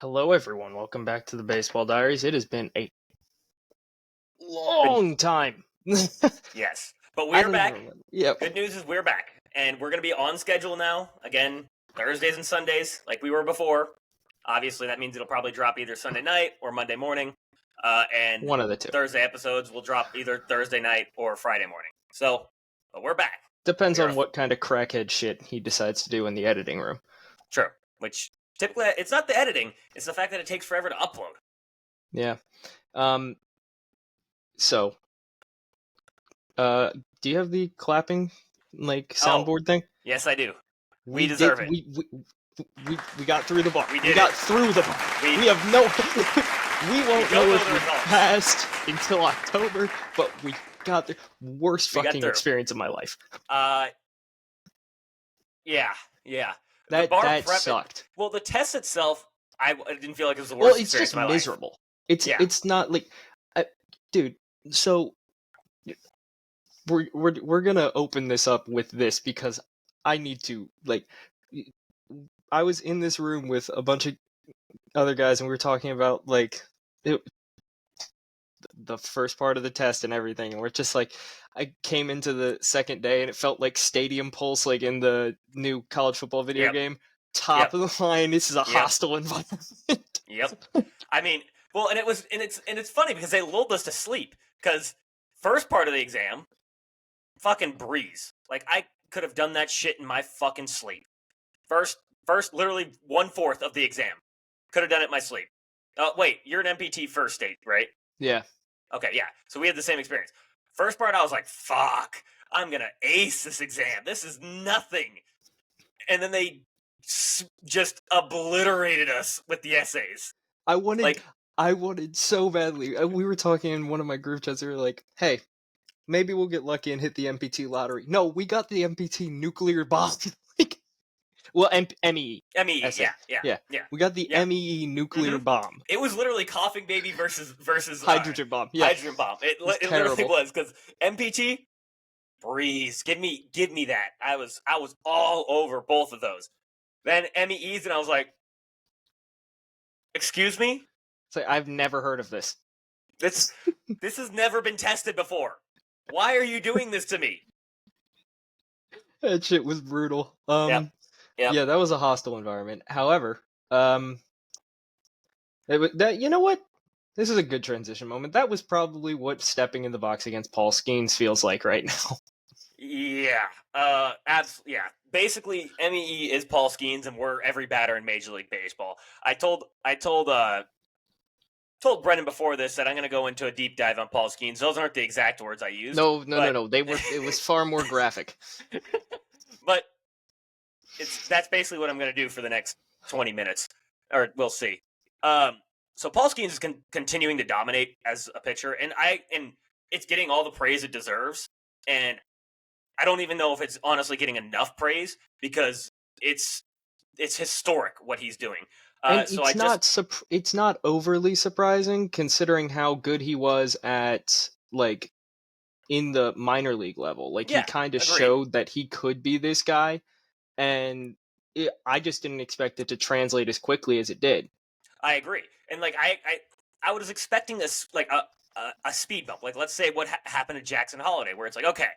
Hello, everyone. Welcome back to the Baseball Diaries. It has been a long time. Yes, but we're back. Yep. Good news is we're back, and we're going to be on schedule now. Again, Thursdays and Sundays, like we were before. Obviously, that means it'll probably drop either Sunday night or Monday morning. And One of the two. Thursday episodes will drop either Thursday night or Friday morning. So, but we're back. Depends on what kind of crackhead shit he decides to do in the editing room. True. Which typically, it's not the editing; it's the fact that it takes forever to upload. Yeah. So, do you have the clapping soundboard thing? Yes, I do. We deserve it. We got through the bar. We got through the bar. We have no. We won't know if we passed until October, but we got the worst fucking experience of my life. Yeah. That sucked. Well, the test itself, I didn't feel like it was the worst experience of my life. Well, it's just miserable. It's not like, dude. So we're gonna open this up with this because I need to I was in this room with a bunch of other guys and we were talking about the first part of the test and everything, and we're just I came into the second day and it felt like Stadium Pulse, like in the new college football video game. Top of the line. This is a hostile environment. Yep. I mean, well, and it's funny because they lulled us to sleep because first part of the exam, fucking breeze. Like I could have done that shit in my fucking sleep. First, literally 1/4 of the exam, could have done it in my sleep. Wait, you're an MPT first state, right? Yeah. Okay, yeah. So we had the same experience. First part, I was like, fuck, I'm going to ace this exam. This is nothing. And then they just obliterated us with the essays. I wanted so badly. We were talking in one of my group chats. We were like, hey, maybe we'll get lucky and hit the MPT lottery. No, we got the MPT nuclear bomb. MEE. MEE, yeah. We got the MEE nuclear bomb. It was literally coughing baby versus hydrogen bomb. Yeah. Hydrogen bomb. It literally was because MPT, breeze. Give me that. I was all over both of those. Then MEEs, and I was like, excuse me? It's like, I've never heard of this. This has never been tested before. Why are you doing this to me? That shit was brutal. Yeah, that was a hostile environment. However, you know what? This is a good transition moment. That was probably what stepping in the box against Paul Skenes feels like right now. Yeah. Yeah. Basically, MEE is Paul Skenes, and we're every batter in Major League Baseball. I told Brennan before this that I'm going to go into a deep dive on Paul Skenes. Those aren't the exact words I used. No. It was far more graphic. But that's basically what I'm going to do for the next 20 minutes, or we'll see. So Paul Skenes is continuing to dominate as a pitcher, and it's getting all the praise it deserves. And I don't even know if it's honestly getting enough praise because it's historic what he's doing. It's not overly surprising considering how good he was at in the minor league level. He kind of showed that he could be this guy, and I just didn't expect it to translate as quickly as it did. I agree, and I was expecting this a speed bump. Let's say what happened to Jackson Holiday, where it's okay,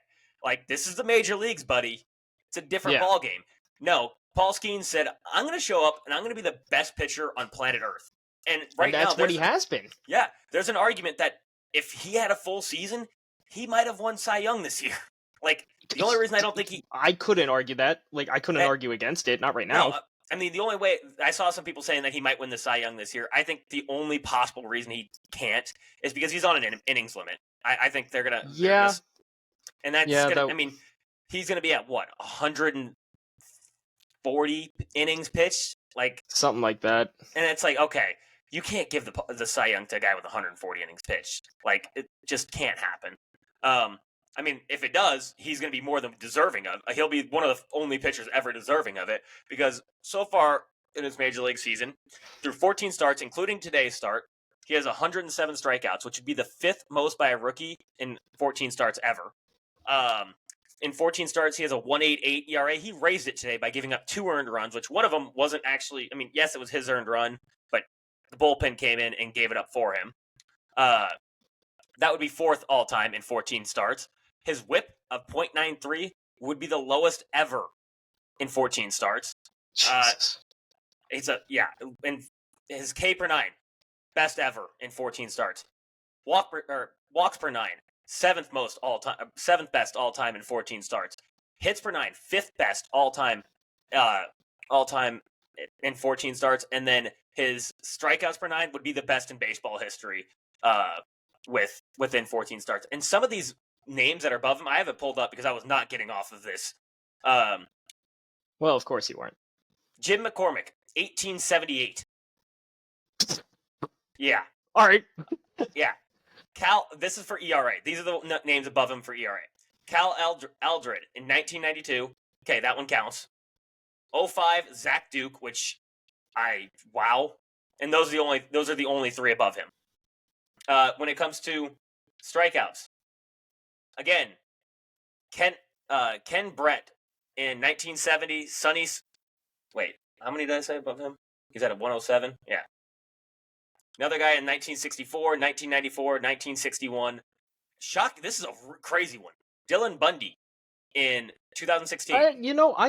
this is the major leagues, buddy. It's a different ball game. No, Paul Skenes said, I'm going to show up and I'm going to be the best pitcher on planet Earth. And that's what he has been. Yeah, there's an argument that if he had a full season, he might have won Cy Young this year. The only reason I don't think I couldn't argue that. I couldn't argue against it. Not right now. No, the only way I saw some people saying that he might win the Cy Young this year. I think the only possible reason he can't is because he's on an innings limit. I think they're gonna. Yeah. And that's he's gonna be at what 140 innings pitched, something like that. And it's okay, you can't give the Cy Young to a guy with 140 innings pitched. It just can't happen. If it does, he's going to be more than deserving of. He'll be one of the only pitchers ever deserving of it because so far in his major league season, through 14 starts, including today's start, he has 107 strikeouts, which would be the 5th most by a rookie in 14 starts ever. In 14 starts, he has a 1.88 ERA. He raised it today by giving up 2 earned runs, which one of them wasn't actually. Yes, it was his earned run, but the bullpen came in and gave it up for him. That would be 4th all-time in 14 starts. His whip of .93 would be the lowest ever in 14 starts. Jesus. And his K per 9, best ever in 14 starts. Walks per 9, 7th best all-time in 14 starts. Hits per 9, 5th best all-time in 14 starts, and then his strikeouts per 9 would be the best in baseball history within 14 starts. And some of these names that are above him, I have it pulled up because I was not getting off of this. Well, of course you weren't. Jim McCormick, 1878. Yeah. All right. Yeah. This is for ERA. These are the names above him for ERA. Cal Eldred in 1992. Okay, that one counts. 05, Zach Duke, which wow. And those are the only 3 above him. When it comes to strikeouts, again, Ken Brett in 1970. Wait, how many did I say above him? He's at a 107. Yeah. Another guy in 1964, 1994, 1961. This is a crazy one. Dylan Bundy in 2016. I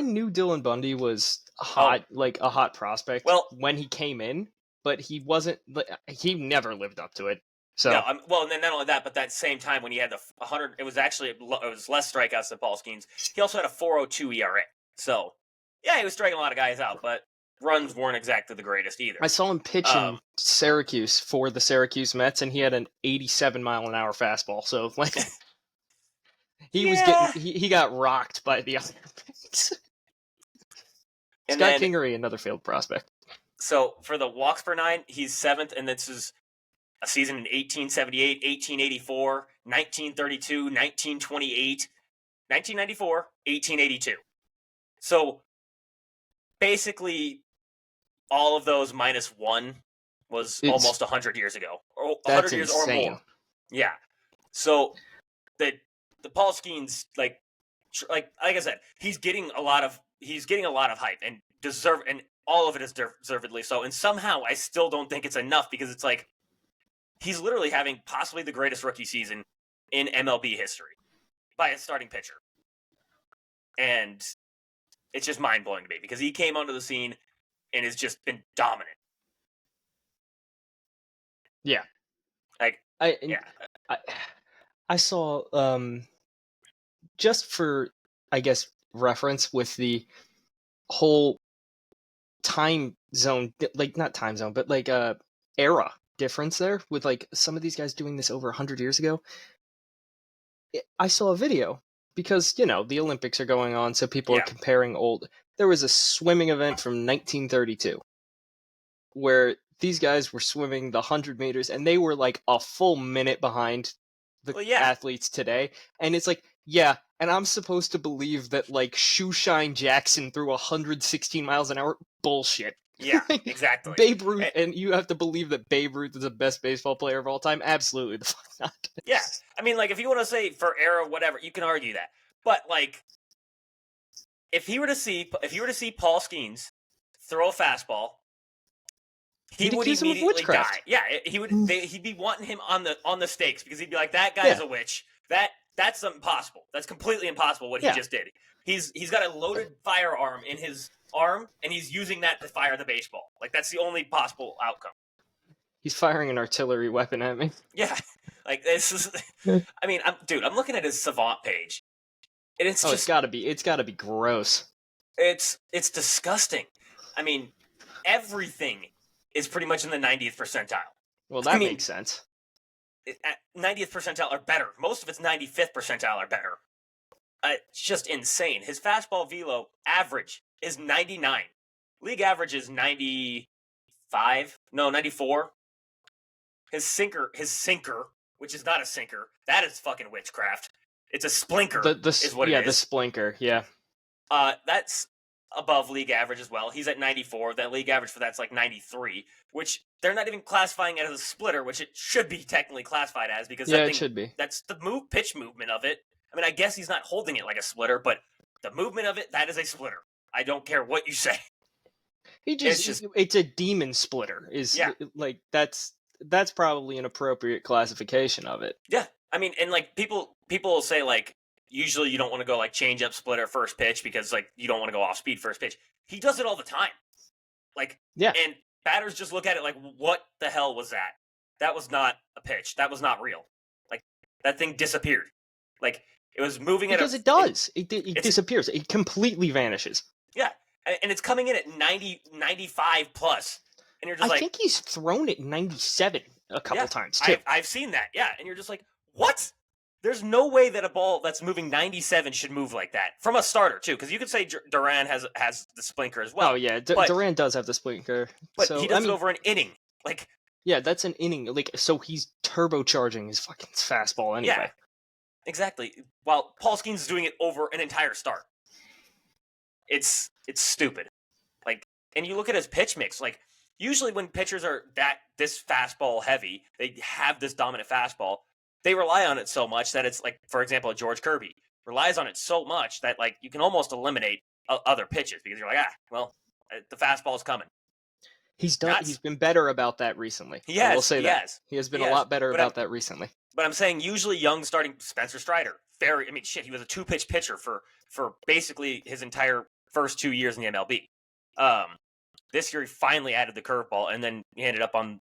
knew Dylan Bundy was hot, like a hot prospect when he came in, but he wasn't. He never lived up to it. So no, and then not only that, but that same time when he had the 100, it was less strikeouts than Paul Skenes. He also had a 4.02 ERA. So yeah, he was striking a lot of guys out, but runs weren't exactly the greatest either. I saw him pitch in Syracuse for the Syracuse Mets, and he had an 87-mile-an-hour fastball. So like, he got rocked by the other picks. Scott Kingery, another failed prospect. So for the walks per 9, he's 7th, and this is a season in 1878, 1884, 1932, 1928, 1994, 1882. So basically, all of those minus 1 was almost 100 years ago, or 100 years insane. Or more. Yeah. So the Paul Skenes, like I said, he's getting a lot of hype and all of it is deservedly so. And somehow I still don't think it's enough because it's like he's literally having possibly the greatest rookie season in MLB history by a starting pitcher, and it's just mind blowing to me because he came onto the scene and has just been dominant. Yeah. I saw just for, I guess, reference with the whole time zone, like not time zone, but like era difference there with like some of these guys doing this over 100 years ago. I saw a video because, the Olympics are going on, so people are comparing old. There was a swimming event from 1932 where these guys were swimming the 100 meters and they were like a full minute behind the athletes today. And it's like, and I'm supposed to believe that like Shoeshine Jackson threw 116 miles an hour? Bullshit. Yeah, exactly. Babe Ruth, and you have to believe that Babe Ruth is the best baseball player of all time? Absolutely the fuck not. Yeah, I mean, like, if you want to say for era, whatever, you can argue that. But, like, if you were to see Paul Skenes throw a fastball, he would immediately die. Yeah, he'd be wanting him on the stakes because he'd be like, that guy's a witch. That's impossible. That's completely impossible what he just did. He's got a loaded firearm in his arm, and he's using that to fire the baseball. Like, that's the only possible outcome. He's firing an artillery weapon at me. Yeah. Like, this is... I mean, I'm looking at his Savant page, and it's just... It's gotta be gross. It's disgusting. I mean, everything is pretty much in the 90th percentile. Well, that makes sense. 90th percentile or better. Most of it's 95th percentile or better. It's just insane. His fastball velo average is 99. League average is 95. No, 94. His sinker, which is not a sinker, that is fucking witchcraft. It's a splinker. Is what it is. The splinker. Yeah. That's above league average as well. He's at 94. That league average for that's like 93, which they're not even classifying it as a splitter, which it should be technically classified as because it should be. That's the pitch movement of it. I mean, I guess he's not holding it like a splitter, but the movement of it, that is a splitter. I don't care what you say. it's a demon splitter. Like that's probably an appropriate classification of it. Yeah, I mean, and like people will say like usually you don't want to go like change up splitter first pitch because like you don't want to go off speed first pitch. He does it all the time. Like, yeah, and batters just look at it like, what the hell was that? That was not a pitch. That was not real. Like that thing disappeared. Like it was moving because it does. It disappears. It completely vanishes. Yeah, and it's coming in at 90, 95 plus, and you're just I think he's thrown it 97 a couple times too. I've seen that. Yeah, and you're just like, what? There's no way that a ball that's moving 97 should move like that from a starter too, because you could say Duran has the splinter as well. Oh yeah, Duran does have the splinter, but he does it over an inning. Like, yeah, that's an inning. Like, so he's turbocharging his fucking fastball anyway. Yeah, exactly. While Paul Skenes is doing it over an entire start. It's stupid. Like, and you look at his pitch mix. Like, usually when pitchers are this fastball heavy, they have this dominant fastball. They rely on it so much that it's like, for example, George Kirby relies on it so much that like you can almost eliminate other pitches because you're like, the fastball's coming. He's been better about that recently. He has. He has been a lot better about that recently. But I'm saying usually young starting Spencer Strider. He was a 2-pitch pitcher for basically his entire first 2 years in the MLB. This year he finally added the curveball, and then he ended up on.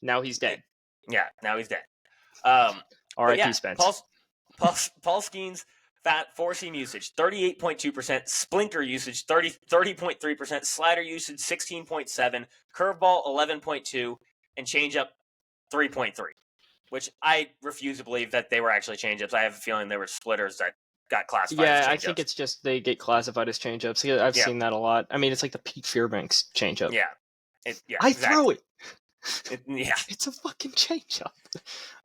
Now he's dead. Yeah, now he's dead. R.I.P. Spence. Paul Skenes, four-seam usage 38.2%, splinter usage 30.3%, slider usage 16.7%, curveball 11.2%, and changeup 3.3%. Which I refuse to believe that they were actually changeups. I have a feeling they were splitters that got classified as changeups. I think it's just they get classified as changeups. I've seen that a lot. I mean, it's like the Pete Fairbanks changeup. Yeah. I throw it. Yeah. It's a fucking changeup.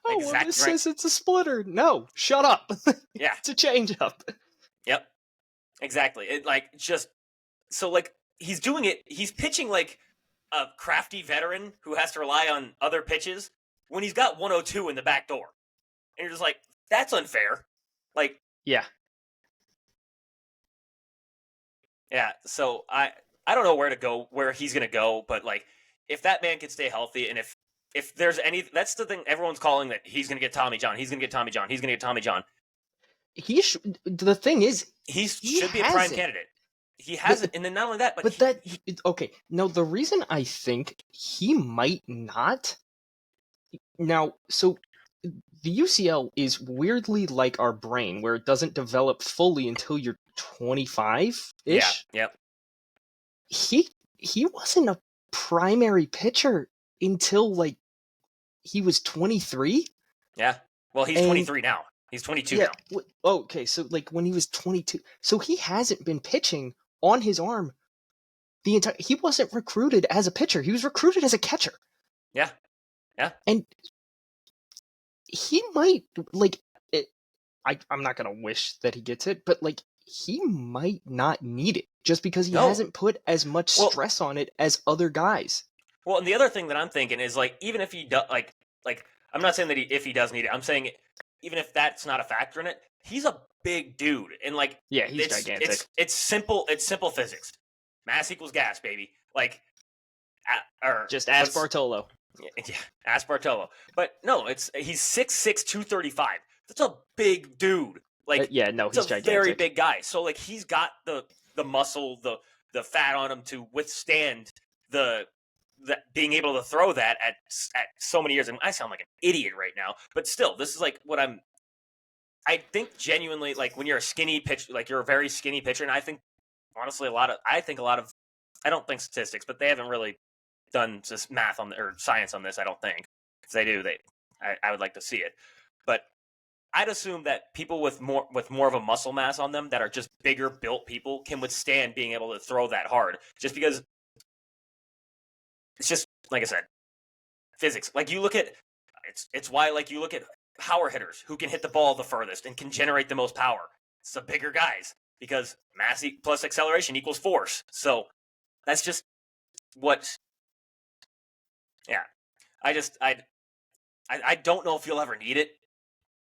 Oh, this says it's a splitter. No, shut up. Yeah. It's a changeup. Yep. Exactly. It he's doing it. He's pitching like a crafty veteran who has to rely on other pitches when he's got 102 in the back door. And you're just like, that's unfair. Like, yeah. Yeah, so I don't know where he's going to go, but like if that man can stay healthy and if there's any that's the thing everyone's calling that he's going to get Tommy John. He's going to get Tommy John. He's going to get Tommy John. The thing is he should be a prime candidate. He hasn't, and then not only that, but okay. No, the reason I think he might not. Now, so the UCL is weirdly like our brain, where it doesn't develop fully until you're 25-ish. Yeah. Yep. He wasn't a primary pitcher until like he was 23. Yeah. Well, he's 23 now. He's 22 now. Okay, so like when he was 22, so he hasn't been pitching on his arm the entire. He wasn't recruited as a pitcher. He was recruited as a catcher. Yeah. Yeah. And he might like it. I'm not gonna wish that he gets it, but like he might not need it just because he hasn't put as much stress on it as other guys. Well, and the other thing that I'm thinking is like even if he does like I'm not saying that if he does need it, I'm saying even if that's not a factor in it, he's a big dude and like he's gigantic. It's simple physics. Mass equals gas, baby. Like just ask Bartolo. Yeah, ask Bartolo. But no, he's 6'6", 235. That's a big dude. Like he's gigantic. Very big guy. So like he's got the muscle, the fat on him to withstand the being able to throw that at so many years. And I sound like an idiot right now, but still, this is like what I think genuinely like when you're a skinny pitcher, like you're a very skinny pitcher, and I think honestly I don't think statistics, but they haven't really done this math or science on this. I don't think if they do, I would like to see it, but I'd assume that people with more of a muscle mass on them that are just bigger built people can withstand being able to throw that hard, just because it's just like I said, physics. Like you look at it's why like you look at power hitters who can hit the ball the furthest and can generate the most power. It's the bigger guys because mass plus acceleration equals force. So that's just what. Yeah, I don't know if you'll ever need it,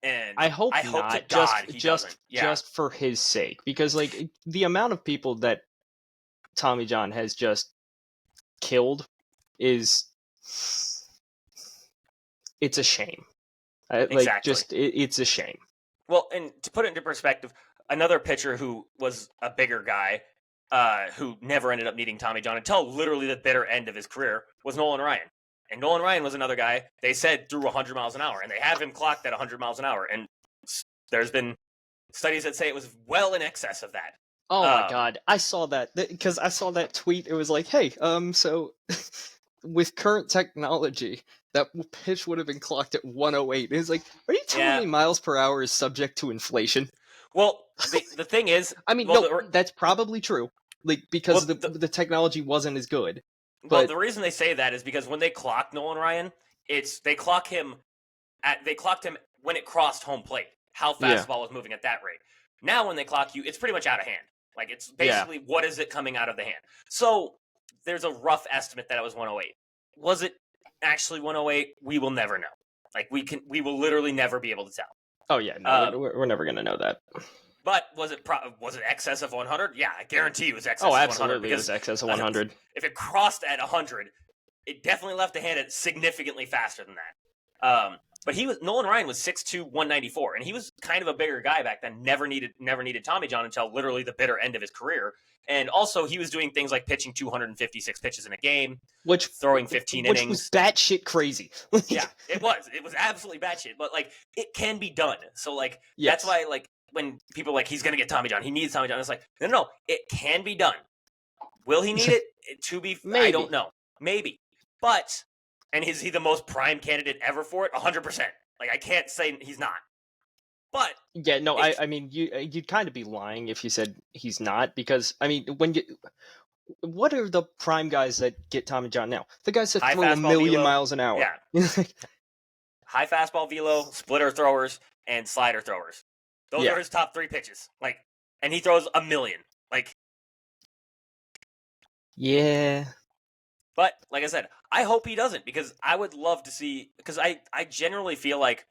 and I hope not. To God he doesn't. Just for his sake, because like the amount of people that Tommy John has just killed is it's a shame. Exactly. It's a shame. Well, and to put it into perspective, another pitcher who was a bigger guy, who never ended up needing Tommy John until literally the bitter end of his career, was Nolan Ryan. And Nolan Ryan was another guy they said threw 100 miles an hour, and they have him clocked at 100 miles an hour. And there's been studies that say it was well in excess of that. Oh my god, I saw that because I saw that tweet. It was like, hey, so with current technology, that pitch would have been clocked at 108. And it's like, are you telling me miles per hour is subject to inflation? Well, the thing is, I mean, that's probably true, like because the technology wasn't as good. But the reason they say that is because when they clock Nolan Ryan, they clocked him when it crossed home plate. How fast the ball was moving at that rate. Now when they clock you, it's pretty much out of hand. Like it's basically what is it coming out of the hand. So there's a rough estimate that it was 108. Was it actually 108? We will never know. Like we will literally never be able to tell. Oh yeah, no, we're never gonna know that. But was it excess of 100? Yeah, I guarantee it was excess of 100. Oh, absolutely, it was excess of 100. If it crossed at 100, it definitely left the hand at significantly faster than that. But Nolan Ryan was 6'2", 194, and he was kind of a bigger guy back then. Never needed Tommy John until literally the bitter end of his career. And also, he was doing things like pitching 256 pitches in a game, throwing 15 innings. Which was batshit crazy. Yeah, it was. It was absolutely batshit. But like, it can be done. So like, that's why like when people are like he's gonna get Tommy John, he needs Tommy John. It's like no, it can be done. Will he need it? To be, maybe. I don't know. Maybe, but. And is he the most prime candidate ever for it? 100%. Like, I can't say he's not. But yeah, no, I mean, you'd kind of be lying if you said he's not, because I mean, what are the prime guys that get Tommy John now? The guys that throw 1,000,000 miles an hour. Yeah. High fastball velo, splitter throwers, and slider throwers. Those are his top 3 pitches. Like, and he throws 1,000,000. Like, yeah. But, like I said, I hope he doesn't, because I would love to see, because I generally feel like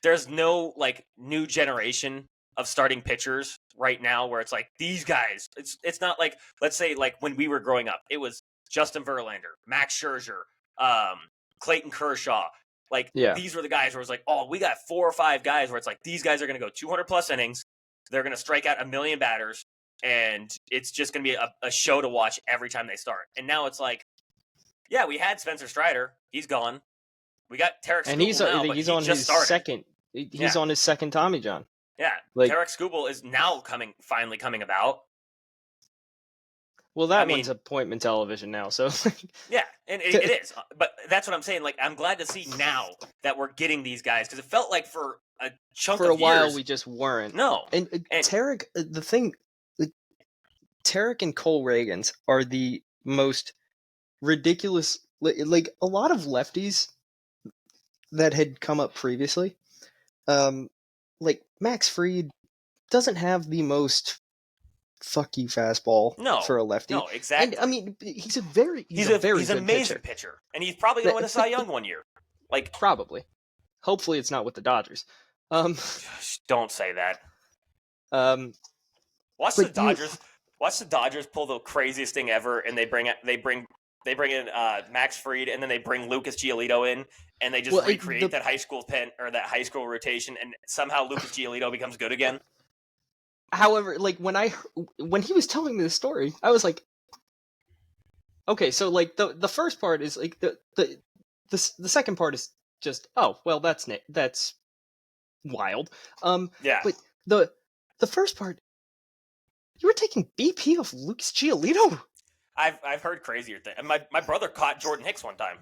there's no, like, new generation of starting pitchers right now where it's like, these guys, it's not like, let's say, like, when we were growing up, it was Justin Verlander, Max Scherzer, Clayton Kershaw. Like, these were the guys where it's like, oh, we got 4 or 5 guys where it's like, these guys are going to go 200-plus innings, they're going to strike out 1,000,000 batters, and it's just going to be a show to watch every time they start. And now it's like, yeah, we had Spencer Strider. He's gone. We got Tarek Skubal now, he's on his second. He's on his second Tommy John. Yeah, like, Tarek Skubal is now finally coming about. Well, that one's appointment television now, so yeah, and it is. But that's what I'm saying. Like, I'm glad to see now that we're getting these guys, because it felt like for a chunk of years, while we just weren't. No, and Tarek, the thing, Tarek and Cole Reagans are the most ridiculous, like a lot of lefties that had come up previously, like Max Fried doesn't have the most fuck you fastball for a lefty. No, exactly. And I mean, he's a very good amazing pitcher, and he's probably going to win a Cy Young one year. Like, probably. Hopefully, it's not with the Dodgers. Don't say that. Watch the Dodgers pull the craziest thing ever, and they bring in Max Fried, and then they bring Lucas Giolito in, and they just recreate that high school rotation, and somehow Lucas Giolito becomes good again. However, like when he was telling me the story, I was like, okay, so like the first part is like the second part is just, oh well, that's wild. Yeah. But the first part, you were taking BP off Lucas Giolito. I've heard crazier things. My brother caught Jordan Hicks one time.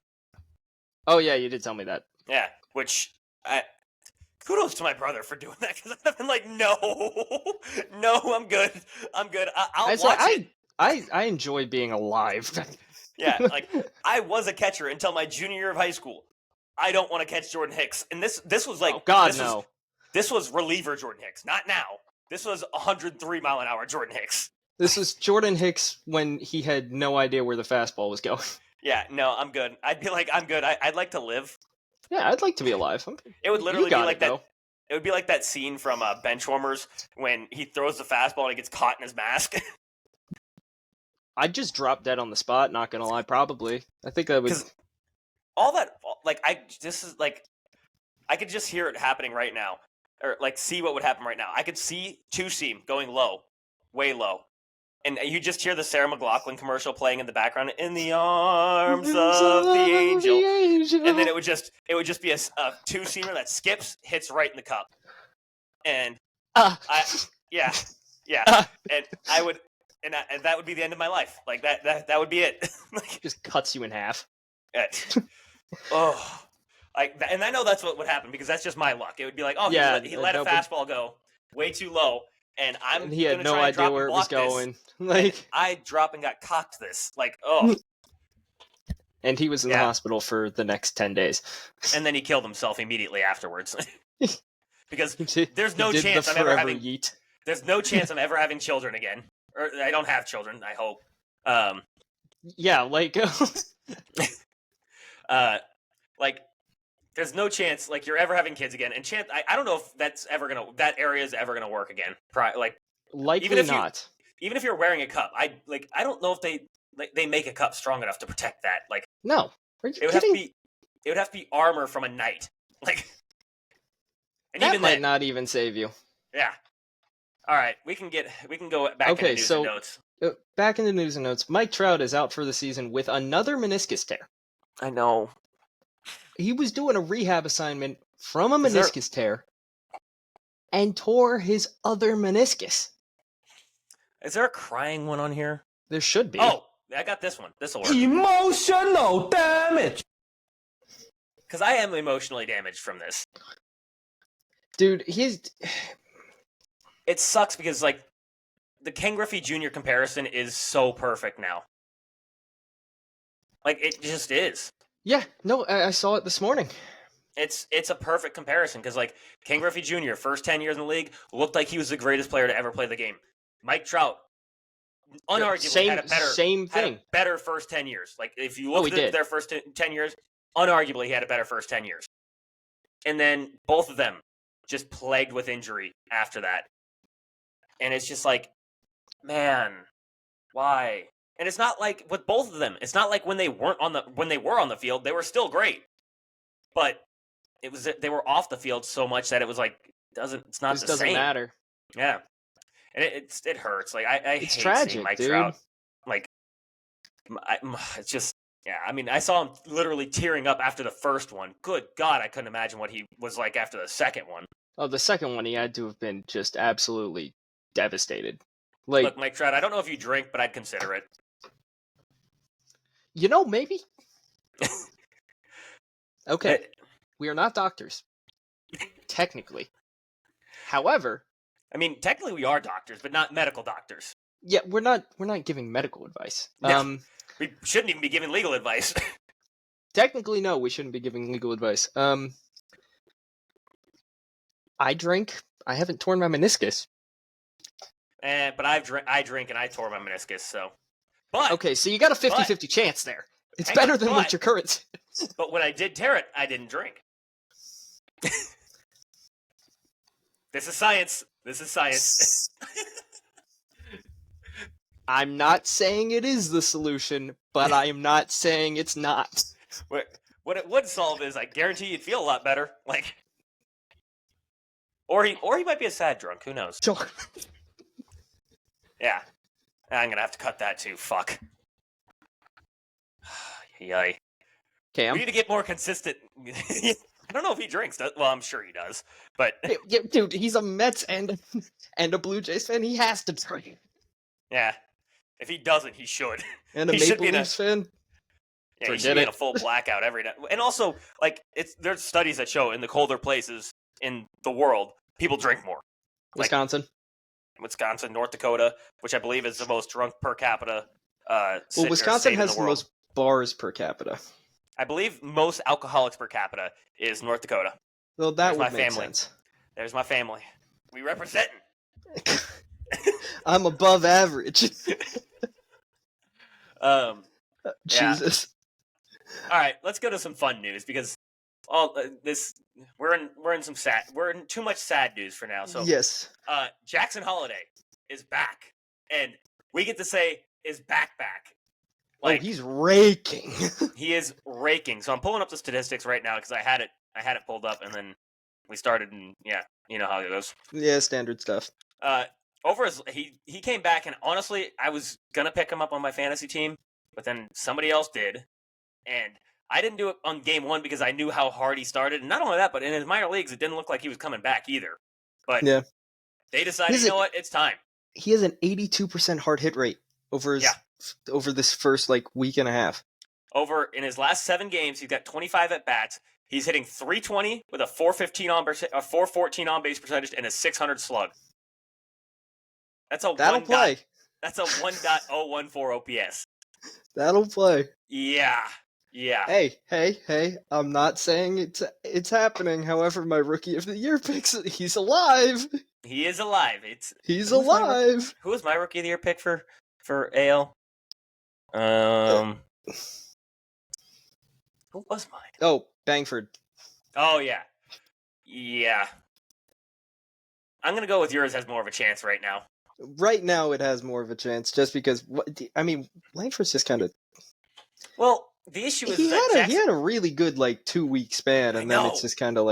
Oh yeah, you did tell me that. Yeah, which kudos to my brother for doing that, because I've been like, no, I'm good. I'll watch it. I enjoy being alive. Yeah, like I was a catcher until my junior year of high school. I don't want to catch Jordan Hicks, and this was like, oh God, no. This was reliever Jordan Hicks, not now. This was 103 mile an hour Jordan Hicks. This was Jordan Hicks when he had no idea where the fastball was going. Yeah, no, I'm good. I'd be like, I'm good. I'd like to live. Yeah, I'd like to be alive. It would literally be like that. It would be like that scene from Benchwarmers when he throws the fastball and it gets caught in his mask. I'd just drop dead on the spot. Not gonna lie, probably. I think I would. All that, like, I could just hear it happening right now, or like see what would happen right now. I could see two seam going low, way low, and you just hear the Sarah McLachlan commercial playing in the background, "In the arms of the angel," and then it would just be a two seamer that skips, hits right in the cup, and and I would. And that would be the end of my life. Like that would be it. Like, just cuts you in half. Oh, and I know that's what would happen because that's just my luck. It would be like, oh, he let a fastball go way too low, and he had no idea where it was going. Like, I drop and got cocked this. Like, oh. And he was in the hospital for the next 10 days. And then he killed himself immediately afterwards. Because there's no chance I'm ever having. There's no chance I'm ever having children again. Or I don't have children, I hope. Yeah, like... like, there's no chance, like, you're ever having kids again. And I don't know if that area is ever gonna work again. Like, likely not. Even if you're wearing a cup, I don't know if they make a cup strong enough to protect that. Like, no, it would have to be armor from a knight. Like, and that even might not even save you. Yeah. All right, we can go back into news and notes. Back into news and notes. Mike Trout is out for the season with another meniscus tear. I know. He was doing a rehab assignment from a meniscus tear and tore his other meniscus. Is there a crying one on here? There should be. Oh, I got this one. This will work. Emotional damage. Because I am emotionally damaged from this. Dude, It sucks because, like, the Ken Griffey Jr. comparison is so perfect now. Like, it just is. Yeah, no, I saw it this morning. It's a perfect comparison because, like, Ken Griffey Jr., first 10 years in the league, looked like he was the greatest player to ever play the game. Mike Trout, unarguably, had a better first 10 years. Like, if you look at their first 10 years, unarguably, he had a better first 10 years. And then both of them just plagued with injury after that. And it's just like, man, why? And it's not like with both of them. It's not like when they were on the field, they were still great. But they were off the field so much that it was like it's not the same. Doesn't matter. Yeah, and it hurts. Like I it's hate tragic, seeing Mike dude. Trout. Like, it's just I mean, I saw him literally tearing up after the first one. Good God, I couldn't imagine what he was like after the second one. Oh, the second one, he had to have been just absolutely devastated. Like, look, Mike Trout, I don't know if you drink, but I'd consider it. You know, maybe. Okay, we are not doctors, technically. However, I mean, technically we are doctors, but not medical doctors. Yeah, we're not giving medical advice. No, we shouldn't even be giving legal advice. Technically, no, we shouldn't be giving legal advice. I drink. I haven't torn my meniscus. But I drink and I tore my meniscus, so. But okay, so you got a 50-50 chance there. It's better than what your current. But when I did tear it, I didn't drink. This is science. This is science. I'm not saying it is the solution, but I am not saying it's not. What it would solve is, I guarantee you'd feel a lot better. Like, or he might be a sad drunk. Who knows? Yeah, I'm gonna have to cut that too. Fuck. Yay. Cam? We need to get more consistent. I don't know if he drinks. Well, I'm sure he does. But yeah, dude, he's a Mets and a Blue Jays fan. He has to drink. Yeah. If he doesn't, he should. And a Maple Leafs fan. Yeah, he should be in a full blackout every night. And also, like, there's studies that show in the colder places in the world, people drink more. Wisconsin. Wisconsin, North Dakota, which I believe is the most drunk per capita. Wisconsin has the most bars per capita. I believe most alcoholics per capita is North Dakota. Well, that would make sense. There's my family. We represent. I'm above average. Jesus. All right, let's go to some fun news because we're in too much sad news for now. So yes, Jackson Holiday is back, and we get to say is back. Like, he's raking. He is raking. So I'm pulling up the statistics right now because I had it pulled up, and then we started, and yeah, you know how it goes. Yeah, standard stuff. He came back, and honestly, I was gonna pick him up on my fantasy team, but then somebody else did, and I didn't do it on game 1 because I knew how hard he started, and not only that, but in his minor leagues, it didn't look like he was coming back either. But yeah, they decided, you know what, it's time. He has an 82% hard hit rate over this first week and a half. In his last 7 games, he's got 25 at bats. He's hitting .320 with a .414 on base percentage and a .600 slug. That'll play. That's a 1.014 OPS. That'll play. Yeah. Hey! I'm not saying it's happening. However, my Rookie of the Year picks, he's alive. He is alive. He's alive. Who was my Rookie of the Year pick for AL? Who was mine? Oh, Bangford. Oh yeah. I'm gonna go with yours. Has more of a chance right now. Right now, it has more of a chance, just because. Langford's just kind of. Well, the issue is he had a really good 2-week span, and then it's just kind of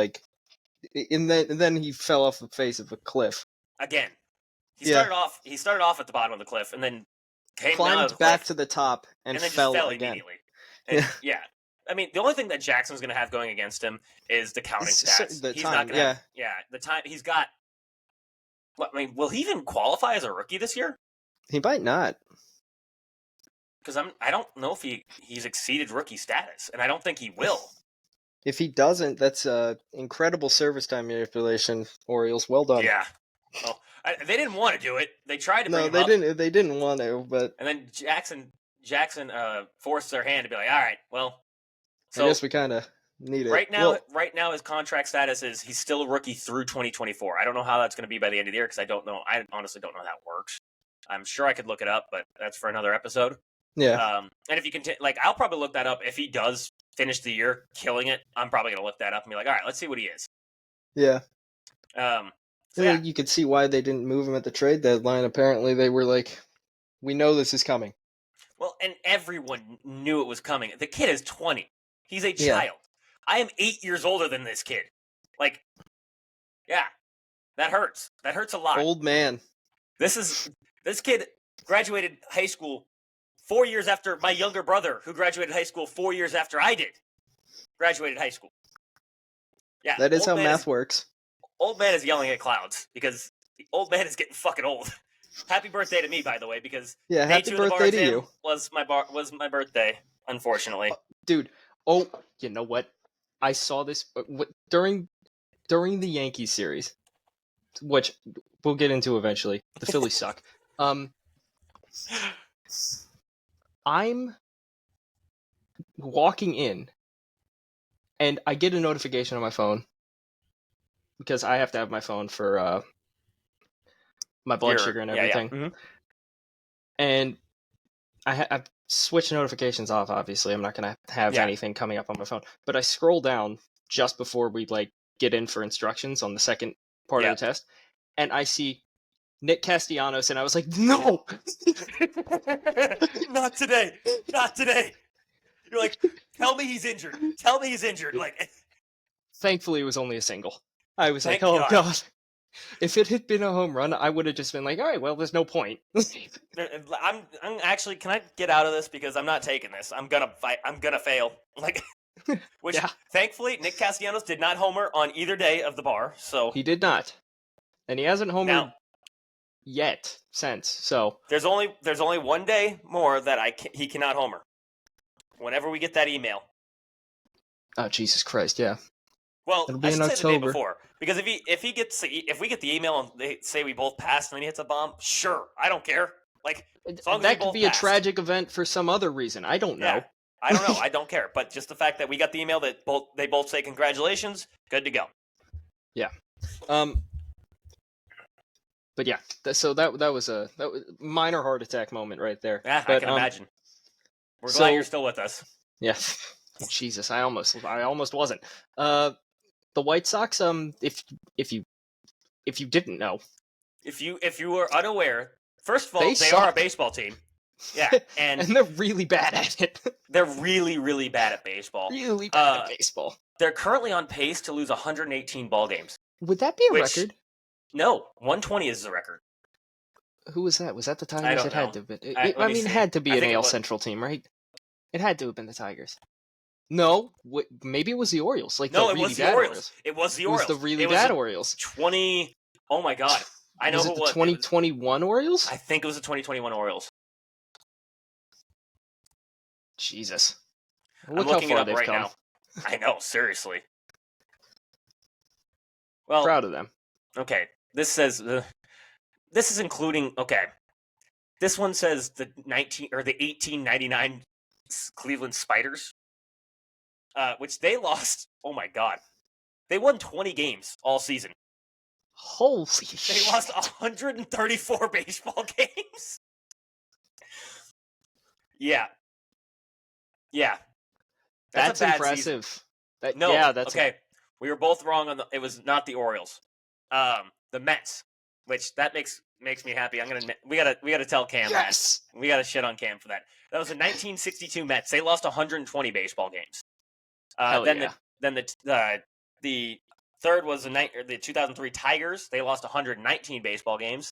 and then he fell off the face of a cliff. Again, he started off at the bottom of the cliff, and then climbed back to the top and then fell just again. Immediately. And, yeah. I mean, the only thing that Jackson's going to have going against him is the counting stats. The time, the time he's got. Will he even qualify as a rookie this year? He might not. Because I don't know if he's exceeded rookie status, and I don't think he will. If he doesn't, that's incredible service time manipulation, Orioles. Well done. Yeah. Well, they didn't want to do it. They tried to bring him up. They didn't want to, but and then Jackson forced their hand to be like, all right, well. So I guess we kind of need it. Right now, his contract status is he's still a rookie through 2024. I don't know how that's going to be by the end of the year because I don't know. I honestly don't know how that works. I'm sure I could look it up, but that's for another episode. Yeah. And if you continue, I'll probably look that up. If he does finish the year killing it, I'm probably going to look that up and be like, all right, let's see what he is. Yeah. You could see why they didn't move him at the trade deadline. Apparently, they were like, we know this is coming. Well, and everyone knew it was coming. The kid is 20. He's a child. I am 8 years older than this kid. That hurts. That hurts a lot. Old man. This kid graduated high school 4 years after my younger brother, who graduated high school 4 years after I did, graduated high school. Yeah, that is how math works. Old man is yelling at clouds because the old man is getting fucking old. Happy birthday to me, by the way, because happy birthday to you. Was my birthday, unfortunately, dude. Oh, you know what? I saw this during the Yankees series, which we'll get into eventually. The Phillies suck. I'm walking in, and I get a notification on my phone because I have to have my phone for my blood sugar and everything. Yeah. Mm-hmm. And I've switched notifications off, obviously. I'm not going to have anything coming up on my phone. But I scroll down just before we get in for instructions on the second part of the test, and I see Nick Castellanos, and I was like, no! Not today! Not today! You're like, tell me he's injured. Tell me he's injured. Thankfully, it was only a single. I was like, oh, God. If it had been a home run, I would have just been like, all right, well, there's no point. I'm actually, can I get out of this? Because I'm not taking this. I'm going to fight. I'm going to fail. Thankfully, Nick Castellanos did not homer on either day of the bar. So he did not. And he hasn't homered yet since. So there's only one day more that he cannot homer. Whenever we get that email. Oh, Jesus Christ, yeah. Well, it'll be in October. Say the day before, because if we get the email and they say we both passed and then he hits a bomb, sure, I don't care. As long as that could be passed. A tragic event for some other reason. I don't know. Yeah, I don't know. I don't care. But just the fact that we got the email that they both say congratulations, good to go. Yeah. But yeah, so that was a minor heart attack moment right there. Yeah, I can imagine. We're glad you're still with us. Yeah. Jesus, I almost wasn't. The White Sox, if you didn't know, if you were unaware, first of all, they suck. are a baseball team. Yeah, and they're really bad at it. They're really, really bad at baseball. Really bad at baseball. They're currently on pace to lose 118 ball games. Would that be a record? No, 120 is the record. Who was that? Was that the Tigers? I don't know. Had to have been. It had to be an AL Central team, right? It had to have been the Tigers. No, maybe it was the Orioles. Like no, the it really was the bad Orioles. It was the Orioles. It was the really bad Orioles. 20. Oh my God! I know was who it it was. 2021 Orioles? I think it was the 2021 Orioles. Jesus. I'm looking it up right now. I know, seriously. Well, proud of them. Okay, this says this is including. Okay, this one says the 1899 Cleveland Spiders, which they lost. Oh my God, they won 20 games all season. Holy shit! They lost 134 baseball games. Yeah. That's a bad impressive. Okay. We were both wrong on it was not the Orioles. The Mets, which that makes me happy. We gotta tell Cam that. We gotta shit on Cam for that. That was the 1962 Mets. They lost 120 baseball games. The third was the 2003 Tigers. They lost 119 baseball games.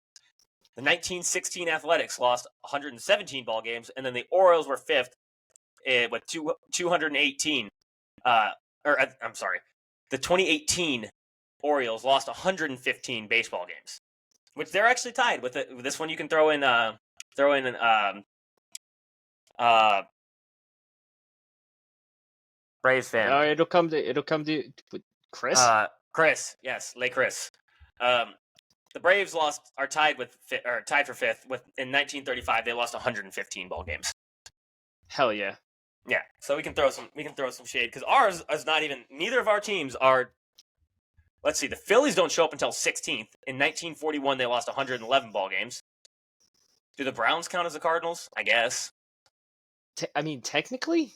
The 1916 Athletics lost 117 ball games, and then the Orioles were fifth with 218. I'm sorry. The 2018 Orioles lost 115 baseball games, which they're actually tied with it. This one you can throw in Braves fan. Oh, it'll come to Chris. Chris, yes, Chris. The Braves are tied for fifth in 1935. They lost 115 ball games. Hell yeah. Yeah, so we can throw some shade because ours is not even. Neither of our teams are. Let's see. The Phillies don't show up until 16th. In 1941, they lost 111 ball games. Do the Browns count as the Cardinals? I guess. Technically,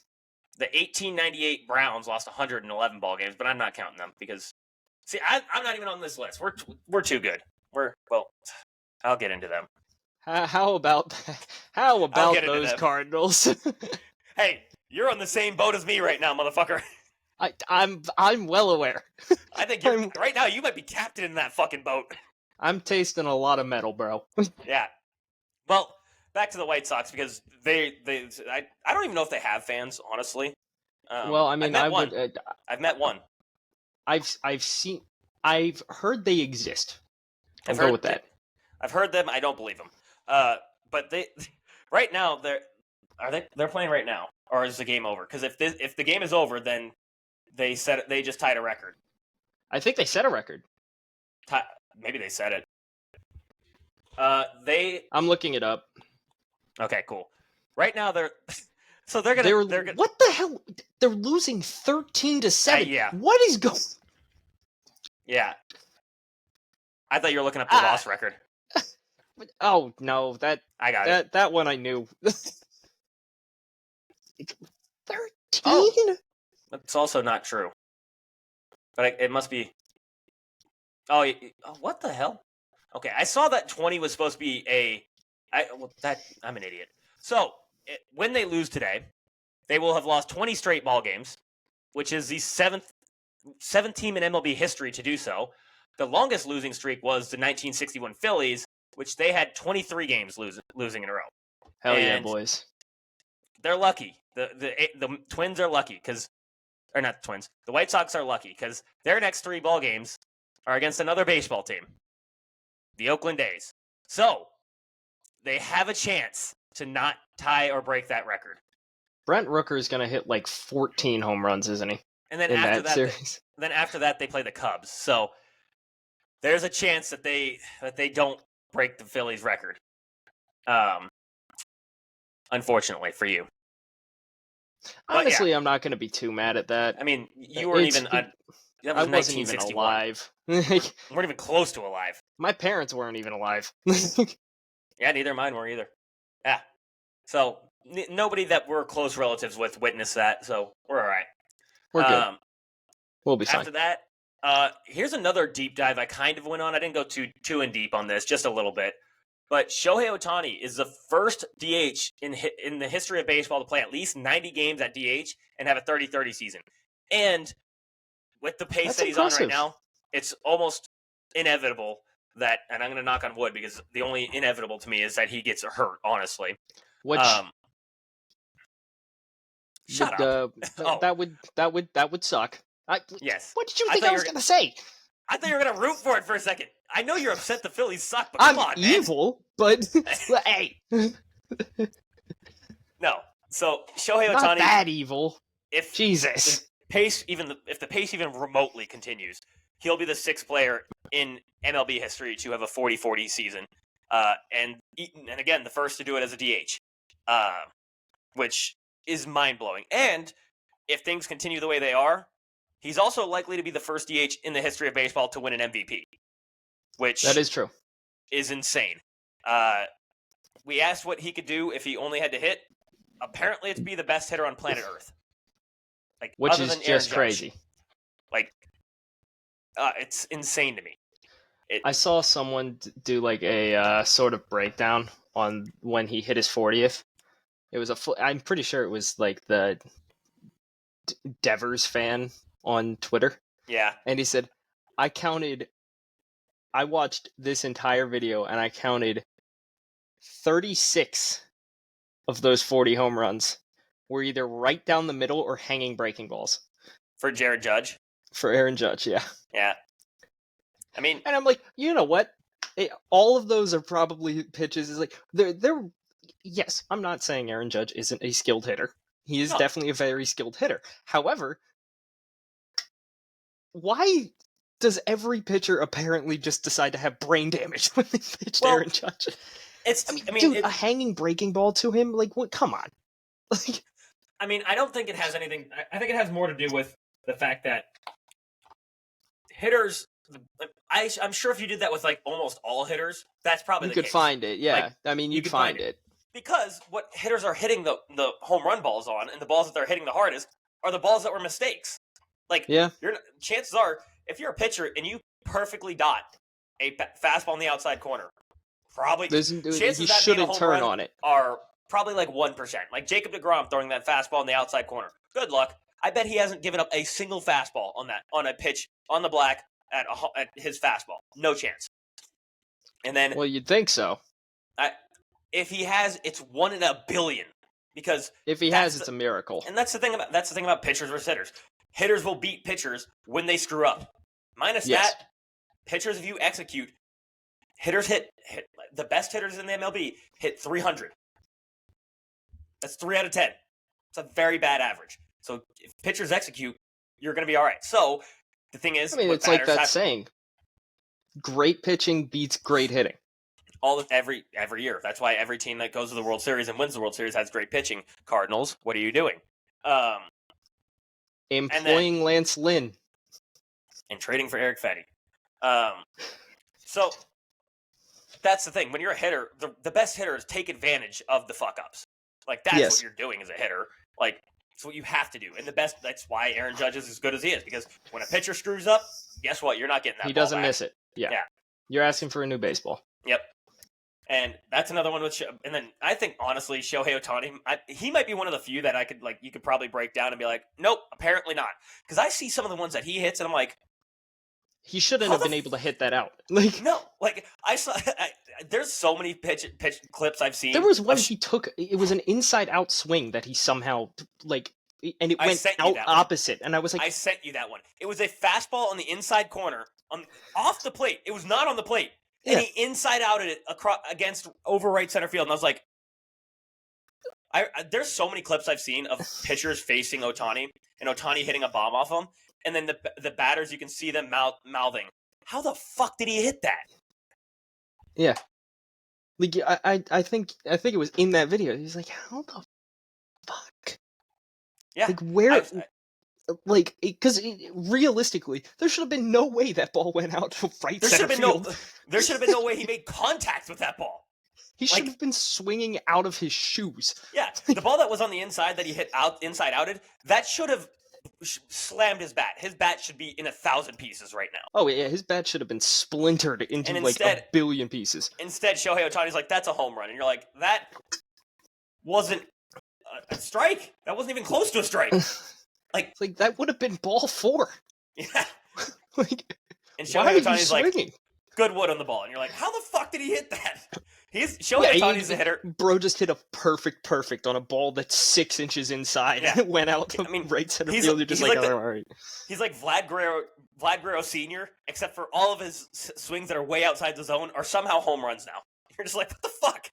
the 1898 Browns lost 111 ball games, but I'm not counting them because. See, I'm not even on this list. We're too good. I'll get into them. How about those Cardinals? Hey, you're on the same boat as me right now, motherfucker. I'm well aware. I think right now you might be captain in that fucking boat. I'm tasting a lot of metal, bro. Yeah. Well, back to the White Sox because I don't even know if they have fans, honestly. I've met one. I've heard they exist. I'll go with that. I've heard them. I don't believe them. But they right now they're playing right now, or is the game over? Because if the game is over, then they just tied a record. I think they set a record. Maybe they set it. I'm looking it up. Okay, cool. Right now they're gonna. What the hell? They're losing 13-7. Yeah. What is going? Yeah. I thought you were looking up the loss record. Oh no, I got it. That one I knew. 13? Oh, that's also not true. But it must be. Oh, what the hell? Okay, I saw that 20 was supposed to be I'm an idiot. So when they lose today, they will have lost 20 straight ball games, which is the seventh team in MLB history to do so. The longest losing streak was the 1961 Phillies, which they had 23 games losing in a row. Hell yeah, boys! They're lucky. The Twins are lucky or not the Twins. The White Sox are lucky because their next 3 ball games are against another baseball team, the Oakland A's. So they have a chance to not tie or break that record. Brent Rooker is going to hit like 14 home runs, isn't he? And then after that, they play the Cubs. So there's a chance that they don't break the Phillies record. Unfortunately for you. Honestly, I'm not going to be too mad at that. I mean, you weren't even. That was I wasn't even alive. Weren't even close to alive. My parents weren't even alive. Yeah, neither mine were either. Yeah. So nobody that we're close relatives with witnessed that. So we're all right. We're good. We'll be fine. After that, here's another deep dive I kind of went on. I didn't go too in deep on this, just a little bit. But Shohei Ohtani is the first DH in the history of baseball to play at least 90 games at DH and have a 30-30 season. And with the pace that he's on right now, it's almost inevitable that, and I'm going to knock on wood because the only inevitable to me is that he gets hurt, honestly. Which shut up. That would suck. Yes. What did you think I was going to say? I thought you were going to root for it for a second. I know you're upset the Phillies suck, but come on, man. I'm evil, but hey. No. So Shohei Ohtani, not that evil. If Jesus, if the pace even remotely continues, he'll be the 6th player in MLB history to have a 40-40 season, and again the first to do it as a DH, which is mind blowing. And if things continue the way they are, he's also likely to be the first DH in the history of baseball to win an MVP, which that is true. Is insane. We asked what he could do if he only had to hit. Apparently, it's be the best hitter on planet Earth. Like, which is just crazy. Like, it's insane to me. I saw someone do like a sort of breakdown on when he hit his 40th. It was I'm pretty sure it was like the Devers fan on Twitter. Yeah. And he said, I watched this entire video and I counted 36 of those 40 home runs were either right down the middle or hanging breaking balls. For Jared Judge? For Aaron Judge, yeah. Yeah. I mean... And I'm like, you know what? All of those are probably pitches. Is like, they're... Yes, I'm not saying Aaron Judge isn't a skilled hitter. He is definitely a very skilled hitter. However, why does every pitcher apparently just decide to have brain damage when they pitch Aaron Judge? Dude, a hanging breaking ball to him? Like, what? Come on. Like, I mean, I don't think it has anything... I think it has more to do with the fact that hitters... I'm sure if you did that with, like, almost all hitters, that's probably the case. You could find it, yeah. Like, I mean, you'd find it. Because what hitters are hitting the home run balls on, and the balls that they're hitting the hardest, are the balls that were mistakes. Like, yeah. Chances are, if you're a pitcher and you perfectly dot a fastball in the outside corner, probably chances he shouldn't turn on it are probably like 1%. Like Jacob deGrom throwing that fastball in the outside corner. Good luck. I bet he hasn't given up a single fastball on a pitch on the black at his fastball. No chance. And then, well, you'd think so. If he has, it's 1 in a billion. Because if he has, it's a miracle. And that's the thing about pitchers versus hitters. Hitters will beat pitchers when they screw up. Minus that, pitchers, if you execute, hitters hit the best hitters in the MLB hit 300. That's 3 out of 10. It's a very bad average. So if pitchers execute, you're going to be all right. So the thing is, it's like that saying: great pitching beats great hitting. Every year. That's why every team that goes to the World Series and wins the World Series has great pitching. Cardinals, what are you doing? Employing Lance Lynn. And trading for Eric Fetty. So that's the thing. When you're a hitter, the best hitters take advantage of the fuck-ups. Like, that's what you're doing as a hitter. Like, it's what you have to do. And that's why Aaron Judge is as good as he is. Because when a pitcher screws up, guess what? You're not getting that ball He doesn't back. miss it. Yeah. You're asking for a new baseball. Yep. And that's another one with and then I think, honestly, Shohei Ohtani, he might be one of the few that I could, like, you could probably break down and be like, nope, apparently not. Because I see some of the ones that he hits, and I'm like, he shouldn't have been able to hit that out. Like, no, like, there's so many pitch clips I've seen. There was one he took, it was an inside-out swing that he somehow, like, and it went out opposite, and I was like... I sent you that one. It was a fastball on the inside corner, off the plate. It was not on the plate. And he inside-outed it against over right center field. And I was like, there's so many clips I've seen of pitchers facing Ohtani and Ohtani hitting a bomb off them. And then the batters, you can see them mouthing, how the fuck did he hit that? Yeah. Like, I think it was in that video. He's like, how the fuck? Yeah. Like, where... Like, because realistically, there should have been no way that ball went out to right center field. There should have been no way he made contact with that ball. He should have been swinging out of his shoes. Yeah, the ball that was on the inside that he hit inside outed, that should have slammed his bat. His bat should be in 1,000 pieces right now. Oh yeah, his bat should have been splintered into instead, like a billion pieces. Instead, Shohei Ohtani's like, that's a home run, and you're like, that wasn't a strike. That wasn't even close to a strike. Like that would have been ball 4. Yeah. Like, and Shohei Ohtani's like, good wood on the ball, and you're like, how the fuck did he hit that? Shohei Ohtani's a hitter. Bro just hit a perfect on a ball that's 6 inches inside and went out to right center field. You're just like, all right. He's like Vlad Guerrero Sr., except for all of his swings that are way outside the zone are somehow home runs now. You're just like, what the fuck?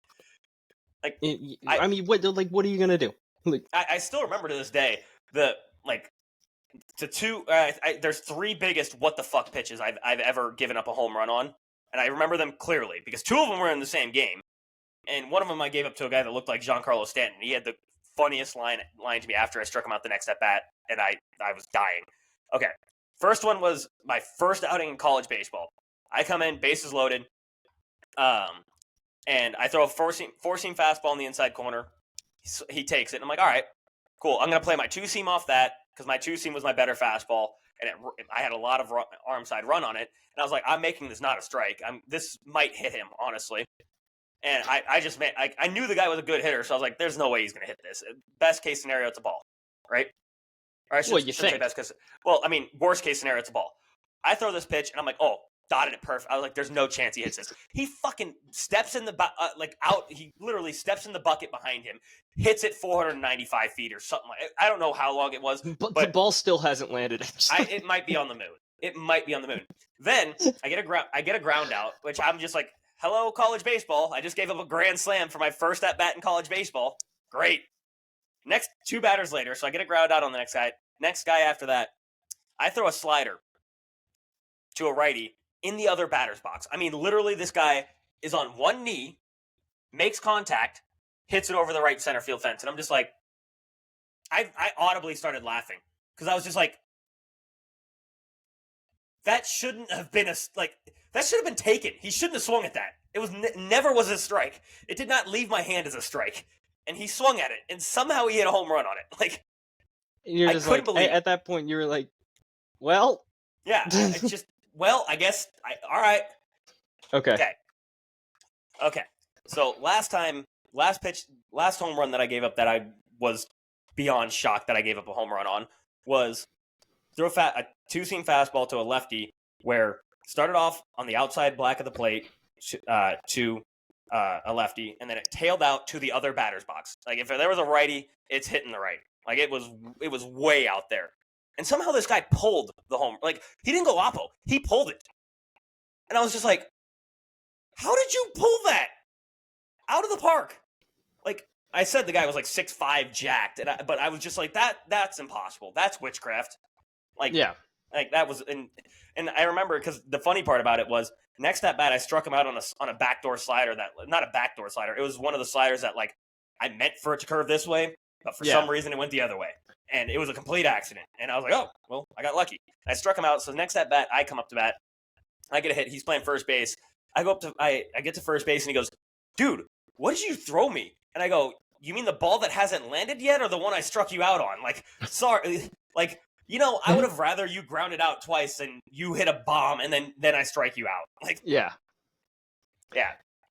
Like, I mean, what are you gonna do? Like, I still remember to this day there's 3 biggest what the fuck pitches I've ever given up a home run on, and I remember them clearly because 2 of them were in the same game, and one of them I gave up to a guy that looked like Giancarlo Stanton. He had the funniest line to me after I struck him out the next at bat, and I was dying. Okay, first one was my first outing in college baseball. I come in, bases loaded, and I throw a four-seam fastball in the inside corner. He takes it, and I'm like, all right, cool. I'm going to play my 2-seam off that because my 2-seam was my better fastball, and I had a lot of arm side run on it. And I was like, I'm making this not a strike. This might hit him, honestly. And I knew the guy was a good hitter, so I was like, there's no way he's going to hit this. Best case scenario, it's a ball, right? Or I shouldn't say best case. Well, I mean, worst case scenario, it's a ball. I throw this pitch, and I'm like, oh, dotted it perfect. I was like, there's no chance he hits this. He fucking steps in the he literally steps in the bucket behind him, hits it 495 feet or something like. I don't know how long it was, but the ball still hasn't landed. It might be on the moon. Then I get a ground out, which I'm just like, hello, college baseball. I just gave up a grand slam for my first at bat in college baseball. Great. Next 2 batters later, so I get a ground out on the next guy. Next guy after that, I throw a slider to a righty in the other batter's box. I mean, literally, this guy is on one knee, makes contact, hits it over the right center field fence. And I'm just like, I audibly started laughing because I was just like, that shouldn't have been that should have been taken. He shouldn't have swung at that. It was never was a strike. It did not leave my hand as a strike. And he swung at it, and somehow he hit a home run on it. Like, you're just like, at that point, you were like, well. Yeah, it's just, well, I guess, all right. Okay. So last home run that I gave up that I was beyond shocked that I gave up a home run on was throw a 2-seam fastball to a lefty where started off on the outside black of the plate to a lefty, and then it tailed out to the other batter's box. Like, if there was a righty, it's hitting the right. Like, it was way out there. And somehow this guy pulled the home. Like, he didn't go oppo. He pulled it. And I was just like, how did you pull that out of the park? Like, I said the guy was like 6'5", jacked, but I was just like, that's impossible. That's witchcraft. Like, yeah. Like, that was, and I remember, because the funny part about it was, next at bat, I struck him out on a backdoor slider not a backdoor slider. It was one of the sliders that, like, I meant for it to curve this way, but for some reason it went the other way. And it was a complete accident. And I was like, oh, well, I got lucky. And I struck him out. So next at bat, I come up to bat. I get a hit. He's playing first base. I get to first base, and he goes, dude, what did you throw me? And I go, you mean the ball that hasn't landed yet, or the one I struck you out on? Like, sorry. Like, I would have rather you grounded out twice than you hit a bomb and then I strike you out. Like, yeah.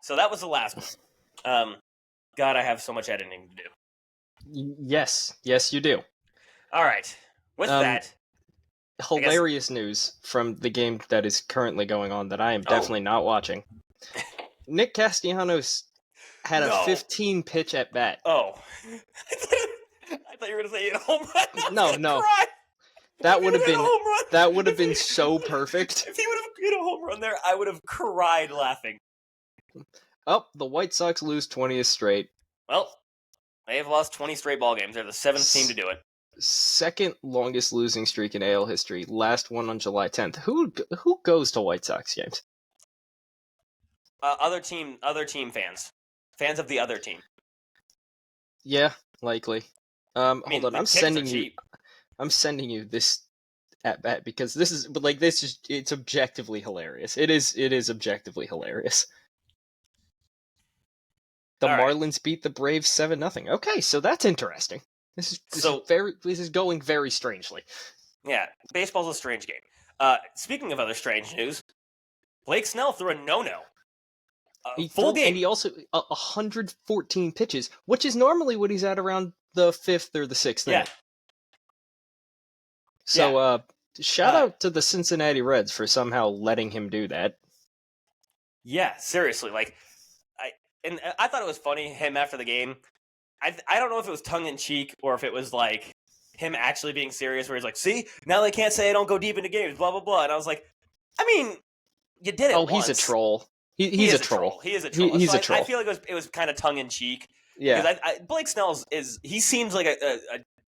So that was the last one. God, I have so much editing to do. Yes, you do. All right. With that, hilarious news from the game that is currently going on that I am definitely not watching. Nick Castellanos had a 15-pitch at bat. Oh. I thought you were going to say he hit a home run. No. Cry. That would have been so perfect. If he would have hit a home run there, I would have cried laughing. Oh, the White Sox lose 20th straight. Well, they have lost 20 straight ball games. They're the 7th team to do it. Second longest losing streak in AL history. Last one on July 10th. Who goes to White Sox games? Other team fans. Fans of the other team. Yeah, likely. Hold on. I'm sending you this at bat because it's objectively hilarious. It is objectively hilarious. The Marlins beat the Braves 7-0. Okay, so that's interesting. This is going very strangely. Yeah, baseball's a strange game. Speaking of other strange news, Blake Snell threw a no-no. Full game. And he also 114 pitches, which is normally what he's at around the 5th or the 6th inning. So, shout out to the Cincinnati Reds for somehow letting him do that. Yeah, seriously. Like, I thought it was funny, him after the game. I don't know if it was tongue-in-cheek or if it was, like, him actually being serious, where he's like, see, now they can't say I don't go deep into games, blah, blah, blah. And I was like, I mean, you did it once. He's a troll. He's a troll. He is a troll. He's a troll. I feel like it was kind of tongue-in-cheek. Yeah. Because Blake Snell he seems like a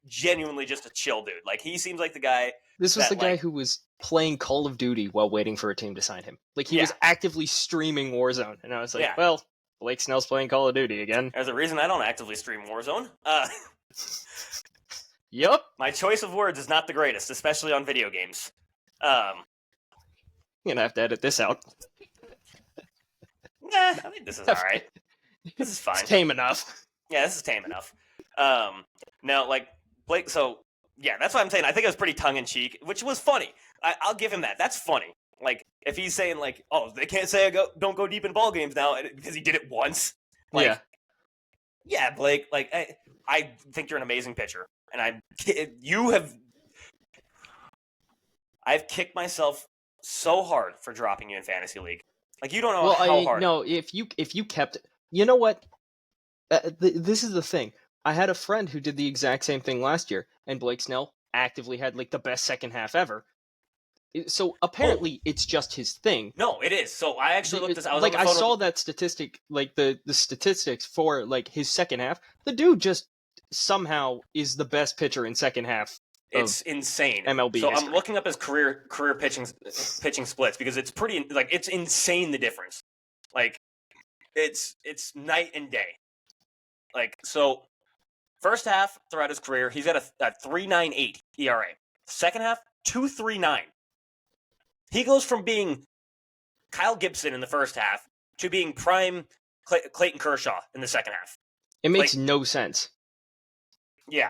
genuinely just a chill dude. Like, he seems like the guy... This was the guy who was playing Call of Duty while waiting for a team to sign him. Like, he was actively streaming Warzone. And I was like, well, Blake Snell's playing Call of Duty again. There's a reason I don't actively stream Warzone. Yep. My choice of words is not the greatest, especially on video games. You're going to have to edit this out. Nah, I think this is alright. This is fine. It's tame enough. Yeah, this is tame enough. Now, like, Blake, so... Yeah, that's what I'm saying. I think it was pretty tongue-in-cheek, which was funny. I'll give him that. That's funny. Like, if he's saying, like, oh, they can't say don't go deep in ball games now because he did it once. Like, yeah, Blake, like, I think you're an amazing pitcher. And I've kicked myself so hard for dropping you in Fantasy League. Like, you don't know how hard. No, if you kept... You know what? This is the thing. I had a friend who did the exact same thing last year, and Blake Snell actively had, like, the best second half ever. So, apparently, it's just his thing. No, it is. So, I actually looked this... I saw that statistic, like, the statistics for, like, his second half. The dude just somehow is the best pitcher in second half. It's insane. MLB So, history. I'm looking up his career pitching splits, because it's pretty... Like, it's insane, the difference. Like, it's night and day. Like, so... First half throughout his career, he's at a 3.98 ERA. Second half, 2.39. He goes from being Kyle Gibson in the first half to being prime Clayton Kershaw in the second half. It makes no sense. Yeah.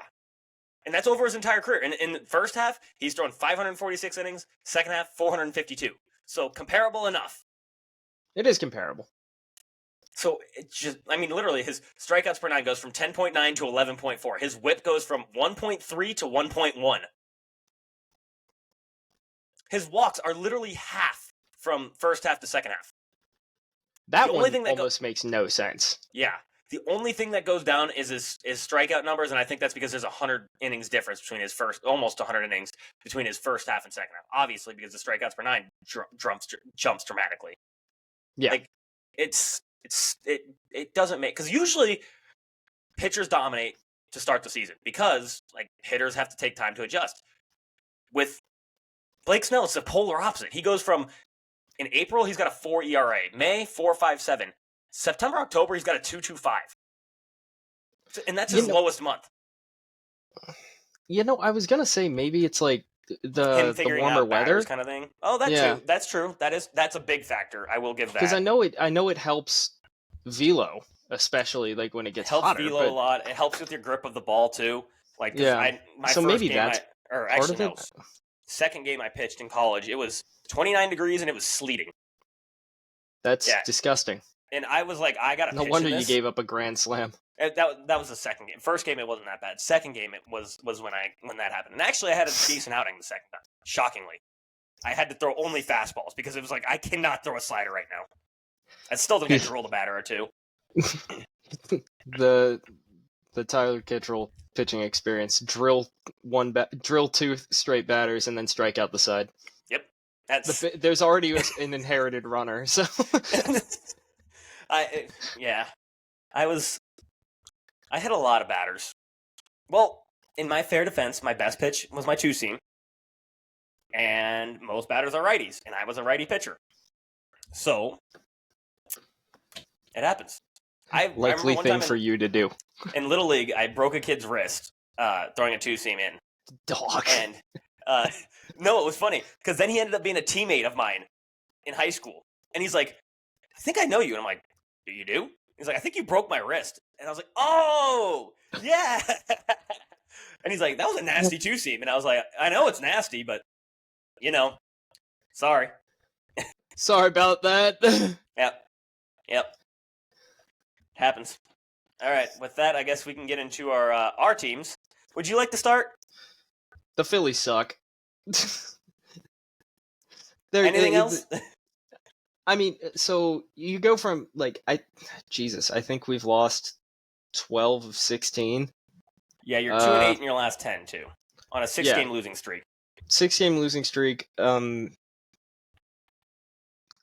And that's over his entire career. In the first half, he's thrown 546 innings. Second half, 452. So comparable enough. It is comparable. So, it's just, I mean, literally, his strikeouts per nine goes from 10.9 to 11.4. His whip goes from 1.3 to 1.1. His walks are literally half from first half to second half. That one almost makes no sense. Yeah. The only thing that goes down is his strikeout numbers, and I think that's because there's 100 innings difference between almost 100 innings between his first half and second half. Obviously, because the strikeouts per nine jumps dramatically. Yeah. Like, it doesn't make, because usually pitchers dominate to start the season because, like, hitters have to take time to adjust. With Blake Snell, it's the polar opposite. He goes from, in April, he's got a 4 ERA. May, 4.57. September, October, he's got a 2.25. And that's his lowest month. You know, I was gonna say maybe it's like the warmer weather kind of thing. Oh, that's true. That's a big factor. I will give that. Because I know it helps velo, especially like when it gets hotter. It helps velo a lot. It helps with your grip of the ball too. Like, second game I pitched in college, it was 29 degrees and it was sleeting. That's disgusting. And I was like, I gotta pitch. No wonder you gave up a grand slam. That was the second game. First game, it wasn't that bad. Second game, it was when that happened. And actually, I had a decent outing the second time. Shockingly, I had to throw only fastballs because it was like, I cannot throw a slider right now. I still think I could roll a batter or two. The Tyler Kitrel pitching experience: drill 2 straight batters and then strike out the side. Yep, there's already an inherited runner. So I had a lot of batters. Well, in my fair defense, my best pitch was my 2-seam. And most batters are righties, and I was a righty pitcher. So, it happens. Likely thing for you to do. In Little League, I broke a kid's wrist throwing a 2-seam in. Dog. And, no, it was funny, because then he ended up being a teammate of mine in high school. And he's like, I think I know you. And I'm like, you do? He's like, I think you broke my wrist. And I was like, oh, yeah. And he's like, that was a nasty two-seam. And I was like, I know it's nasty, but, sorry. Sorry about that. Yep. Happens. All right, with that, I guess we can get into our teams. Would you like to start? The Phillies suck. Anything else? I mean, so you go from, I think we've lost 12 of 16. Yeah, you're 2-8 in your last 10, too, on a 6-game losing streak. 6-game losing streak.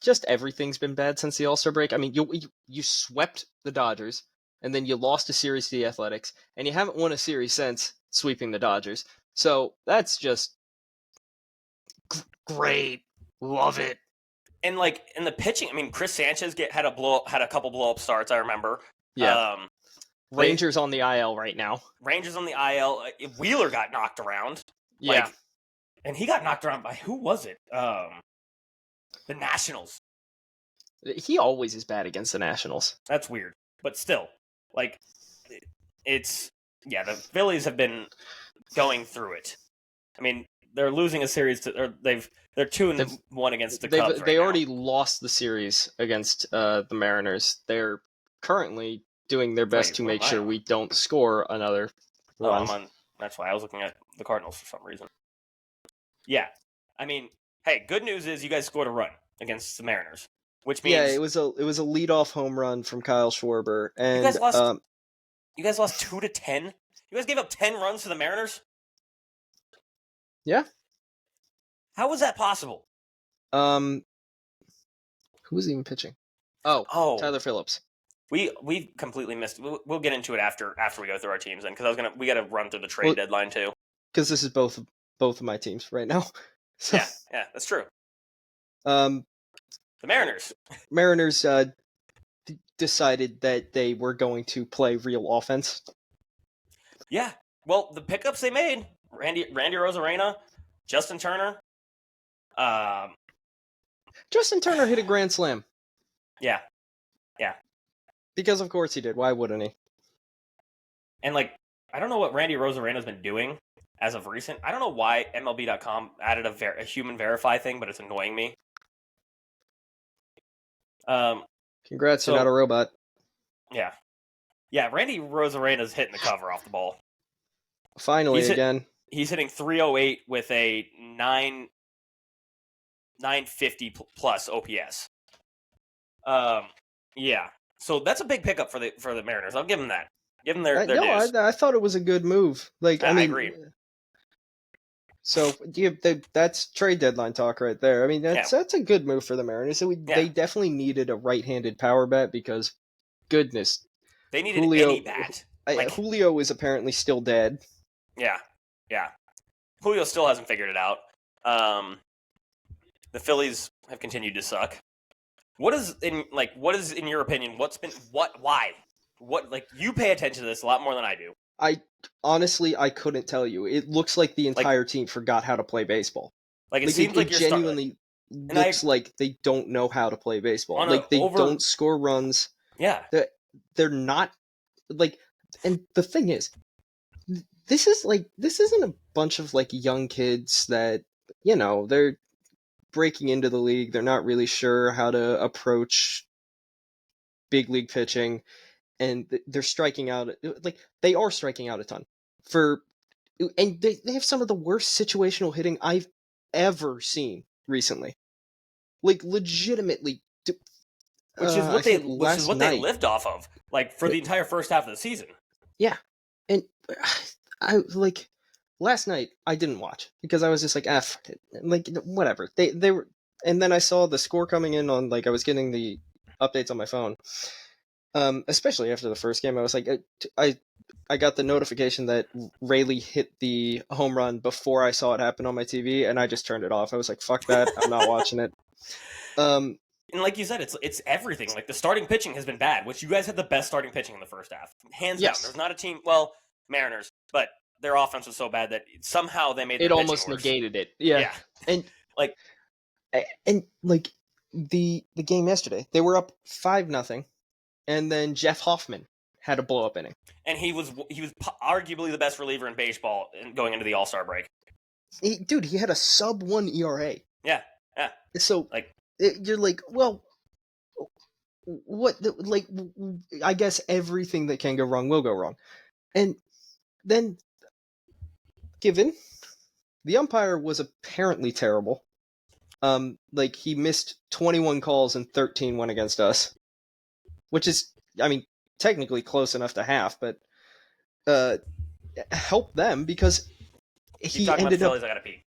Just everything's been bad since the All-Star break. I mean, you swept the Dodgers, and then you lost a series to the Athletics, and you haven't won a series since sweeping the Dodgers. So that's just great. Love it. And in the pitching, I mean, Chris Sanchez had a couple blow-up starts, I remember. Yeah. Rangers on the IL right now. Rangers on the IL. Wheeler got knocked around. Yeah. And he got knocked around by, who was it? The Nationals. He always is bad against the Nationals. That's weird. But still, the Phillies have been going through it. I mean, they're losing a series they're 2-1 against the Cubs right They now. already lost the series against the Mariners. They're currently doing their best to make sure we don't score another run. That's why I was looking at the Cardinals for some reason. Yeah. I mean, hey, good news is you guys scored a run against the Mariners, which means it was a leadoff home run from Kyle Schwarber, and you guys lost 2-10. You guys gave up 10 runs to the Mariners. Yeah. How was that possible? Who was even pitching? Oh, Tyler Phillips. We completely missed. We'll get into it after we go through our teams, then, because we got to run through the trade deadline too. Because this is both of my teams right now. So, yeah, that's true. The Mariners decided that they were going to play real offense. Yeah. Well, the pickups they made: Randy Rosarena, Justin Turner. Justin Turner hit a grand slam. Yeah. Because of course he did. Why wouldn't he? And I don't know what Randy Rosarena's been doing as of recent. I don't know why MLB.com added a human verify thing, but it's annoying me. Congrats, you're not a robot. Yeah. Randy Rosarena's hitting the cover off the ball. Finally, again. He's hitting 308 with a 950 plus OPS. Yeah. So that's a big pickup for the Mariners. I'll give them that. Give them their dues. I thought it was a good move. I agree. So that's trade deadline talk right there. I mean, that's a good move for the Mariners. They definitely needed a right-handed power bat because, goodness, they needed any bat. Julio is apparently still dead. Yeah. Julio still hasn't figured it out. The Phillies have continued to suck. What is in your opinion? Why? You pay attention to this a lot more than I do. I couldn't tell you. It looks like the entire team forgot how to play baseball. It seems like it genuinely looks like they don't know how to play baseball. Don't score runs. Yeah. They're not and the thing is, this isn't a bunch of young kids that, they're breaking into the league. They're not really sure how to approach big league pitching, and they're striking out. They are striking out a ton and they have some of the worst situational hitting I've ever seen recently. Legitimately. Which is what they lived off of, for the entire first half of the season. Yeah. And I last night I didn't watch because I was just fuck it. Whatever. They were, and then I saw the score coming in on I was getting the updates on my phone. Especially after the first game, I was I got the notification that Rayleigh hit the home run before I saw it happen on my TV, and I just turned it off. I was fuck that. I'm not watching it. And like you said, it's everything. The starting pitching has been bad, which you guys had the best starting pitching in the first half. Hands down. There's not a team, Mariners, but their offense was so bad that somehow they made it almost worse. Negated it. Yeah. And the game yesterday, they were up 5-0, and then Jeff Hoffman had a blow-up inning. And he was arguably the best reliever in baseball going into the All-Star break. He had a sub-1 ERA. Yeah. So, you're like, well, what, like, I guess everything that can go wrong will go wrong. And then, given the umpire was apparently terrible, he missed 21 calls and 13 went against us, which is, I mean, technically close enough to half, but helped them because he ended up. I gotta pee.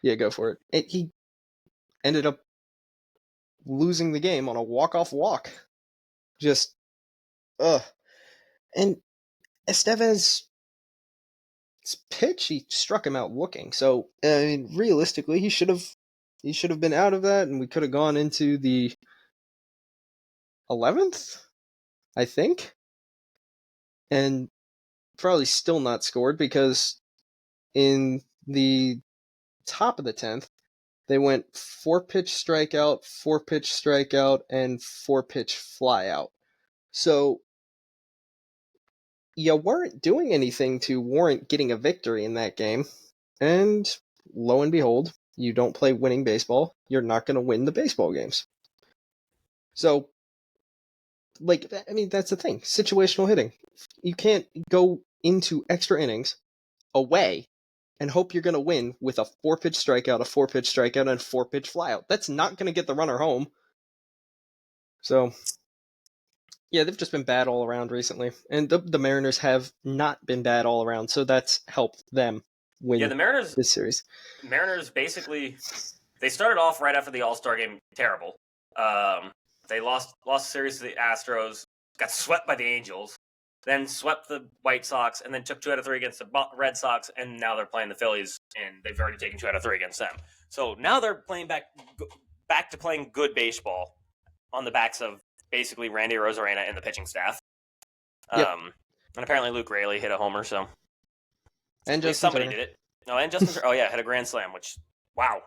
Yeah, go for it. He ended up losing the game on a walk-off walk. Just, And Estevez's pitch, he struck him out looking. So, realistically, he should have been out of that, and we could have gone into the 11th, I think, and probably still not scored because in the top of the 10th, they went 4-pitch strikeout, 4-pitch strikeout, and 4-pitch flyout. So you weren't doing anything to warrant getting a victory in that game. And lo and behold, you don't play winning baseball, you're not going to win the baseball games. So, that's the thing. Situational hitting. You can't go into extra innings away and hope you're going to win with a 4-pitch strikeout, a 4-pitch strikeout, and a 4-pitch flyout. That's not going to get the runner home. So, yeah, they've just been bad all around recently. And the Mariners have not been bad all around, so that's helped them win this series. Mariners basically, they started off right after the All-Star game terrible. They lost the series to the Astros, got swept by the Angels, then swept the White Sox, and then took 2 out of 3 against the Red Sox, and now they're playing the Phillies, and they've already taken 2 out of 3 against them. So now they're playing back to playing good baseball on the backs of basically Randy Arozarena and the pitching staff. Yep. And apparently Luke Raley hit a homer, so and just somebody did it. No, and Justin had a grand slam, which, wow.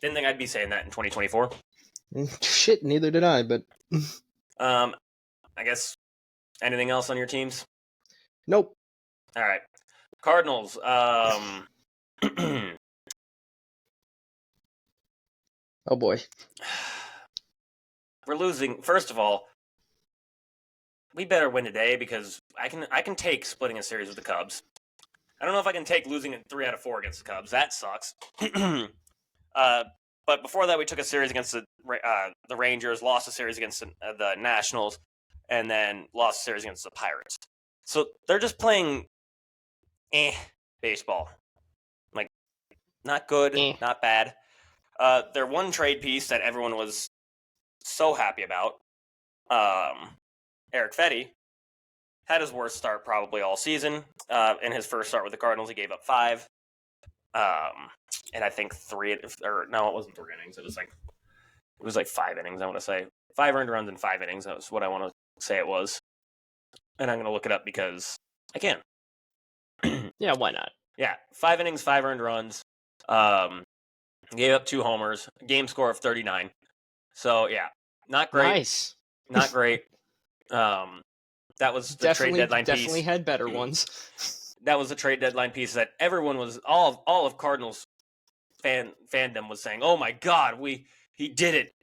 Didn't think I'd be saying that in 2024. Shit, neither did I, but I guess anything else on your teams? Nope. All right. Cardinals. Oh boy. We're losing. First of all, we better win today because I can take splitting a series with the Cubs. I don't know if I can take losing 3 out of 4 against the Cubs. That sucks. But before that, we took a series against the Rangers, lost a series against the Nationals, and then lost a series against the Pirates. So they're just playing baseball. Like, not good, not bad. Their one trade piece that everyone was so happy about, Eric Fetty, had his worst start probably all season. In his first start with the Cardinals, he gave up 5. And I think 3, no, it wasn't 3 innings. It was like 5 innings, I want to say. 5 earned runs in 5 innings. That was what I want to say it was. And I'm going to look it up because I can. Yeah, why not? Yeah, 5 innings, 5 earned runs. Gave up 2 homers. Game score of 39. So, yeah, not great. Nice. Not great. That was the trade deadline piece. Definitely had better ones. That was the trade deadline piece that everyone was, all of Cardinals fandom was saying, "Oh my God, he did it."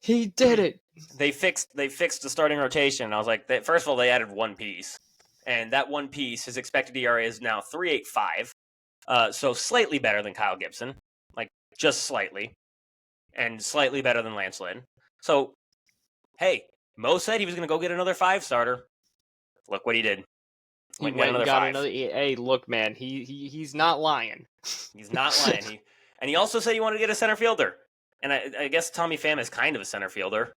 He did it. They fixed the starting rotation. I was like, first of all, they added 1 piece, and that 1 piece, his expected ERA is now 3.85, so slightly better than Kyle Gibson, like just slightly, and slightly better than Lance Lynn. So, hey, Mo said he was going to go get another 5 starter. Look what he did. He went and got another. Hey, look, man, he's not lying. He's not lying. And he also said he wanted to get a center fielder. And I guess Tommy Pham is kind of a center fielder.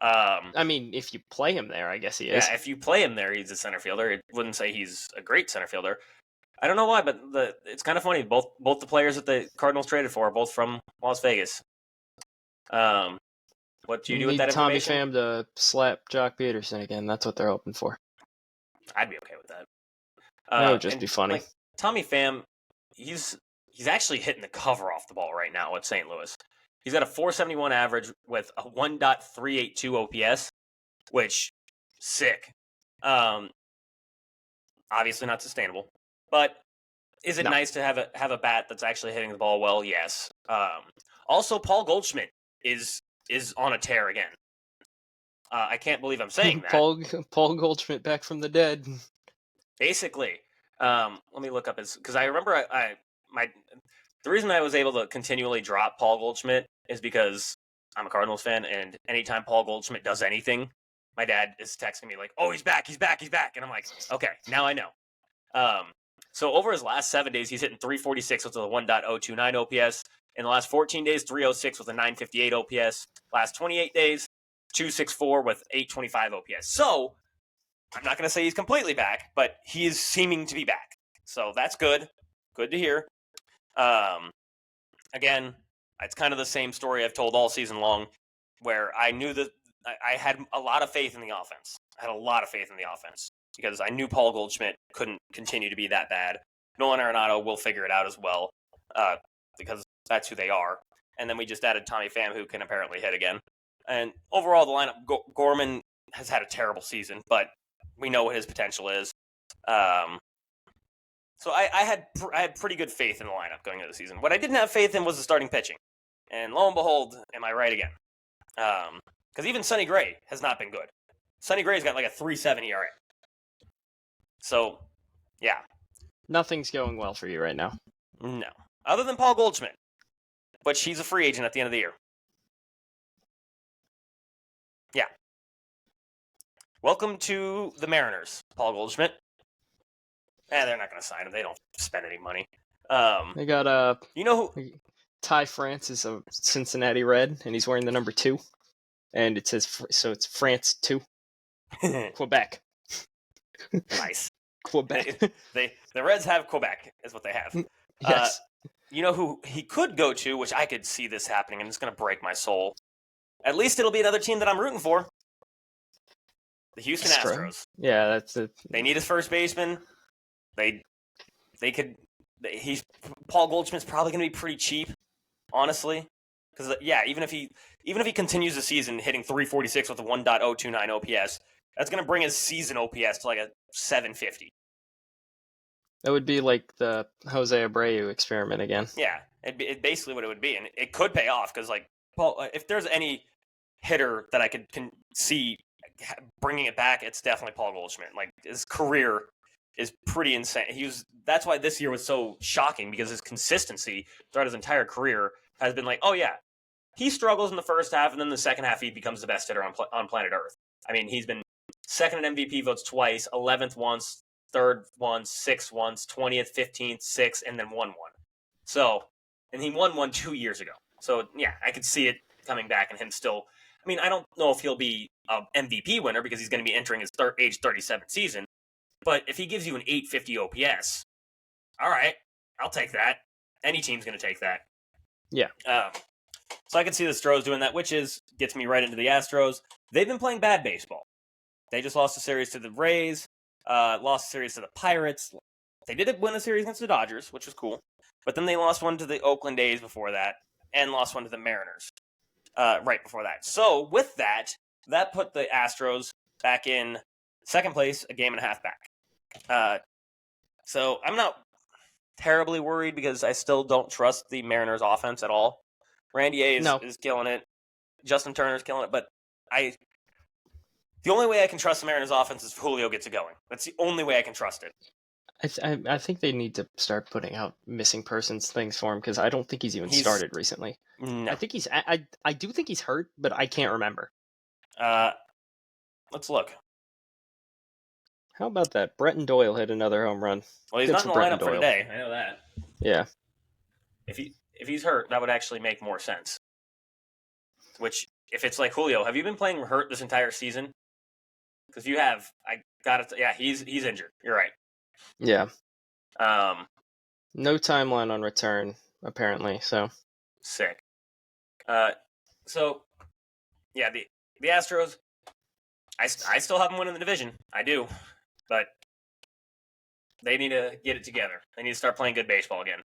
I mean, if you play him there, I guess he is. Yeah, if you play him there, he's a center fielder. It wouldn't say he's a great center fielder. I don't know why, but it's kind of funny. Both the players that the Cardinals traded for are both from Las Vegas. What do you do with that information? Tommy Pham to slap Jock Peterson again. That's what they're hoping for. I'd be okay with that. That would just be funny. Like, Tommy Pham, he's actually hitting the cover off the ball right now at St. Louis. He's got a .471 average with a 1.382 OPS. which sick. Obviously not sustainable, but is it nice to have a bat that's actually hitting the ball well? Yes. Also, Paul Goldschmidt is on a tear again. I can't believe I'm saying that. Paul Goldschmidt back from the dead. Basically, let me look up his, because I remember the reason I was able to continually drop Paul Goldschmidt is because I'm a Cardinals fan, and anytime Paul Goldschmidt does anything, my dad is texting me like, "Oh, he's back, and I'm like, "Okay, now I know." So over his last 7 days, he's hitting 346 with a 1.029 OPS. In the last 14 days, 306 with a 958 OPS. Last 28 days, 264 with 825 OPS. So I'm not going to say he's completely back, but he is seeming to be back. So that's good. Good to hear. Again, it's kind of the same story I've told all season long, where I knew that I had a lot of faith in the offense. I had a lot of faith in the offense because I knew Paul Goldschmidt couldn't continue to be that bad. Nolan Arenado will figure it out as well because that's who they are. And then we just added Tommy Pham, who can apparently hit again. And overall, the lineup, Gorman has had a terrible season, but we know what his potential is. So I had pretty good faith in the lineup going into the season. What I didn't have faith in was the starting pitching. And lo and behold, am I right again? Because even Sonny Gray has not been good. Sonny Gray's got like a 3.7 ERA. So, yeah. Nothing's going well for you right now. No. Other than Paul Goldschmidt. But she's a free agent at the end of the year. Yeah. Welcome to the Mariners, Paul Goldschmidt. They're not going to sign him. They don't spend any money. They got you know who? Ty France is a Cincinnati Red, and he's wearing the number 2, and it says so. It's France 2, Quebec. Nice. Quebec. The Reds have Quebec, is what they have. Yes. You know who he could go to, which I could see this happening, and it's going to break my soul. At least it'll be another team that I'm rooting for. The Houston Astros. Yeah, that's it. They need his first baseman. Paul Goldschmidt's probably going to be pretty cheap, honestly. Because even if he continues the season hitting 346 with a 1.029 OPS, that's going to bring his season OPS to like a 750. That would be like the Jose Abreu experiment again. Yeah, it's basically what it would be, and it could pay off because like Paul, if there's any hitter that I can see bringing it back, it's definitely Paul Goldschmidt. Like his career is pretty insane. That's why this year was so shocking, because his consistency throughout his entire career has been like, oh yeah, he struggles in the first half, and then the second half he becomes the best hitter on planet Earth. I mean, he's been second in MVP votes twice, 11th once, 3rd once, 6th once, 20th, 15th, 6th, and then won one. So, and he won one 2 years ago. So yeah, I could see it coming back and him still. I mean, I don't know if he'll be an MVP winner because he's going to be entering his age 37 season. But if he gives you an 850 OPS, all right, I'll take that. Any team's going to take that. Yeah. So I can see the Astros doing that, which gets me right into the Astros. They've been playing bad baseball. They just lost a series to the Rays, lost a series to the Pirates. They did win a series against the Dodgers, which was cool. But then they lost one to the Oakland A's before that, and lost one to the Mariners right before that. So with that put the Astros back in second place, a game and a half back. So I'm not terribly worried because I still don't trust the Mariners offense at all. Randy A is killing it. Justin Turner's killing it. But the only way I can trust the Mariners offense is if Julio gets it going. That's the only way I can trust it. I think they need to start putting out missing persons things for him, because I don't think he's started recently. No. I think I do think he's hurt, but I can't remember. Let's look. How about that? Bretton Doyle hit another home run. Well, he's not in the lineup for today. I know that. Yeah. If he's hurt, that would actually make more sense. Which, if it's like Julio, have you been playing hurt this entire season? Because if you have, I got it. Yeah, he's injured. You're right. Yeah. No timeline on return, apparently. So sick. So yeah, the Astros. I still have them winning the division. I do, but they need to get it together. They need to start playing good baseball again.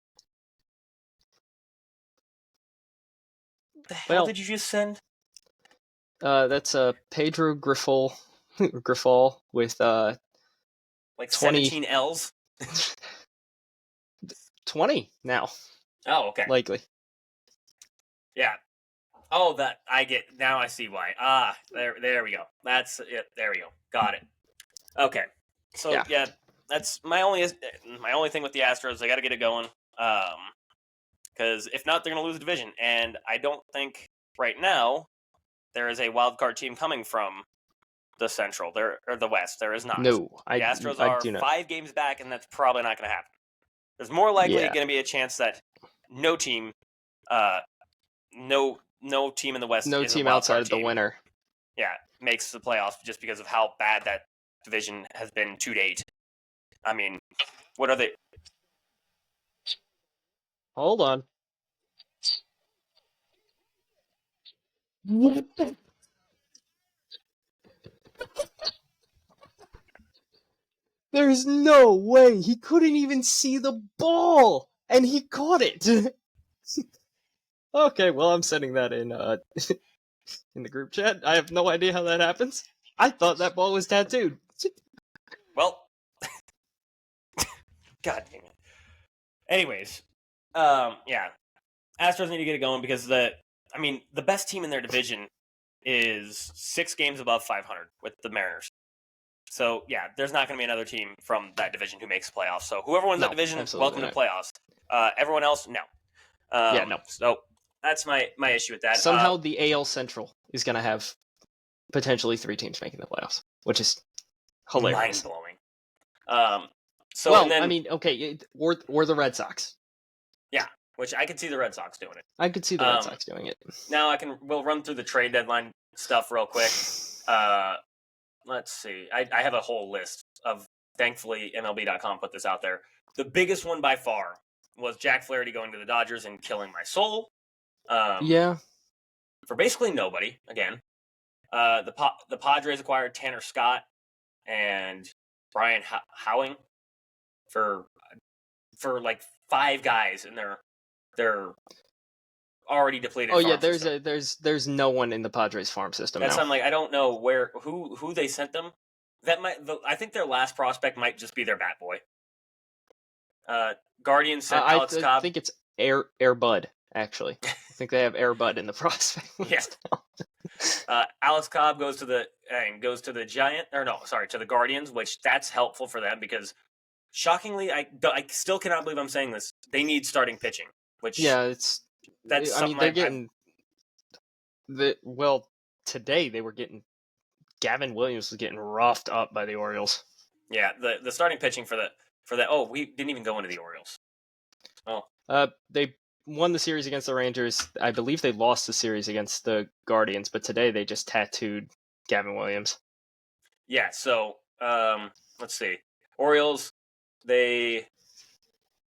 The hell did you just send? That's Pedro Grifol with like 20, 17 L's. 20 now. Oh, okay. Likely. Yeah. Oh, that I get now. I see why. There we go. That's it. There we go. Got it. Okay. So yeah, that's my only thing with the Astros. They got to get it going. Because if not, they're going to lose the division. And I don't think right now there is a wild card team coming from the Central or the West. There is not. No, the Astros are do not. 5 games back, and that's probably not going to happen. There's more likely going to be a chance that no team in the West, no is team a wild outside card of the team. winner, makes the playoffs just because of how bad that division has been to date. I mean, what are they? Hold on. What the? There's no way he couldn't even see the ball, and he caught it. Okay, well, I'm sending that in in the group chat. I have no idea how that happens. I thought that ball was tattooed. Well, God dang it. Anyways, Astros need to get it going because the best team in their division is 6 games above 500 with the Mariners. So yeah, there's not going to be another team from that division who makes playoffs. So whoever wins that division, welcome to playoffs. Everyone else, no. No. So that's my issue with that. Somehow the AL Central is going to have potentially 3 teams making the playoffs, which is hilarious. Mind blowing. Or the Red Sox. Yeah, which I could see the Red Sox doing it. I could see the Red Sox doing it. Now we'll run through the trade deadline stuff real quick. Let's see. I have a whole list of, thankfully, MLB.com put this out there. The biggest one by far was Jack Flaherty going to the Dodgers and killing my soul. For basically nobody, again. The Padres acquired Tanner Scott and Brian Howing for like 5 guys in their already depleted. There's no one in the Padres farm system. That's I'm like, I don't know who they sent them. I think their last prospect might just be their bat boy. Guardians sent Alex Cobb. I think it's Air Bud, actually. I think they have Air Bud in the prospect. Alex Cobb goes to the Guardians, which that's helpful for them because shockingly, I still cannot believe I'm saying this. They need starting pitching, which that's something they're getting today they were getting Gavin Williams was getting roughed up by the Orioles. Yeah, the starting pitching for that. Oh, we didn't even go into the Orioles. Oh, they won the series against the Rangers. I believe they lost the series against the Guardians, but today they just tattooed Gavin Williams. Yeah, so let's see. Orioles, they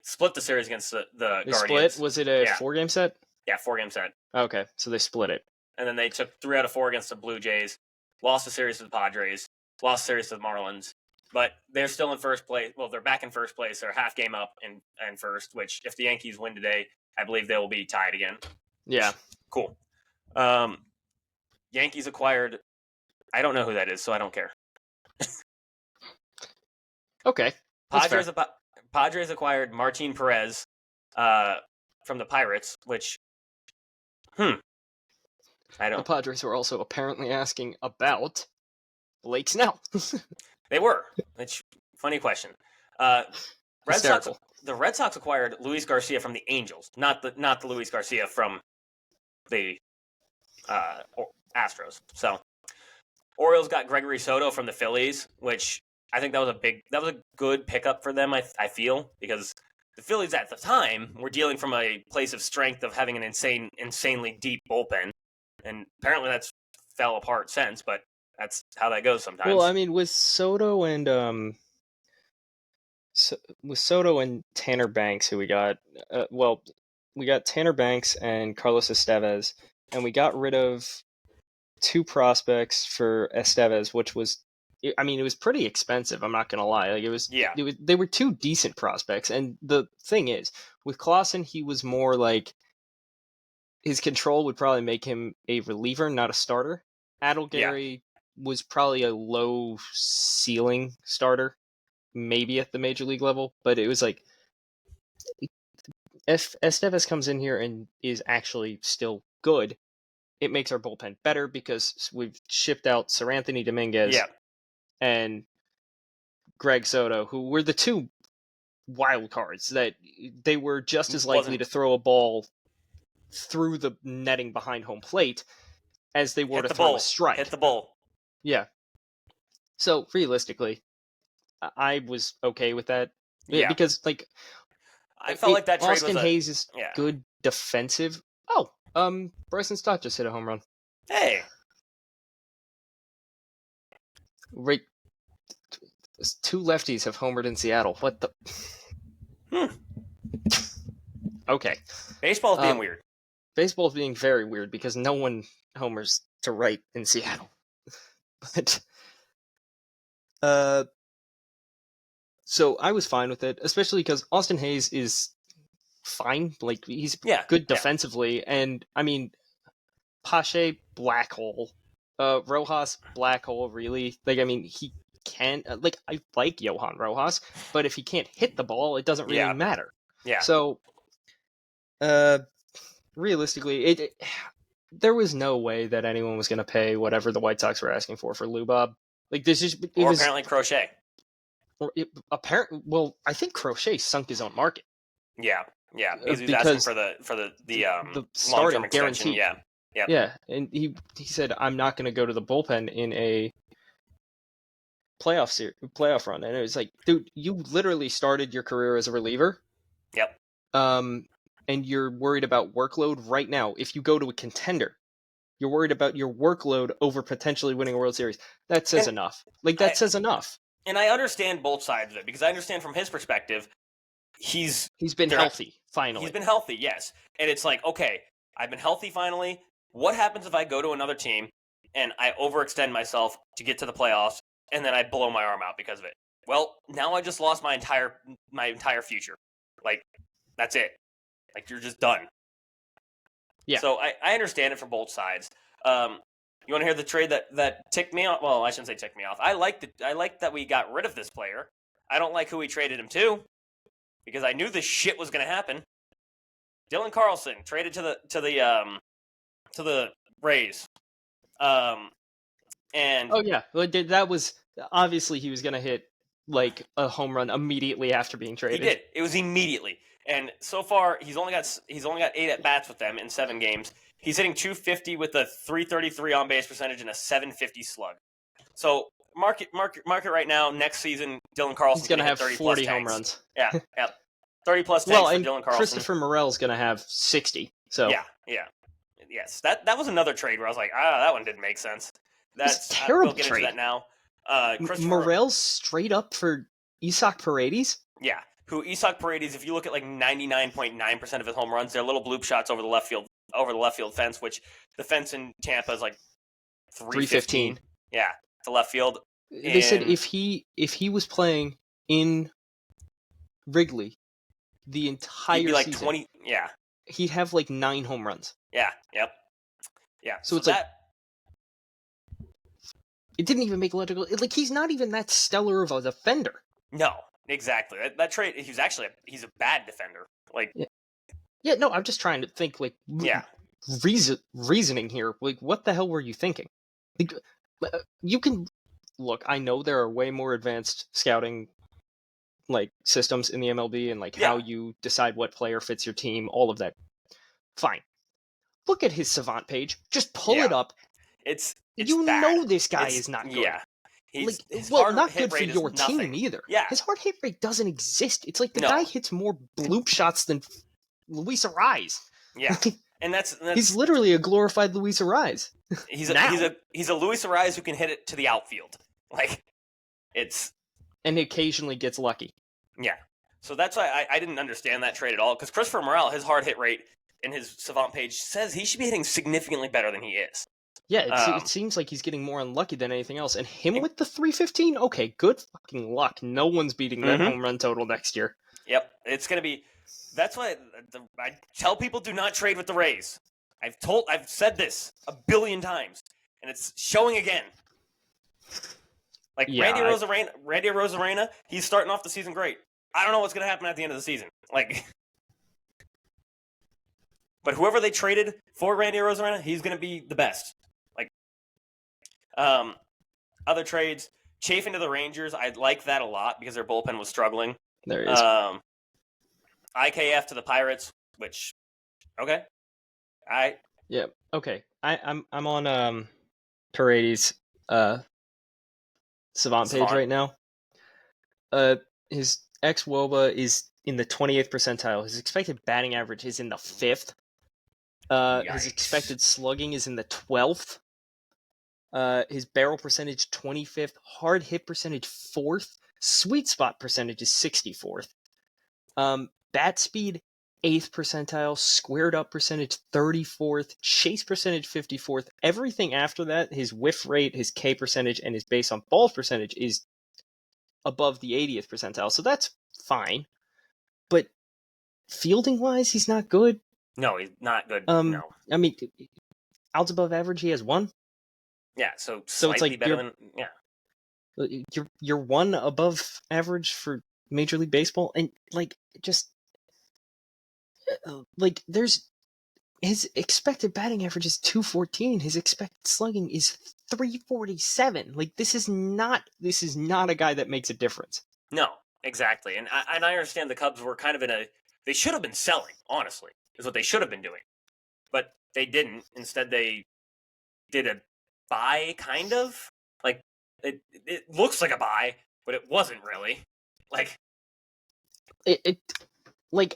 split the series against the Guardians. Split? Was it a 4-game set? Yeah, 4-game set. Okay, so they split it. And then they took 3 out of 4 against the Blue Jays, lost the series to the Padres, lost the series to the Marlins, but they're still in first place. Well, they're back in first place. They're half game up in first, which if the Yankees win today, I believe they will be tied again. Yeah. Cool. Yankees acquired, I don't know who that is, so I don't care. Okay. Padres acquired Martin Perez from the Pirates, which, I don't. The Padres were also apparently asking about Blake Snell. They were. Which, funny question. The Red Sox acquired Luis Garcia from the Angels, not the Luis Garcia from the Astros. So, Orioles got Gregory Soto from the Phillies, which I think that was a good pickup for them. I feel because the Phillies at the time were dealing from a place of strength of having an insanely deep bullpen, and apparently that's fell apart since. But that's how that goes sometimes. Well, I mean, with Soto and Tanner Banks, who we got, we got Tanner Banks and Carlos Estevez, and we got rid of 2 prospects for Estevez, which was, I mean, it was pretty expensive. I'm not gonna lie. Like they were 2 decent prospects, and the thing is, with Clausen, he was more like his control would probably make him a reliever, not a starter. Gary was probably a low ceiling starter, maybe at the major league level, but it was like if Estevez comes in here and is actually still good, it makes our bullpen better because we've shipped out Sir Anthony Dominguez and Greg Soto, who were the two wild cards that they were just as likely to throw a ball through the netting behind home plate as they were to throw a strike. Hit the bull. Yeah. So realistically, I was okay with that. Yeah. Because like I felt like that trade Austin Hayes is good defensive. Oh, Bryson Stott just hit a home run. Hey. Right. Two lefties have homered in Seattle. What the? Okay. Baseball's being weird. Baseball's being very weird because no one homers to right in Seattle. But so I was fine with it, especially because Austin Hayes is fine. Like he's good defensively, and I mean, Pache black hole, Rojas black hole. Really, like I mean, he can like I like Johan Rojas, but if he can't hit the ball, it doesn't really matter. Yeah. So, realistically, there was no way that anyone was going to pay whatever the White Sox were asking for Lubob. Like this is apparently Crochet. Well, I think Crochet sunk his own market. Yeah, because he was asking for the long-term extension. Yeah, and he said, "I'm not going to go to the bullpen in a playoff run," and it was like, dude, you literally started your career as a reliever. Yep. And you're worried about workload right now. If you go to a contender, you're worried about your workload over potentially winning a World Series. That says enough. Like that says enough. And I understand both sides of it because I understand from his perspective, he's been healthy finally. He's been healthy, yes. And it's like, okay, I've been healthy finally. What happens if I go to another team and I overextend myself to get to the playoffs and then I blow my arm out because of it? Well, now I just lost my entire future. Like that's it. Like you're just done. Yeah. So I understand it from both sides. You want to hear the trade that ticked me off? Well, I shouldn't say ticked me off. I like that we got rid of this player. I don't like who we traded him to because I knew this shit was going to happen. Dylan Carlson traded to the Rays. And that was obviously he was going to hit like a home run immediately after being traded. He did. It was immediately. And so far, he's only got 8 at bats with them in 7 games. He's hitting .250 with a .333 on base percentage and a .750 slug. So market right now. Next season, Dylan Carlson's going to have 40 home runs. Yeah, 30 plus tanks for Dylan Carlson. Christopher Morel's going to have 60. So yes. That was another trade where I was like, that one didn't make sense. That's a terrible we'll get trade. Into that now. Morel's straight up for Isaac Paredes. Yeah. Who Isaac Paredes, if you look at like 99.9% of his home runs, they're little bloop shots over the left field fence, which the fence in Tampa is like 315. Yeah, to left field. They said if he was playing in Wrigley the entire he'd be like season, 20. Yeah, he'd have like 9 home runs. Yeah. Yep. Yeah. So it's like it didn't even make logical. Like he's not even that stellar of a defender. No. Exactly. That trade. He's a bad defender. Like, no. I'm just trying to think. Like, reasoning here. Like, what the hell were you thinking? Like, you can look. I know there are way more advanced scouting like systems in the MLB and like how you decide what player fits your team. All of that. Fine. Look at his Savant page. Just pull it up. It's you bad. know this guy is not good. Yeah. Not good for your team either. Yeah. His hard hit rate doesn't exist. It's like the guy hits more bloop shots than Luis Arraez. Yeah, and that's he's literally a glorified Luis Arraez. He's a Luis Arraez who can hit it to the outfield. Like and occasionally gets lucky. Yeah, so that's why I didn't understand that trade at all. Because Christopher Morel, his hard hit rate in his Savant page says he should be hitting significantly better than he is. Yeah, it seems like he's getting more unlucky than anything else. And him with the 315, okay, good fucking luck. No one's beating that home run total next year. Yep, it's going to be... That's why I tell people do not trade with the Rays. I've said this a billion times. and it's showing again. Like, Randy Arozarena, he's starting off the season great. I don't know what's going to happen at the end of the season. Like, but whoever they traded for Randy Arozarena, he's going to be the best. Like, other trades, Chafin to the Rangers, I like that a lot because their bullpen was struggling. There is. IKF to the Pirates, which, okay. Yeah, okay. I'm on Paredes Savant page right now. His xWOBA is in the 28th percentile. His expected batting average is in the 5th. His expected slugging is in the 12th. His barrel percentage 25th, hard hit percentage 4th, sweet spot percentage is 64th. Bat speed 8th percentile, squared up percentage 34th, chase percentage 54th. Everything after that, his whiff rate, his K percentage, and his base on balls percentage is above the 80th percentile. So that's fine. But fielding wise, he's not good. No, he's not good. No. I mean, outs above average, he has 1. Yeah, so it's like better than You're 1 above average for Major League Baseball, and there's his expected batting average is 214. His expected slugging is 347. Like, this is not a guy that makes a difference. No, exactly, and I understand the Cubs were kind of they should have been selling. Honestly, is what they should have been doing, but they didn't. Instead, they did a buy, kind of. Like, it looks like a buy, but it wasn't really. Like,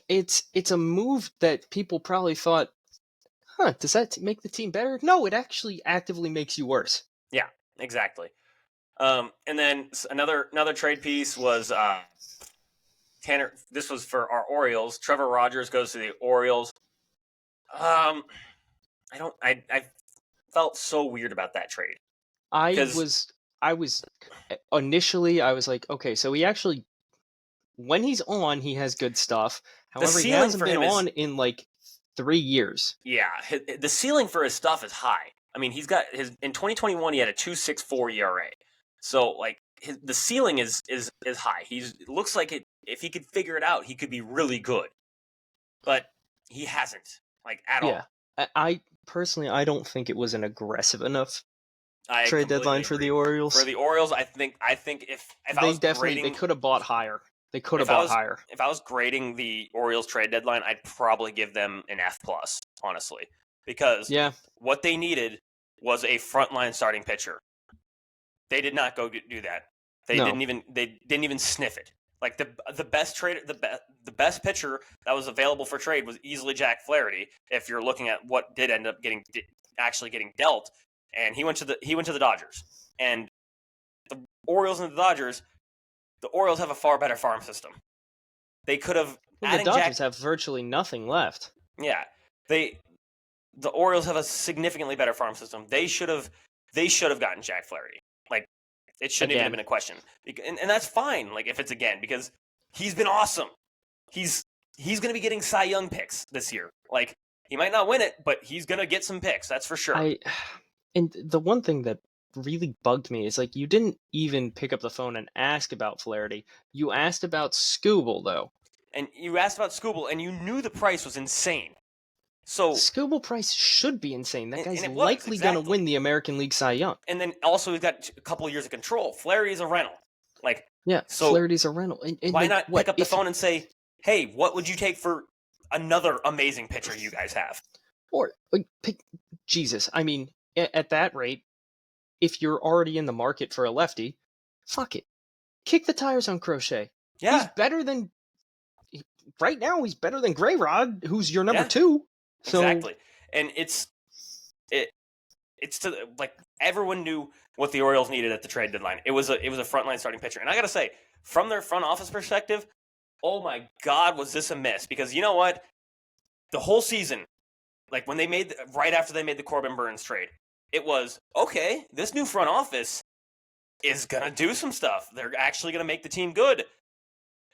it's a move that people probably thought, does that make the team better? No, it actually actively makes you worse. Yeah, exactly. And then another trade piece was Tanner. This was for our Orioles. Trevor Rogers goes to the Orioles. I felt so weird about that trade. I was initially, I was like, okay, so he actually, when he's on, he has good stuff. However, he hasn't been on in like 3 years. Yeah, the ceiling for his stuff is high. I mean, he's got in 2021 he had a 2.64 ERA. So, like, the ceiling is high. It looks like if he could figure it out, he could be really good. But he hasn't, like, at all. I personally, I don't think it was an aggressive enough trade deadline for agree. the Orioles. For the Orioles, I think if I was grading, they could have bought higher. They could have bought higher. If I was grading the Orioles trade deadline, I'd probably give them an F+, honestly, because what they needed was a frontline starting pitcher. They did not go do that. They didn't even sniff it. Like, the best trader, the best pitcher that was available for trade was easily Jack Flaherty. If you're looking at what did end up actually getting dealt, and he went to the Dodgers, and the Orioles and the Dodgers have a far better farm system. They could have. The Dodgers have virtually nothing left. Yeah, the Orioles have a significantly better farm system. They should have gotten Jack Flaherty. Like, it shouldn't even have been a question, and that's fine. Like, if it's again, because he's been awesome. He's going to be getting Cy Young picks this year. Like, he might not win it, but he's going to get some picks. That's for sure. And the one thing that really bugged me is, like, you didn't even pick up the phone and ask about Flaherty. You asked about Skubal, though. And you asked about Skubal, and you knew the price was insane. So Skubal price should be insane. That guy's likely going to win the American League Cy Young. And then also he's got a couple of years of control. Flaherty is a rental. Like, so Flaherty's a rental. And why not pick up the phone and say, hey, what would you take for another amazing pitcher you guys have? Or Jesus, I mean, at that rate, if you're already in the market for a lefty, fuck it. Kick the tires on Crochet. Yeah. He's better than... Right now, he's better than Gray Rod, who's your number 2. So, exactly. And it's to, like, everyone knew what the Orioles needed at the trade deadline. It was a frontline starting pitcher. And I got to say, from their front office perspective, oh my God, was this a miss? Because you know what? The whole season, like, when right after they made the Corbin Burns trade, it was, okay, this new front office is going to do some stuff. They're actually going to make the team good.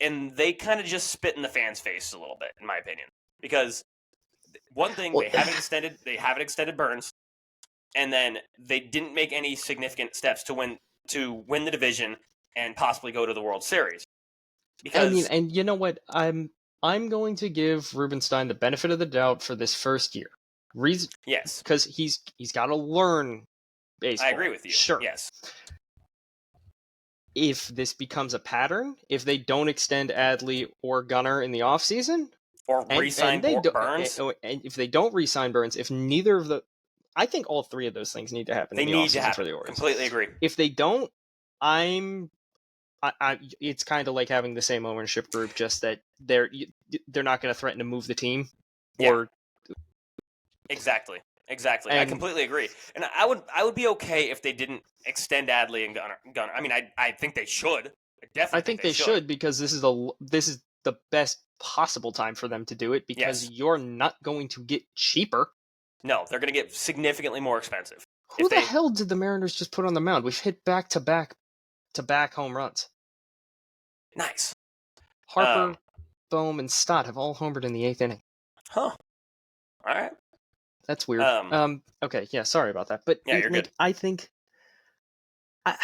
And they kind of just spit in the fans' face a little bit, in my opinion. Because one thing, they haven't extended Burns. and then they didn't make any significant steps to win the division and possibly go to the World Series. Because and you know what? I'm going to give Rubenstein the benefit of the doubt for this first year. Yes, because he's got to learn baseball. I agree with you. Sure. Yes. If this becomes a pattern, if they don't extend Adley or Gunnar in the offseason, or re-sign Burns, and if they don't re-sign Burns, if neither of the, I think all three of those things need to happen. They need to happen for the Orioles. Completely agree. If they don't, it's kind of like having the same ownership group, just that they're not going to threaten to move the team. Or exactly. I completely agree, and I would be okay if they didn't extend Adley and Gunnar. I mean, I think they should. I think they should, because this is the best possible time for them to do it, because you're not going to get cheaper. No, they're going to get significantly more expensive. Who the hell did the Mariners just put on the mound? We've hit back-to-back home runs. Nice. Harper, Bohm, and Stott have all homered in the 8th inning. Huh. All right. That's weird. Okay, yeah, sorry about that. But you're good. I think... I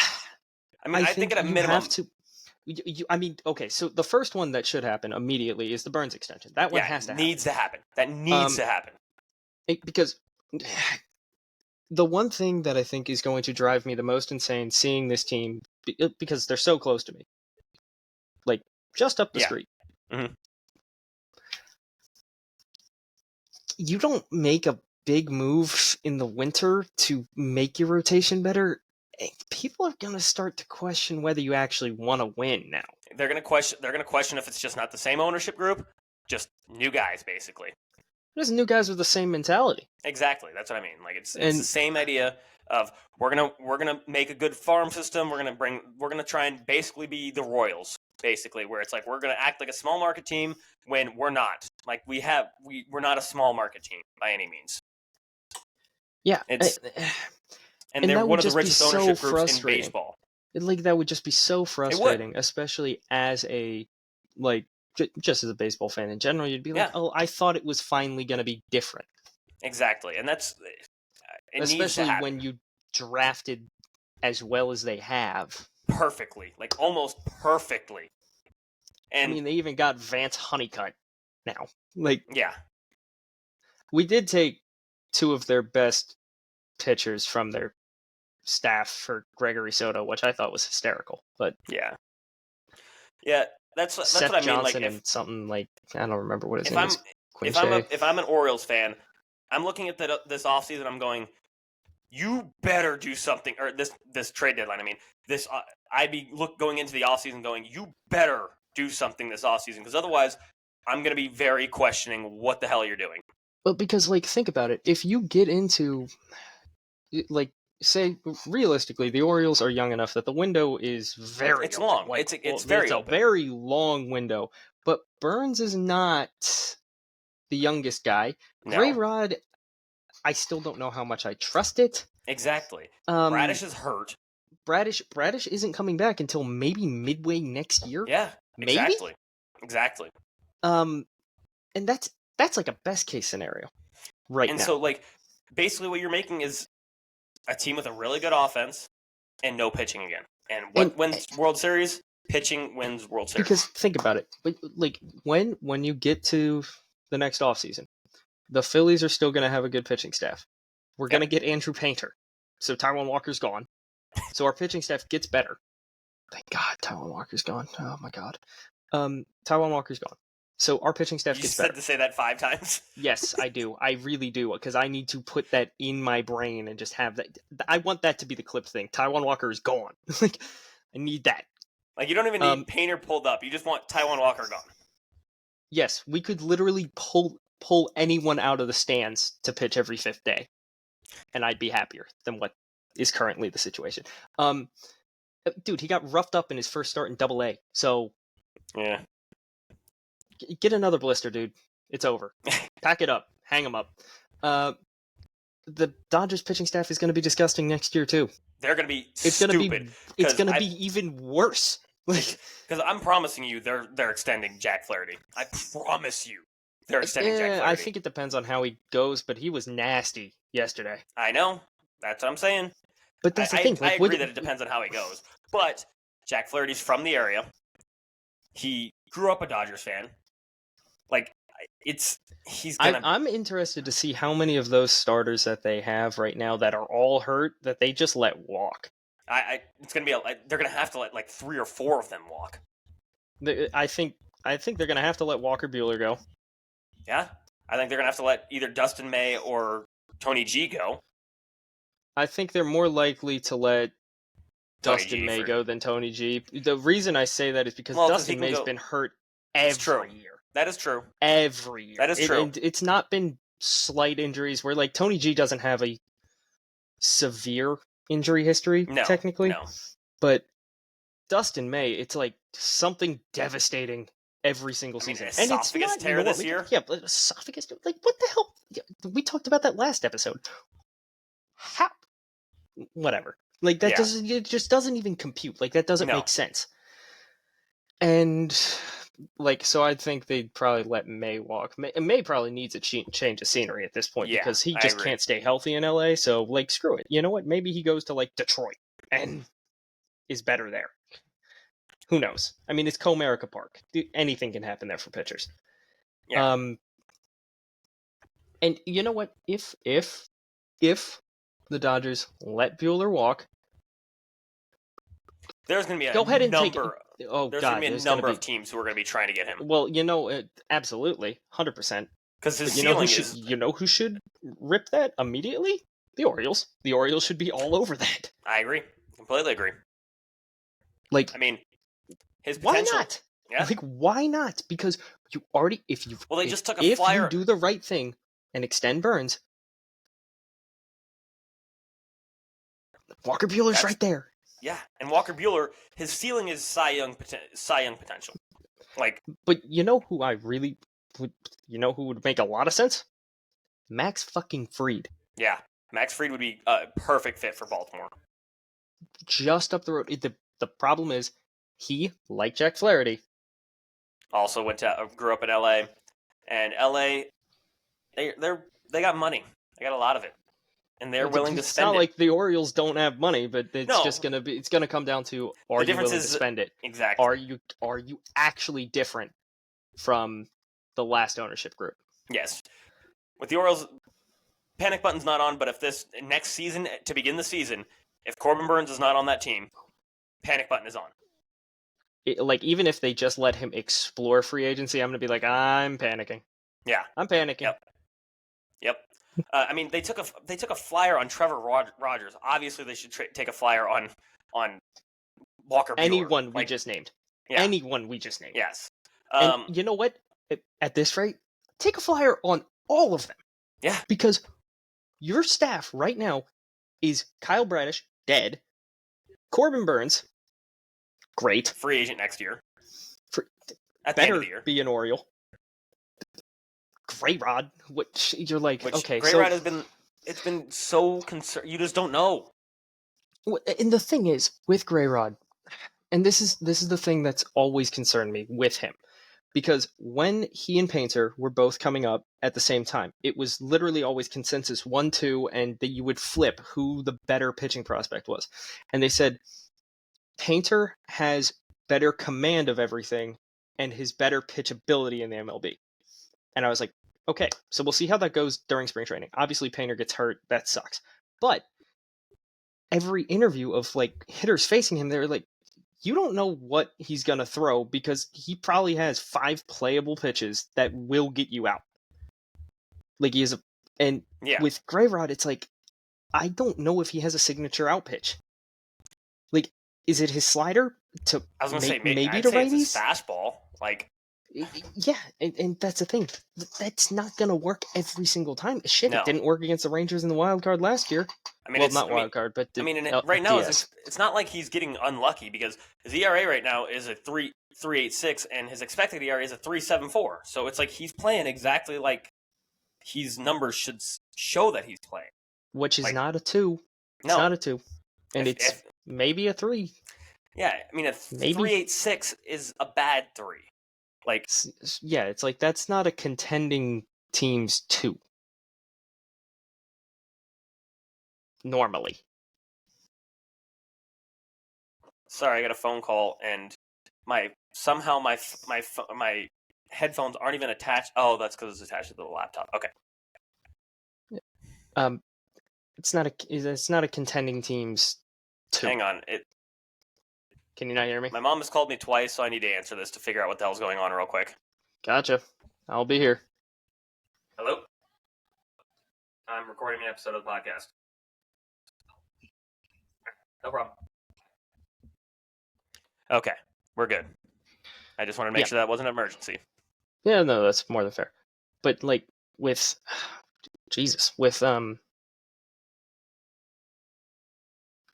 think at a minimum... have to... okay, so the first one that should happen immediately is the Burns extension. That one has to happen. Needs to happen. That needs to happen. Because the one thing that I think is going to drive me the most insane seeing this team, because they're so close to me, like just up the street. Mm-hmm. You don't make a big move in the winter to make your rotation better. People are going to start to question whether you actually want to win now. They're going to question if it's just not the same ownership group, just new guys, basically. There's new guys with the same mentality. Exactly, that's what I mean. Like it's the same idea of we're gonna make a good farm system. We're gonna try and basically be the Royals, basically, where it's like we're gonna act like a small market team when we're not. Like we're not a small market team by any means. Yeah, and they're one of the richest ownership groups in baseball. Like that would just be so frustrating, especially as a just as a baseball fan in general. You'd be like, oh, I thought it was finally going to be different. Exactly, and that's especially when you drafted as well as they have, perfectly, like almost perfectly. And I mean, they even got Vance Honeycutt now. Like, yeah, we did take two of their best pitchers from their staff for Gregory Soto, which I thought was hysterical. But yeah, that's Seth what I mean. Johnson, like and something like, I don't remember what his name is. If I'm an Orioles fan, I'm looking at this offseason. I'm going, you better do something, or this trade deadline. I mean, I'd be going into the offseason going, you better do something this offseason, because otherwise, I'm going to be very questioning what the hell you're doing. But because, think about it. If you get into, say, realistically, the Orioles are young enough that the window is very open. Long. It's very open. A very long window. But Burns is not the youngest guy. No. Ray Rod, I still don't know how much I trust it. Exactly. Bradish is hurt. Bradish isn't coming back until maybe midway next year. Yeah, maybe? Exactly. And that's like a best case scenario right now. And so, basically what you're making is a team with a really good offense and no pitching again. And what wins World Series? Pitching wins World Series. Because think about it. When you get to the next offseason, the Phillies are still going to have a good pitching staff. We're going to get Andrew Painter. So Taijuan Walker's gone. So our pitching staff gets better. Thank God Taijuan Walker's gone. Oh, my God. Taijuan Walker's gone. So our pitching staff gets better. You said to say that 5 times? Yes, I do. I really do, because I need to put that in my brain and just have that. I want that to be the clip thing. Taijuan Walker is gone. I need that. You don't even need Painter pulled up. You just want Taijuan Walker gone. Yes, we could literally pull anyone out of the stands to pitch every 5th day, and I'd be happier than what is currently the situation. Dude, he got roughed up in his first start in Double-A, so yeah. Get another blister, dude. It's over. Pack it up. Hang them up. The Dodgers pitching staff is going to be disgusting next year too. They're going to be stupid. It's going to be even worse. Because I'm promising you, they're extending Jack Flaherty. I promise you, they're extending Jack Flaherty. I think it depends on how he goes, but he was nasty yesterday. I know, That's what I'm saying. But that's the thing. I agree that it depends on how he goes. But Jack Flaherty's from the area. He grew up a Dodgers fan. Like, he's gonna. I'm interested to see how many of those starters that they have right now that are all hurt that they just let walk. It's gonna be. They're gonna have to let like 3 or 4 of them walk. I think they're gonna have to let Walker Buehler go. Yeah, I think they're gonna have to let either Dustin May or Tony G go. I think they're more likely to let Dustin May go than Tony G. The reason I say that is because Dustin May's been hurt every year. That is true. Every year. That is true. And it's not been slight injuries where, like, Tony G doesn't have a severe injury history, technically. No. But Dustin May, it's like something devastating every single season. And esophagus tear this year? Yeah, but esophagus, like, what the hell? We talked about that last episode. How? Whatever. Like, that it just doesn't even compute. Like, that doesn't make sense. And, like, so I think they'd probably let May walk. May probably needs a change of scenery at this point because he just can't stay healthy in LA. So, like, screw it. You know what? Maybe he goes to, like, Detroit and is better there. Who knows? I mean, it's Comerica Park. Anything can happen there for pitchers. Yeah. And you know what? If the Dodgers let Buehler walk, there's going to be a number. There's going to be a number of teams who are going to be trying to get him. Well, absolutely, 100%. Because his ceiling is. You know who should rip that immediately? The Orioles. The Orioles should be all over that. I agree. Completely agree. Like, I mean, his potential. Why not? Yeah. Like, why not? Because you already, if you do the right thing and extend Burns, Walker Buehler's right there. Yeah, and Walker Buehler, his ceiling is Cy Young potential. Like, but you know who who would make a lot of sense? Max fucking Fried. Yeah, Max Fried would be a perfect fit for Baltimore. Just up the road. The problem is he, like Jack Flaherty, also grew up in LA, and LA, they got money. They got a lot of it. And they're willing to spend it. It's not like the Orioles don't have money, but it's gonna come down to, are you willing to spend it? Exactly. Are you actually different from the last ownership group? Yes. With the Orioles, panic button's not on, but if this next season, to begin the season, if Corbin Burns is not on that team, panic button is on. Even if they just let him explore free agency, I'm gonna be like, I'm panicking. Yeah. I'm panicking. Yep. I mean, they took a flyer on Trevor Rogers. Obviously, they should take a flyer on Walker Buehler. Anyone we just named. Yeah. Anyone we just named. Yes. And you know what? At this rate, take a flyer on all of them. Yeah. Because your staff right now is Kyle Bradish, dead. Corbin Burns, great. Free agent next year. At the end of the year. Be an Oriole. Grayrod, which you're like, okay. Grayrod has been, it's been so concerned. You just don't know. And the thing is, with Grayrod, and this is the thing that's always concerned me with him, because when he and Painter were both coming up at the same time, it was literally always consensus 1-2, and that you would flip who the better pitching prospect was. And they said Painter has better command of everything and his better pitchability in the MLB. And I was like, okay, so we'll see how that goes during spring training. Obviously, Painter gets hurt. That sucks. But every interview of, like, hitters facing him, they're like, you don't know what he's going to throw because he probably has 5 playable pitches that will get you out. Like, he is with Grayrod, it's like, I don't know if he has a signature out pitch. Like, is it his slider to I was going to say, maybe to righties? It's his fastball. Like, yeah, and that's the thing. That's not going to work every single time. Shit, It didn't work against the Rangers in the wild card last year. I mean, well, not wild card, but right now it's not like he's getting unlucky because his ERA right now is a 3.86 and his expected ERA is a 3.74. So it's like he's playing exactly like his numbers should show that he's playing. Which is not a 2. It's not a 2. And it's maybe a 3. Yeah, I mean, a 3.86 is a bad 3. Like, yeah, it's like that's not a contending team's 2. normally. Sorry, I got a phone call, and my headphones aren't even attached. Oh, that's because it's attached to the laptop. Okay. It's not a contending team's 2. Hang on. Can you not hear me? My mom has called me twice, so I need to answer this to figure out what the hell's going on real quick. Gotcha. I'll be here. Hello? I'm recording an episode of the podcast. No problem. Okay, we're good. I just wanted to make sure that wasn't an emergency. Yeah, no, that's more than fair. But like with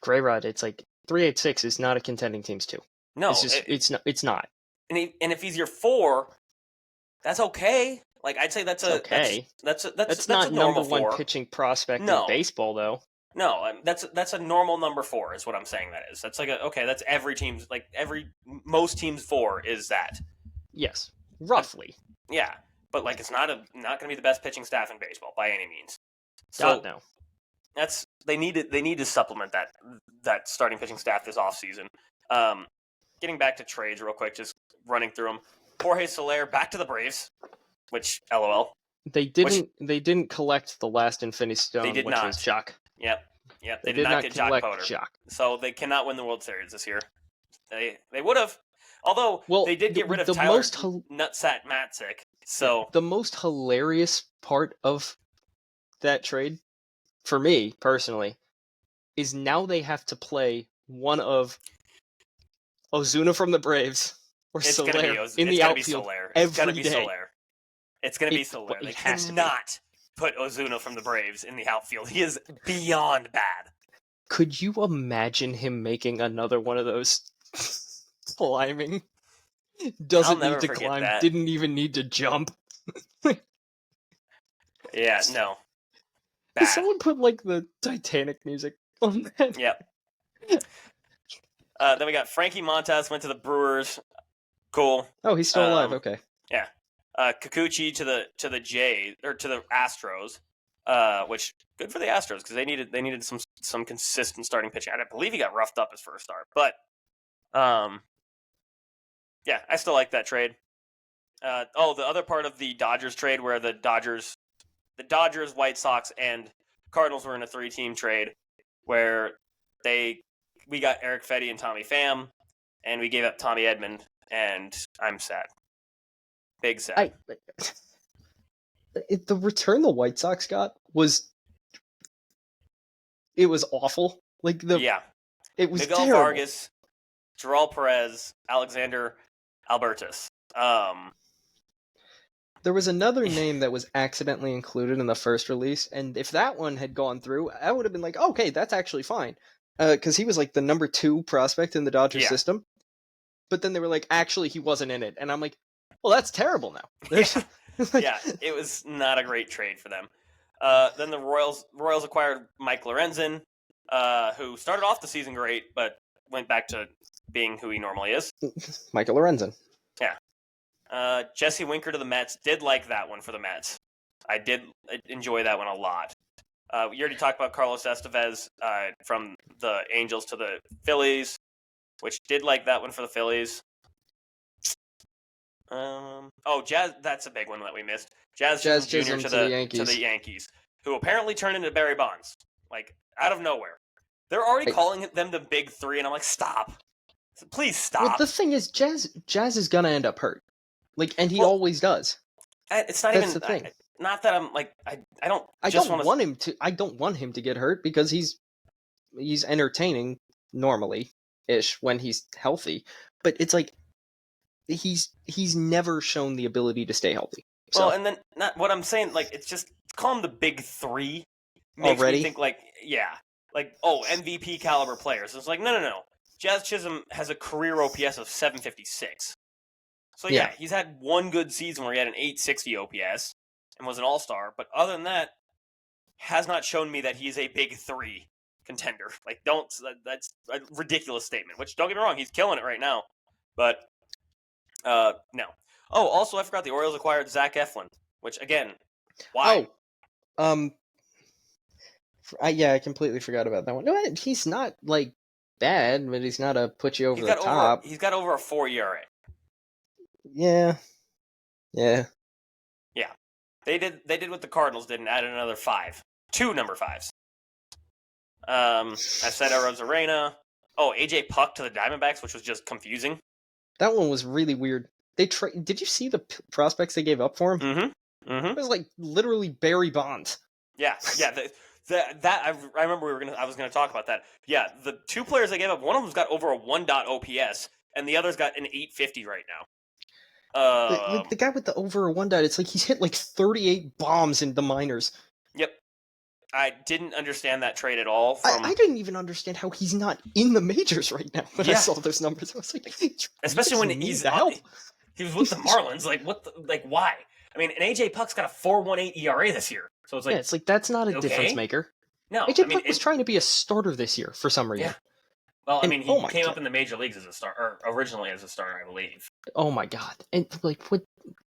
Greyrod, it's like 386 is not a contending team's 2. No, it's not. And if he's your 4, that's okay. Like I'd say that's okay. That's not a normal number 1 4. pitching prospect in baseball, though. No, that's a normal number 4 is what I'm saying. That is. That's like that's every team's most teams' 4 is that. Yes, roughly. Yeah, but like it's not going to be the best pitching staff in baseball by any means. So God, no. They need to supplement that starting pitching staff this offseason. Getting back to trades real quick, just running through them. Jorge Soler back to the Braves, which LOL. They didn't collect the last Infinity Stone, which was Jock. Yep. They did not get Jock Potter. Jock. So they cannot win the World Series this year. They would have. Although they did get rid of Tyler Nutsack Matzik. So the most hilarious part of that trade, for me personally, is now they have to play one of Ozuna from the Braves or Soler in the outfield every day. It's going to be Soler. They cannot put Ozuna from the Braves in the outfield. He is beyond bad. Could you imagine him making another one of those climbing? Doesn't need to climb, didn't even need to jump. Yeah, no. Bad. Did someone put like the Titanic music on that? Yep. Then we got Frankie Montas went to the Brewers. Cool. Oh, he's still alive. Okay. Yeah. Kikuchi to the Astros. Which good for the Astros because they needed some consistent starting pitching. I believe he got roughed up his first start, but yeah, I still like that trade. The other part of the Dodgers trade where the Dodgers, White Sox, and Cardinals were in a 3-team trade where we got Eric Fetty and Tommy Pham, and we gave up Tommy Edman, and I'm sad. Big sad. The return the White Sox got was awful. It was Miguel terrible. Vargas, Gerald Perez, Alexander Albertus. There was another name that was accidentally included in the first release, and if that one had gone through, I would have been like, okay, that's actually fine. Because he was like the number 2 prospect in the Dodgers system. But then they were like, actually, he wasn't in it. And I'm like, well, that's terrible now. Yeah, it was not a great trade for them. Then the Royals acquired Mike Lorenzen, who started off the season great, but went back to being who he normally is. Michael Lorenzen. Yeah. Jesse Winker to the Mets. Did like that one for the Mets. I did enjoy that one a lot. We already talked about Carlos Estevez from the Angels to the Phillies, which did like that one for the Phillies. Jazz. That's a big one that we missed. Jazz Chisholm Jr. to the Yankees, who apparently turned into Barry Bonds, like out of nowhere. They're already calling them the Big 3, and I'm like, stop, please stop. Well, the thing is, Jazz is gonna end up hurt, and he always does. It's not That's even the thing. Not that I'm like I don't. I don't want him to get hurt because he's entertaining normally ish when he's healthy, but it's like he's never shown the ability to stay healthy. So. Well, and then not what I'm saying. Like it's just call him the Big 3. Makes me think MVP caliber players. It's like no. Jazz Chisholm has a career OPS of 756. So yeah, he's had one good season where he had an 860 OPS and was an all-star, but other than that, has not shown me that he's a Big 3 contender. That's a ridiculous statement, which don't get me wrong, he's killing it right now. But, no. Oh, also, I forgot the Orioles acquired Zach Eflin, which, again, why? Yeah, I completely forgot about that one. No, he's not like bad, but he's not a put you over the top. He's got over a 4 ERA. Yeah. Yeah. They did what the Cardinals did and added another 5. 2 number 5s. I said Arozarena. Oh, AJ Puck to the Diamondbacks, which was just confusing. That one was really weird. Did you see the prospects they gave up for him? Mm-hmm. Mm-hmm. It was like literally Barry Bonds. Yeah. I remember I was going to talk about that. Yeah, the 2 players they gave up, one of them's got over a 1. OPS, and the other's got an 850 right now. The guy with the over a 1. It's like he's hit like 38 bombs in the minors. Yep. I didn't understand that trade at all. I didn't even understand how he's not in the majors right now when I saw those numbers. I was like, especially when he's help. He was with the Marlins. Like why? I mean, and AJ Puck's got a 4.18 ERA this year, so it's like it's like that's not a difference maker. No, AJ Puck was trying to be a starter this year for some reason. Yeah. Well, I mean, he came up in the major leagues as a starter, or originally as a starter, I believe. Oh my god! And like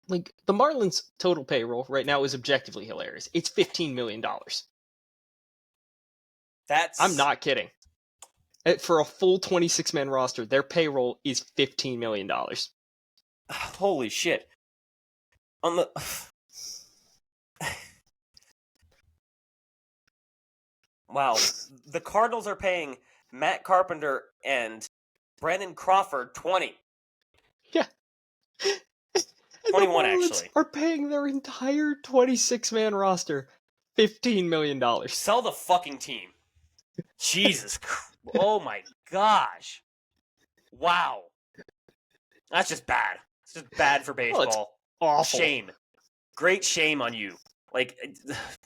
the Marlins' total payroll right now is objectively hilarious. It's $15 million. I'm not kidding. For a full 26-man roster, their payroll is $15 million. Holy shit! Wow, the Cardinals are paying Matt Carpenter and Brandon Crawford 20. Yeah. 21 actually. Are paying their entire 26-man roster $15 million. Sell the fucking team. Jesus Christ. Oh my gosh. Wow. That's just bad. It's just bad for baseball. It's awful. Shame. Great shame on you. Like,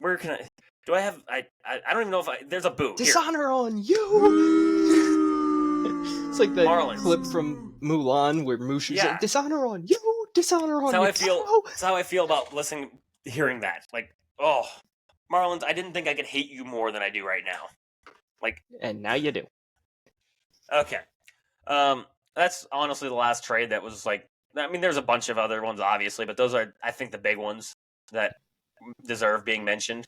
where can I... Do I have... I don't even know if there's a boo. Dishonor on you! It's like the Marlins. clip from Mulan where Mushu's like, dishonor on you! Dishonor on you! That's how I feel about hearing that. Like, oh, Marlins, I didn't think I could hate you more than I do right now. Like, and now you do. Okay. That's honestly the last trade that was like... I mean, there's a bunch of other ones, obviously, but those are, I think, the big ones that deserve being mentioned.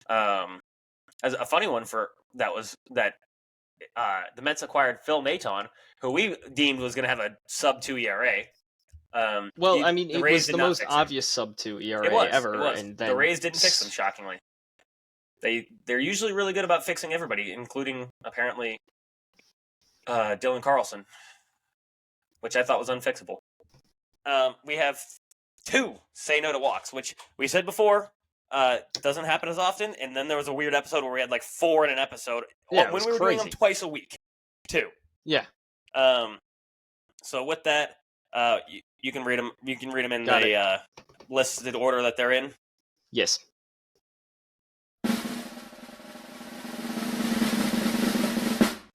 As a funny one the Mets acquired Phil Maton, who we deemed was going to have a sub-2 ERA. It was the most obvious sub-2 ERA ever. It was. And then... The Rays didn't fix them, shockingly. They're usually really good about fixing everybody, including, apparently, Dylan Carlson, which I thought was unfixable. We have 2 say no to walks, which we said before doesn't happen as often. And then there was a weird episode where we had like 4 in an episode when we were doing them twice a week, too. Yeah. So with that, you can read them. You can read them in the listed order that they're in. Yes.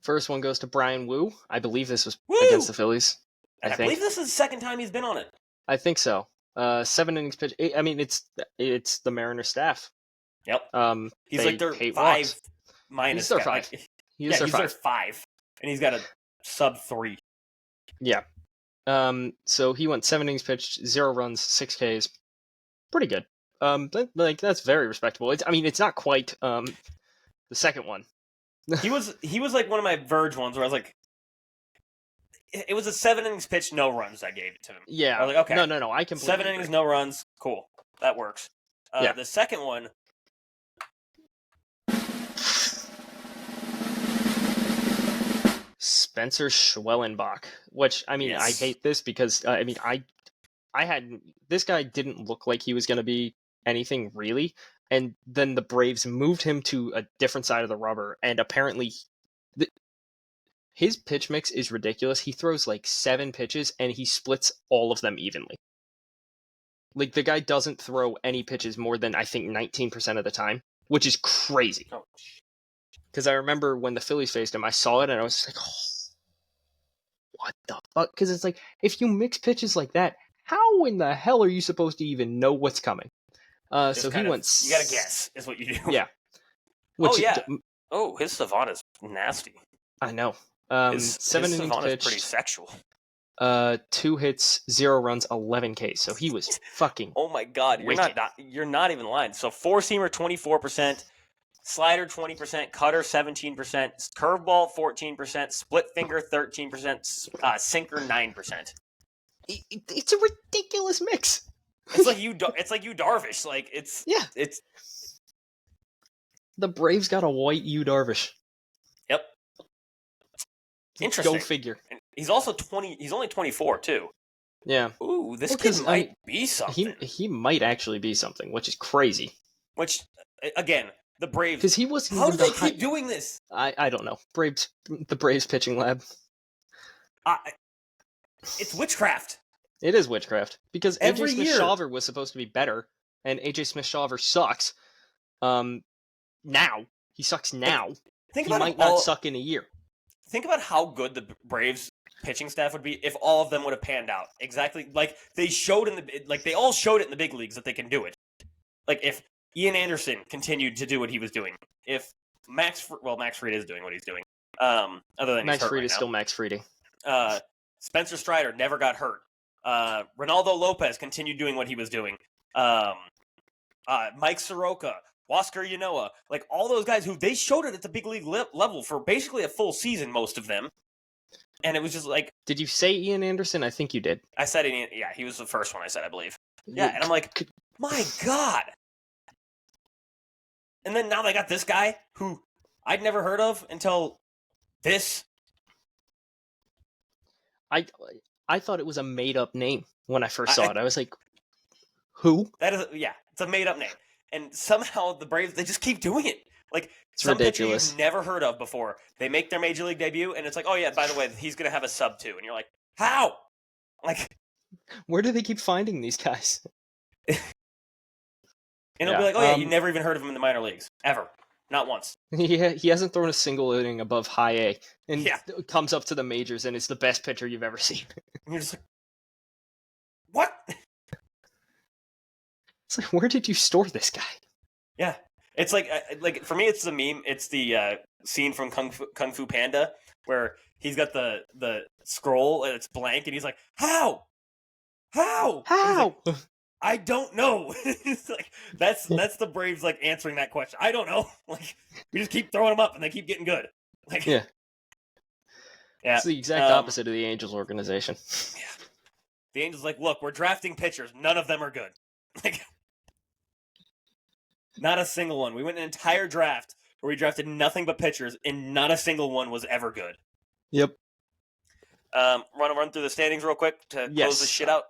First one goes to Brian Wu. I believe this was against the Phillies. I believe this is the second time he's been on it. I think so. 7 innings pitch. I mean, it's the Mariners staff. Yep. He's like their 5 walks. minus. He's their 5. He's their 5, and he's got a sub-3. Yeah. So he went 7 innings pitched, 0 runs, 6 Ks. Pretty good. That's very respectable. It's not quite the second one. He was like one of my Verge ones where I was like, it was a 7 innings pitch, no runs. I gave it to him. Yeah. I was like, okay, no. I completely 7 innings, no runs. Cool, that works. The second one. Spencer Schwellenbach, which yes. I hate this because I had this guy didn't look like he was going to be anything really, and then the Braves moved him to a different side of the rubber, and apparently his pitch mix is ridiculous. He throws like 7 pitches and he splits all of them evenly. Like the guy doesn't throw any pitches more than I think 19% of the time, which is crazy. Oh. Because I remember when the Phillies faced him, I saw it and I was like, oh, what the fuck? Because it's like, if you mix pitches like that, how in the hell are you supposed to even know what's coming? So he went... You gotta guess, is what you do. Yeah. His savant is nasty. I know. His 7 innings pitched. Is pretty sexual. 2 hits, 0 runs, 11 Ks. So he was fucking... Oh my god, you're not even lying. So 4-seamer, 24%. Slider 20%, cutter 17%, curveball 14%, split finger 13%, sinker 9%. It's a ridiculous mix. It's like you Darvish. Like it's the Braves got a white Yu Darvish. Yep. Interesting. Go figure. And he's also 20. He's only 24 too. Yeah. Ooh, this kid might be something. He might actually be something, which is crazy. Which, again, the Braves. Because he wasn't. How do they keep doing this? I don't know. The Braves pitching lab. It's witchcraft. It is witchcraft because Every AJ Smith-Shawver was supposed to be better, and AJ Smith-Shawver sucks. Now he sucks now. He might not suck in a year. Think about how good the Braves pitching staff would be if all of them would have panned out exactly like they showed they all showed it in the big leagues that they can do it. Like if Ian Anderson continued to do what he was doing, if Max Fried is doing what he's doing. Other than Max Fried is still Max Fried. Spencer Strider never got hurt. Ronaldo Lopez continued doing what he was doing. Mike Soroka, Huascar Yanoa, like all those guys who they showed it at the big league level for basically a full season, most of them. And it was just like... Did you say Ian Anderson? I think you did. I said Ian, yeah, he was the first one I said, I believe. Yeah, and I'm like, my God. And then now they got this guy who I'd never heard of until this. I thought it was a made-up name when I first saw it. I was like, who? That is, it's a made-up name. And somehow the Braves, they just keep doing it. Like, it's some ridiculous. pitcher you've never heard of before. They make their major league debut, and it's like, oh yeah, by the way, he's going to have a sub too. And you're like, how? Like, where do they keep finding these guys? And it'll be like, oh yeah, you never even heard of him in the minor leagues. Ever. Not once. He hasn't thrown a single inning above high A. And comes up to the majors, and it's the best pitcher you've ever seen. And you're just like, what? It's like, where did you store this guy? Yeah. It's like for me, it's the meme. It's the scene from Kung Fu Panda where he's got the scroll and it's blank, and he's like, "How? How? Like, I don't know." It's like that's the Braves like answering that question. I don't know. Like we just keep throwing them up, and they keep getting good. Like yeah. It's the exact opposite of the Angels organization. Yeah. The Angels like, look, we're drafting pitchers. None of them are good. Like. Not a single one. We went an entire draft where we drafted nothing but pitchers, and not a single one was ever good. Yep. Run through the standings real quick to close this shit out.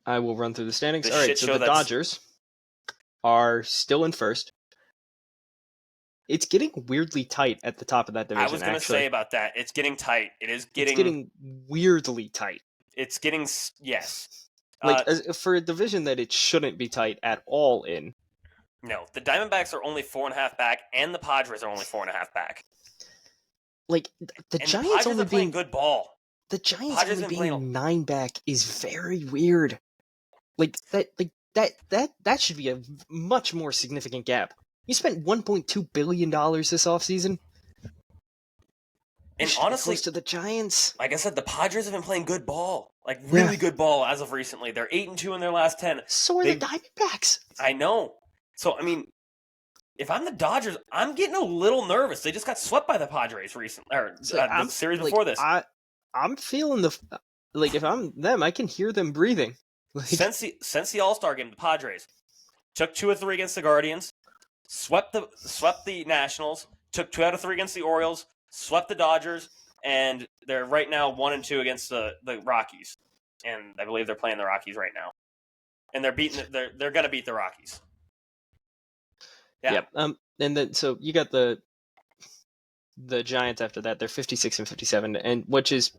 I will run through the standings. All right, so the Dodgers are still in first. It's getting weirdly tight at the top of that division. I was going to say about that. It's getting tight. It's getting weirdly tight. It's getting, yes. For a division that it shouldn't be tight at all in. No, the Diamondbacks are only 4.5 back, and the Padres are only 4.5 back. Like the Giants only playing good ball. The Giants only being 9 back is very weird. Like that should be a much more significant gap. You spent $1.2 billion this offseason. And honestly, close to the Giants. Like I said, the Padres have been playing good ball. Like really good ball as of recently. They're 8-2 in their last 10. So are the Diamondbacks. I know. So, I mean, if I'm the Dodgers, I'm getting a little nervous. They just got swept by the Padres recently, or the series before this. I'm feeling if I'm them, I can hear them breathing. Since the All-Star game, the Padres took 2 of 3 against the Guardians, swept the Nationals, took 2 out of 3 against the Orioles, swept the Dodgers, and they're right now 1-2 against the Rockies. And I believe they're playing the Rockies right now. And they're going to beat the Rockies. Yeah. Yep. And then so you got the Giants after that. They're 56 and 57, and which is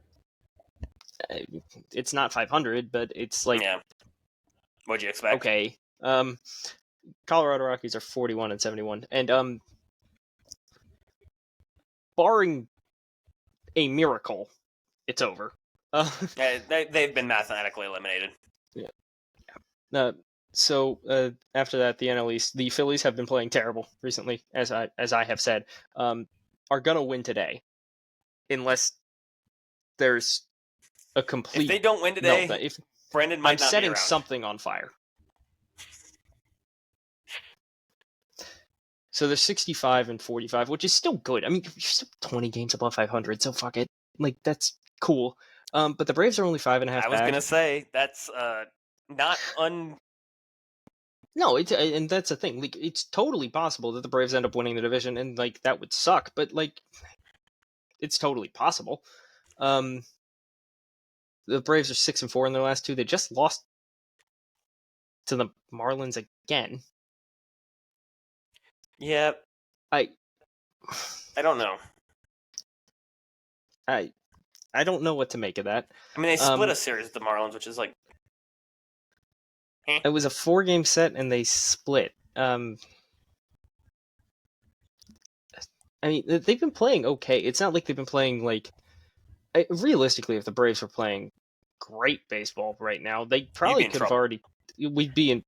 it's not 500, but it's like What'd you expect? Okay. Colorado Rockies are 41 and 71, and barring a miracle, it's over. They've been mathematically eliminated. Yeah. So after that, the NL East, the Phillies have been playing terrible recently, as I have said. Are gonna win today, unless there's a complete. If they don't win today, Brendan might not be around. I'm setting something on fire. So they're 65 and 45, which is still good. I mean, you're still 20 games above 500, so fuck it. Like, that's cool. But the Braves are only 5.5 back. I was gonna say that's not No, and that's the thing. Like, it's totally possible that the Braves end up winning the division, and like that would suck. But like, it's totally possible. The Braves are 6-4 in their last 2. They just lost to the Marlins again. Yeah. I don't know. I don't know what to make of that. I mean, they split a series with the Marlins, which is like... It was a 4-game set, and they split. I mean, they've been playing okay. It's not like they've been playing, like... Realistically, if the Braves were playing great baseball right now, they probably could have already... We'd be in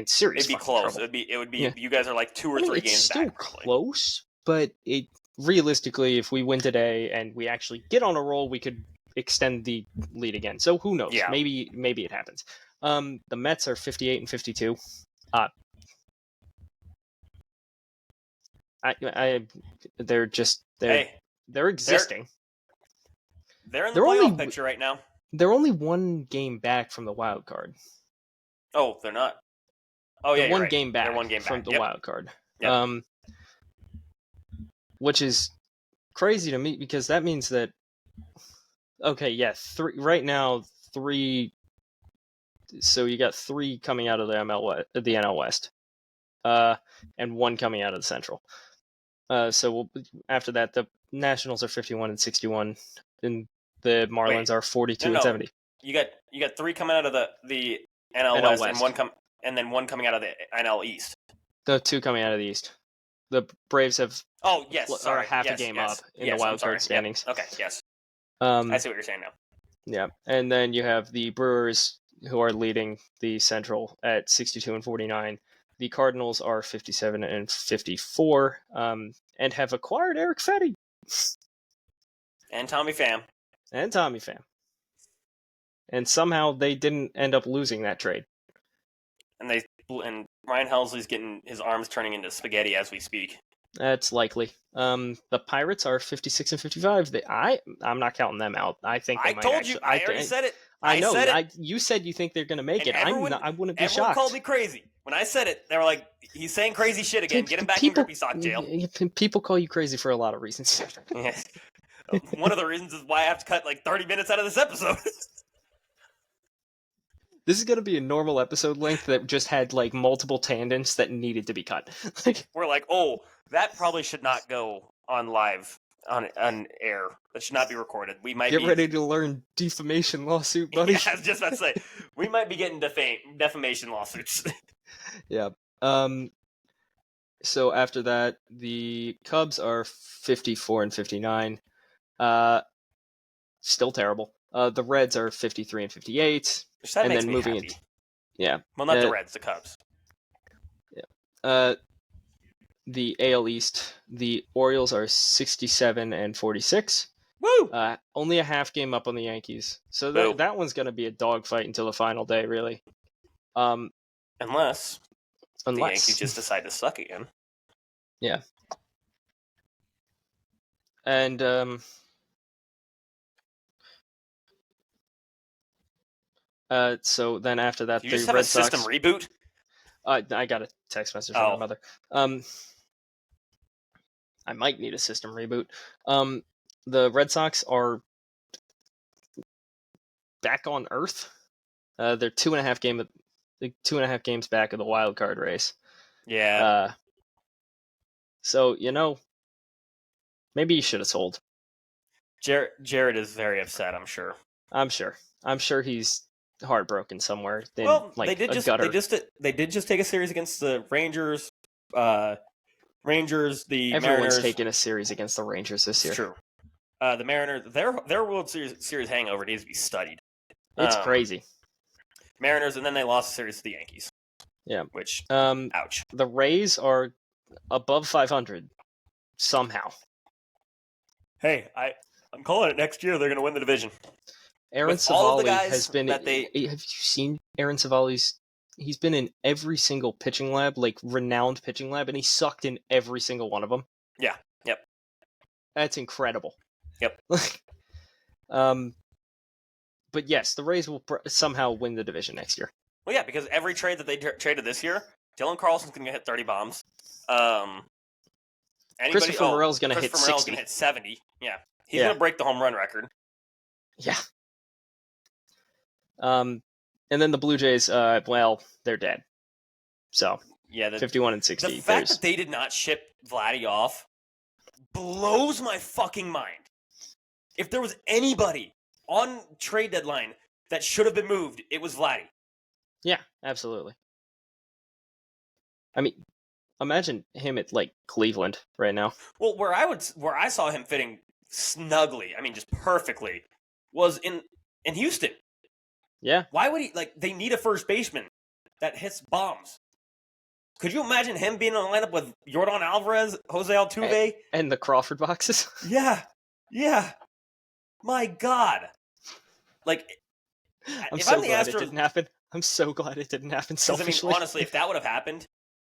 serious It'd be close. trouble. It would be. Yeah. You guys are like 2 or 3 games back. It's still close, but realistically, if we win today and we actually get on a roll, we could extend the lead again. So who knows? Yeah. Maybe it happens. The Mets are 58 and 52. They're existing. They're in the playoff picture right now. They're only 1 game back from the wild card. Oh, they're not. Oh yeah, they're one right. game back. They're 1 game from back. the wild card. Yep. Which is crazy to me because that means that. Okay, yeah, 3 right now. 3. So you got 3 coming out of the NL West, and 1 coming out of the Central. So after that, the Nationals are 51 and 61, and the Marlins are 42 and 70. You got 3 coming out of the NL West, and then 1 coming out of the NL East. The 2 coming out of the East. The Braves have are half a game up in the wild card standings. Yep. Okay, yes. I see what you're saying now. Yeah, and then you have the Brewers who are leading the Central at 62 and 49. The Cardinals are 57 and 54, and have acquired Eric Fetty. And Tommy Pham. And somehow they didn't end up losing that trade. And Ryan Helsley's getting his arms turning into spaghetti as we speak. That's likely. The Pirates are 56 and 55. I'm not counting them out. I think they might told you. I already said it. I know. You said you think they're going to make it. I wouldn't be shocked. Everyone called me crazy. When I said it, they were like, he's saying crazy shit again. Get him back in Grippy Sock jail. People call you crazy for a lot of reasons. One of the reasons is why I have to cut like 30 minutes out of this episode. This is going to be a normal episode length that just had like multiple tangents that needed to be cut. We're like, oh, that probably should not go on live, on air. That should not be recorded. We might get ready to learn defamation lawsuit, buddy. Yeah, I was just about to say, we might be getting defamation lawsuits. Yeah. So after that, the Cubs are 54 and 59. Still terrible. The Reds are 53 and 58. That and makes then me moving happy. Yeah. Well, not the Reds, the Cubs. Yeah. The AL East, the Orioles are 67 and 46. Woo! Only a half game up on the Yankees. So that one's going to be a dogfight until the final day, really. Unless the Yankees just decide to suck again. Yeah. And so then after that, you just have a system reboot? I got a text message from my mother. I might need a system reboot. The Red Sox are back on Earth. They're 2.5 games back of the wild card race. Yeah. So maybe you should have sold. Jared is very upset. I'm sure. I'm sure he's heartbroken somewhere. They did just take a series against the Rangers. Everyone's Mariners. Taking a series against the Rangers this year. It's true. The Mariners, their World Series hangover needs to be studied. It's crazy. Mariners, and then they lost the series to the Yankees. Yeah. Which, ouch. The Rays are above 500 somehow. Hey, I'm calling it next year. They're going to win the division. Aaron Savali has been. Have you seen Aaron Savali's he's been in every single pitching lab, like renowned pitching lab, and he sucked in every single one of them. Yeah. Yep. That's incredible. Yep. But yes, the Rays will somehow win the division next year. Well, yeah, because every trade that they traded this year, Dylan Carlson's going to hit 30 bombs. Christopher Morel's going to hit 60. Christopher Morel's going to hit 70. Yeah. He's going to break the home run record. Yeah. And then the Blue Jays, well, they're dead. So, yeah, 51 and 60. The fact that they did not ship Vladdy off blows my fucking mind. If there was anybody on trade deadline that should have been moved, it was Vladdy. Yeah, absolutely. I mean, imagine him at like Cleveland right now. Well, where I saw him fitting snugly, I mean just perfectly, was in Houston. Yeah. Why would he they need a first baseman that hits bombs? Could you imagine him being on the lineup with Yordan Alvarez, Jose Altuve? And the Crawford boxes? Yeah. Yeah. My God. I'm so glad it didn't happen. I'm so glad it didn't happen selfishly. I mean, honestly, if that would have happened,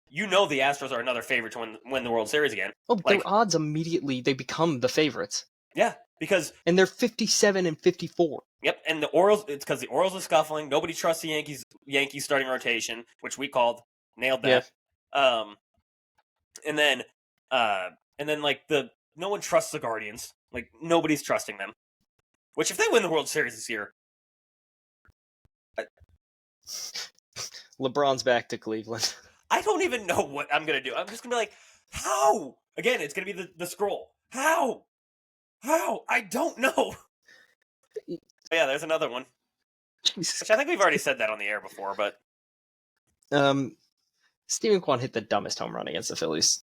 the Astros are another favorite to win the World Series again. Oh, their odds immediately, they become the favorites. Yeah, because... And they're 57 and 54. Yep, and the Orioles, it's because the Orioles are scuffling. Nobody trusts the Yankees starting rotation, which we called. Nailed that. Yeah. And then no one trusts the Guardians. Nobody's trusting them. Which, if they win the World Series this year... LeBron's back to Cleveland. I don't even know what I'm going to do. I'm just going to be like, how? Again, it's going to be the scroll. How? I don't know. But yeah, there's another one. Jesus Which I think we've already said that on the air before, but... Steven Kwan hit the dumbest home run against the Phillies.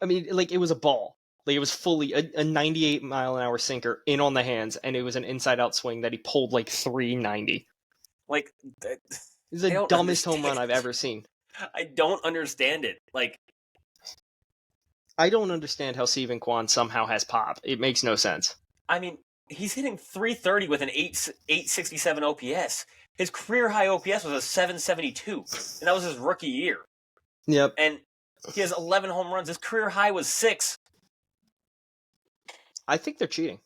I mean, it was a ball. It was fully a 98-mile-an-hour sinker in on the hands, and it was an inside-out swing that he pulled 390. It's the dumbest home run I've ever seen. I don't understand it. I don't understand how Steven Kwan somehow has pop. It makes no sense. I mean, he's hitting 330 with an 867 OPS. His career high OPS was a 772, and that was his rookie year. Yep. And he has 11 home runs. His career high was 6. I think they're cheating.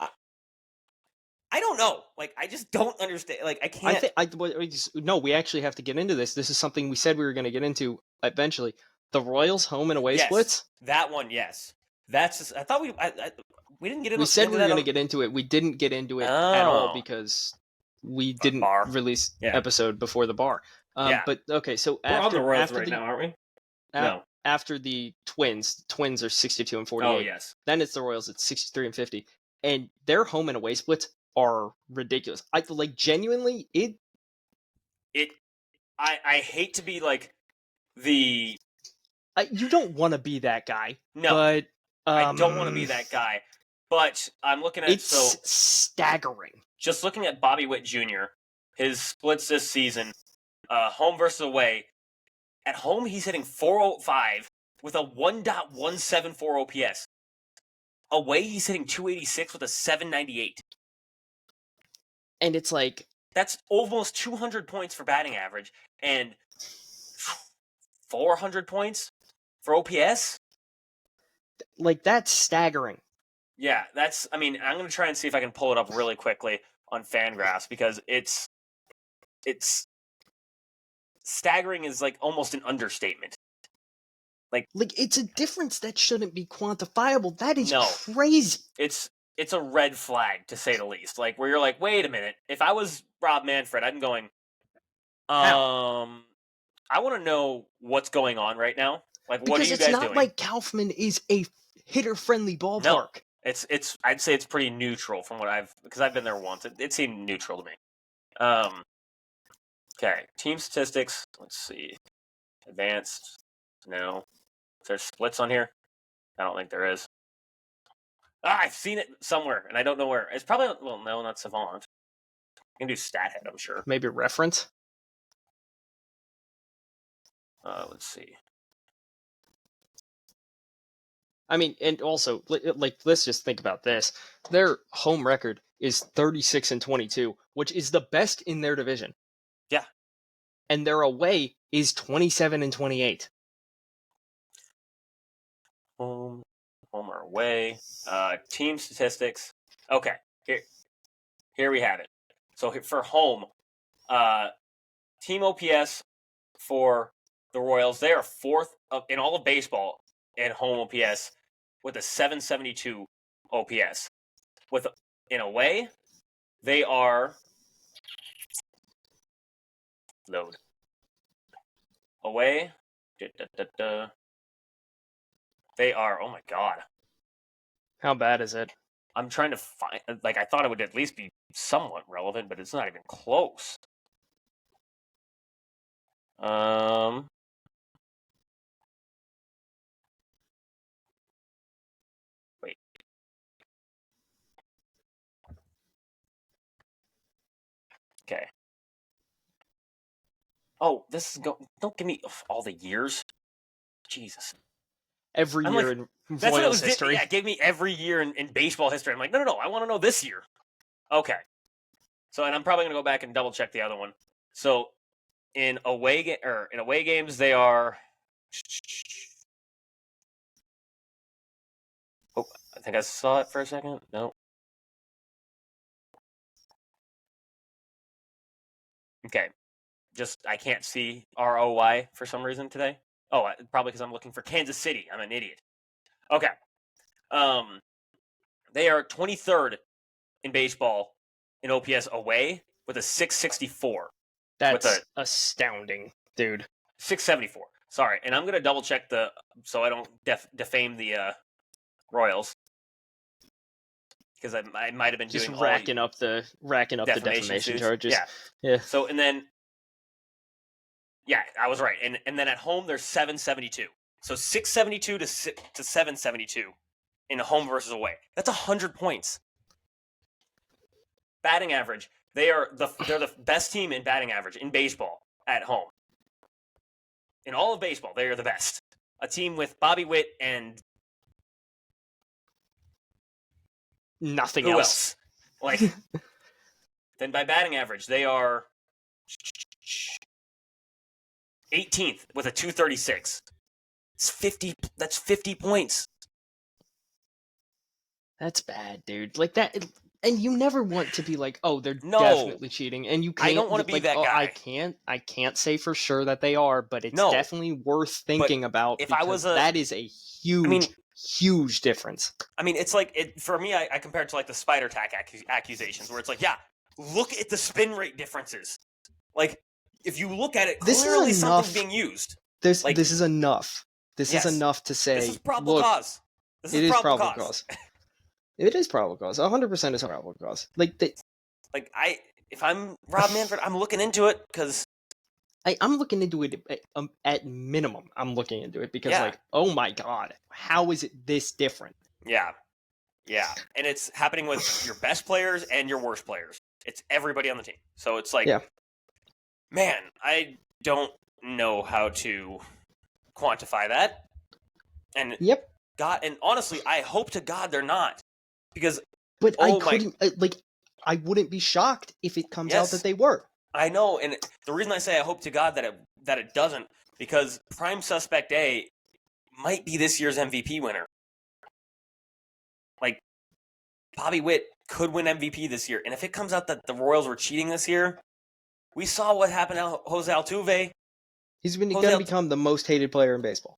I don't know. I just don't understand. I can't. No, we actually have to get into this. This is something we said we were going to get into eventually. The Royals home and away splits. That one, yes. That's just, I thought we didn't get into. We said we were going to get into it. We didn't get into it at all because we didn't release episode before the bar. But okay, so we're on the Royals right now, aren't we? No. After the Twins are 62 and 48. Oh yes. Then it's the Royals at 63 and 50, and their home and away splits are ridiculous. I genuinely I hate to be the. You don't want to be that guy. No, but I don't want to be that guy. But I'm looking at it's staggering. Just looking at Bobby Witt Jr., his splits this season, home versus away. At home, he's hitting 405 with a 1.174 OPS. Away, he's hitting 286 with a 798. And it's that's almost 200 points for batting average and 400 points for OPS. That's staggering. Yeah, I'm going to try and see if I can pull it up really quickly on Fangraphs because it's staggering is almost an understatement. It's a difference that shouldn't be quantifiable. That is crazy. It's a red flag, to say the least. Where you're wait a minute. If I was Rob Manfred, I'm going, I want to know what's going on right now. What are you guys doing? Because it's not like Kaufman is a hitter-friendly ballpark. No, I'd say it's pretty neutral from because I've been there once. It seemed neutral to me. Okay, team statistics. Let's see. Advanced. No. Is there splits on here? I don't think there is. I've seen it somewhere, and I don't know where. It's probably, no, not Savant. You can do StatHead, I'm sure. Maybe reference? Let's see. I mean, and also, let's just think about this. Their home record is 36 and 22, which is the best in their division. Yeah. and their away is 27-28. Home or away. Team statistics. Okay, here we have it. So for home, team OPS for the Royals, they are fourth in all of baseball in home OPS with a 772 OPS. In away, they are load. Away, they are, oh my god. How bad is it? I'm trying to find, I thought it would at least be somewhat relevant, but it's not even close. Wait. Okay. Oh, this is don't give me all the years. Jesus. Every year in that's what it Royals was. history. Yeah, it gave me every year in baseball history. I'm like, no, I want to know this year. Okay. So, and I'm probably gonna go back and double check the other one. So, in away games, they are. Oh, I think I saw it for a second. No. Okay. Just I can't see ROY for some reason today. Oh, probably because I'm looking for Kansas City. I'm an idiot. Okay. They are 23rd in baseball in OPS away with a 664. That's astounding, dude. 674. Sorry, and I'm gonna double check so I don't defame the Royals because I might have been just doing racking up the defamation charges. Yeah. So and then I was right, and then at home there's 772. So 672 to 772 in home versus away. That's 100 points. Batting average. They're the best team in batting average in baseball at home. In all of baseball, they are the best. A team with Bobby Witt and nothing who else. Then by batting average, they are 18th with a 236. It's 50. That's 50 points. That's bad, dude. Like that, and you never want to be like, oh, they're definitely cheating, and you can't. I don't want to be that guy. I can't say for sure that they are, but it's definitely worth thinking about because that is a huge difference. I mean, it's like for me. I compare it to like the spider tack accusations, where it's like, look at the spin rate differences. Like, if you look at it, clearly something's being used. This is enough. This is enough to say. This is probable cause. It is probable cause. It is probable cause. 100% is probable cause. If I'm Rob Manfred, I'm looking into it because I'm looking into it at minimum. I'm looking into it because oh my god, how is it this different? Yeah, and it's happening with your best players and your worst players. It's everybody on the team. So it's like, man, I don't know how to quantify that. And God, and honestly, I hope to God they're not. Because, I couldn't, I wouldn't be shocked if it comes out that they were. I know, and the reason I say I hope to God that it doesn't, because prime suspect A might be this year's MVP winner. Like, Bobby Witt could win MVP this year, and if it comes out that the Royals were cheating this year, we saw what happened to Jose Altuve. He's going to become the most hated player in baseball.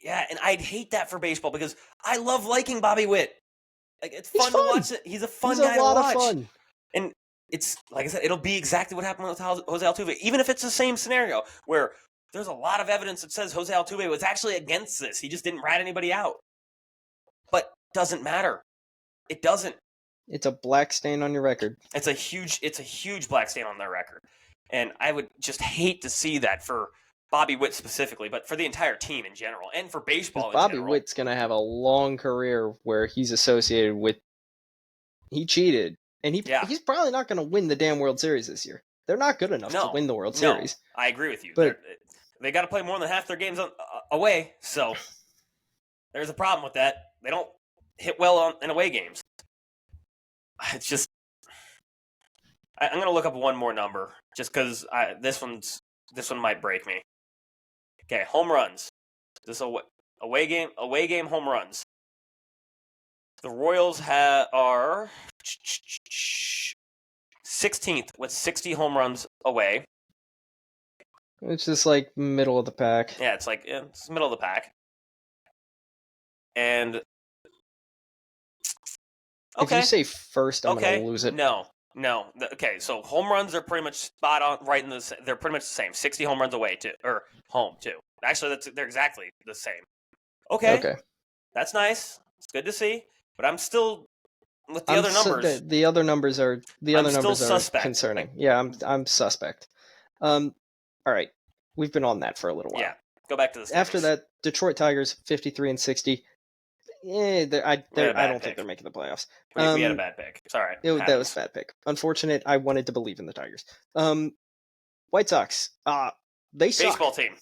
Yeah, and I'd hate that for baseball because I love liking Bobby Witt. Like, it's fun to watch it. He's a fun guy to watch. He's a lot of fun. And it's, like I said, it'll be exactly what happened with Jose Altuve. Even if it's the same scenario where there's a lot of evidence that says Jose Altuve was actually against this. He just didn't rat anybody out. But doesn't matter. It doesn't. It's a black stain on your record. It's a huge black stain on their record. And I would just hate to see that for Bobby Witt specifically, but for the entire team in general, and for baseball in general. Bobby Witt's going to have a long career where he's associated with he cheated, and he's probably not going to win the damn World Series this year. They're not good enough to win the World Series. I agree with you. But they got to play more than half their games away, so there's a problem with that. They don't hit well in away games. It's just I'm going to look up one more number just because this one's This one might break me. Okay, home runs. This away game home runs. The Royals are 16th with 60 home runs away. It's just like middle of the pack. Yeah, it's middle of the pack. And okay. If you say first, I'm gonna lose it. No. Okay, so home runs are pretty much spot on, right in the. They're pretty much the same. 60 home runs away too, or home too. Actually, they're exactly the same. Okay. That's nice. It's good to see. But I'm still with the other numbers. The other numbers are suspect. Concerning. Yeah, I'm suspect. All right, we've been on that for a little while. Yeah, go back to the. After that, Detroit Tigers 53 and 60. I don't think they're making the playoffs. We had a bad pick. Sorry, that was a bad pick. Unfortunate. I wanted to believe in the Tigers. White Sox. They suck. Baseball team.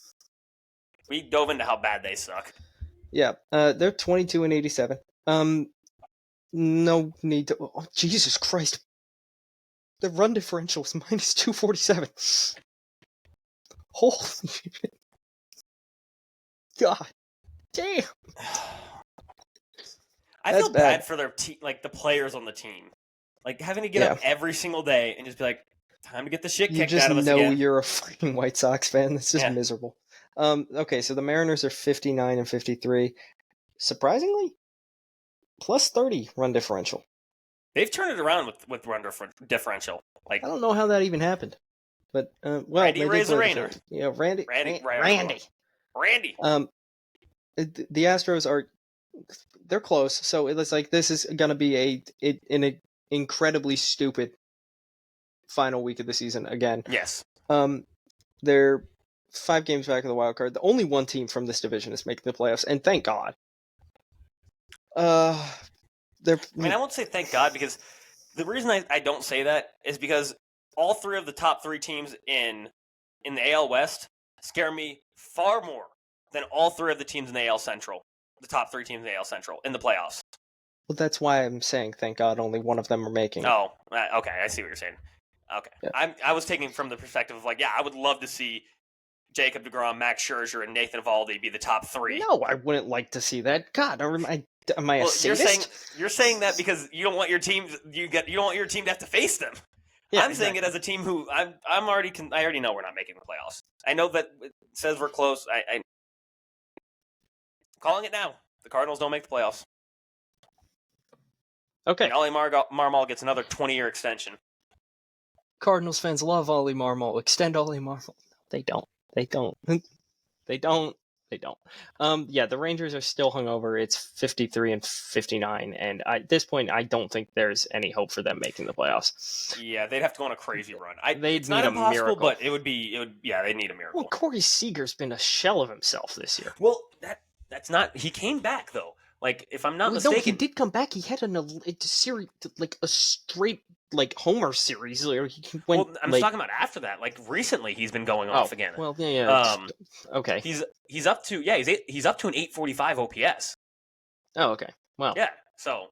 We dove into how bad they suck. Yeah, they're 22 and 87. No need to. Oh, Jesus Christ! The run differential is minus 247. Holy shit! God damn! I feel bad for their team, like the players on the team, like having to get up every single day and just be like, "Time to get the shit kicked out of us again." You just know you're a fucking White Sox fan. This is miserable. Okay, so the Mariners are 59 and 53. Surprisingly, plus 30 run differential. They've turned it around with run differential. Like I don't know how that even happened, but Randy Razor. Yeah, Randy. The Astros they're close, so it's like this is gonna be an incredibly stupid final week of the season again. Yes. They're 5 games back of the wild card. The only one team from this division is making the playoffs, and thank God. I won't say thank God, because the reason I don't say that is because all 3 of the top 3 teams in the AL West scare me far more than all 3 of the teams in the AL Central. The top 3 teams in the AL Central in the playoffs. Well, that's why I'm saying thank God only one of them are making it. Oh, okay. I see what you're saying. Okay. Yeah. I was taking from the perspective of I would love to see Jacob deGrom, Max Scherzer, and Nathan Eovaldi be the top 3. No, I wouldn't like to see that. God, am I a sadist? You're saying that because you don't want your team you don't want your team to have to face them. Yeah, I'm saying it as a team who I already know we're not making the playoffs. I know that it says we're close. I'm calling it now. The Cardinals don't make the playoffs. Okay. And Ollie Marmol gets another 20-year extension. Cardinals fans love Ollie Marmol. Extend Ollie Marmol. They don't. Yeah, the Rangers are still hungover. It's 53 and 59, and at this point, I don't think there's any hope for them making the playoffs. Yeah, they'd have to go on a crazy run. It's not impossible, but they need a miracle. Well, Corey Seager's been a shell of himself this year. Well, that's not. He came back though. Like, if I'm not mistaken, no, he did come back. He had a series, like a straight Homer series. I'm talking about after that. Like recently, he's been going off again. Well, yeah. Okay. He's up to he's up to an 845 OPS. Oh, okay. Well. Yeah. So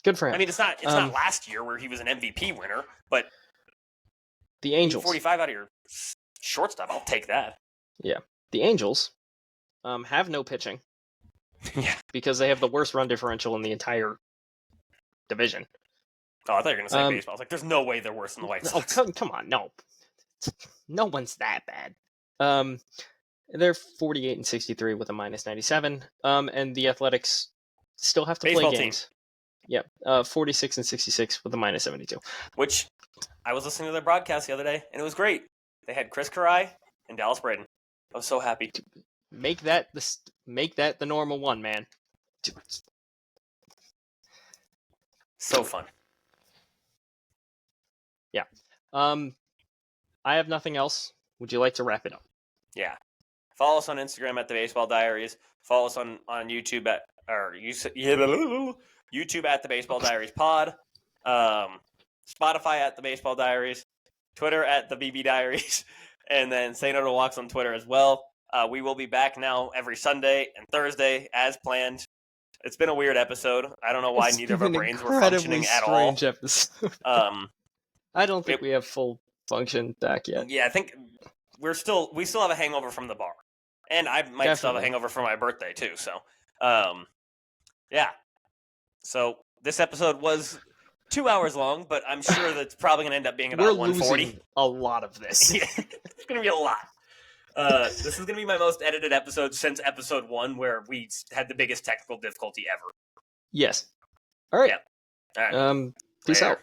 good for him. I mean, it's not last year where he was an MVP winner, but the Angels 45 out of your shortstop. I'll take that. Yeah. The Angels have no pitching. Yeah. Because they have the worst run differential in the entire division. Oh, I thought you were going to say baseball. I was like, there's no way they're worse than the White Sox. Oh, come on. No. No one's that bad. They're 48 and 63 with a minus 97. And the Athletics still have to baseball play games. Team. Yeah. 46 and 66 with a minus 72. Which I was listening to their broadcast the other day, and it was great. They had Chris Carey and Dallas Braden. I was so happy. Make that the normal one, man. So fun. Yeah. I have nothing else. Would you like to wrap it up? Yeah. Follow us on Instagram at the Baseball Diaries. Follow us on YouTube at YouTube at the Baseball Diaries Pod. Spotify at the Baseball Diaries. Twitter at the BB Diaries. And then Say No to Walks on Twitter as well. We will be back now every Sunday and Thursday as planned. It's been a weird episode. I don't know why neither of our brains were functioning at all. Episode. I don't think we have full function back yet. Yeah, I think we still have a hangover from the bar, and I might still have a hangover from my birthday too. So, yeah. So this episode was 2 hours long, but I'm sure that's probably going to end up being about 140. We're losing a lot of this. Yeah, it's going to be a lot. This is going to be my most edited episode since episode 1, where we had the biggest technical difficulty ever. Yes. All right. Yeah. All right. Peace out.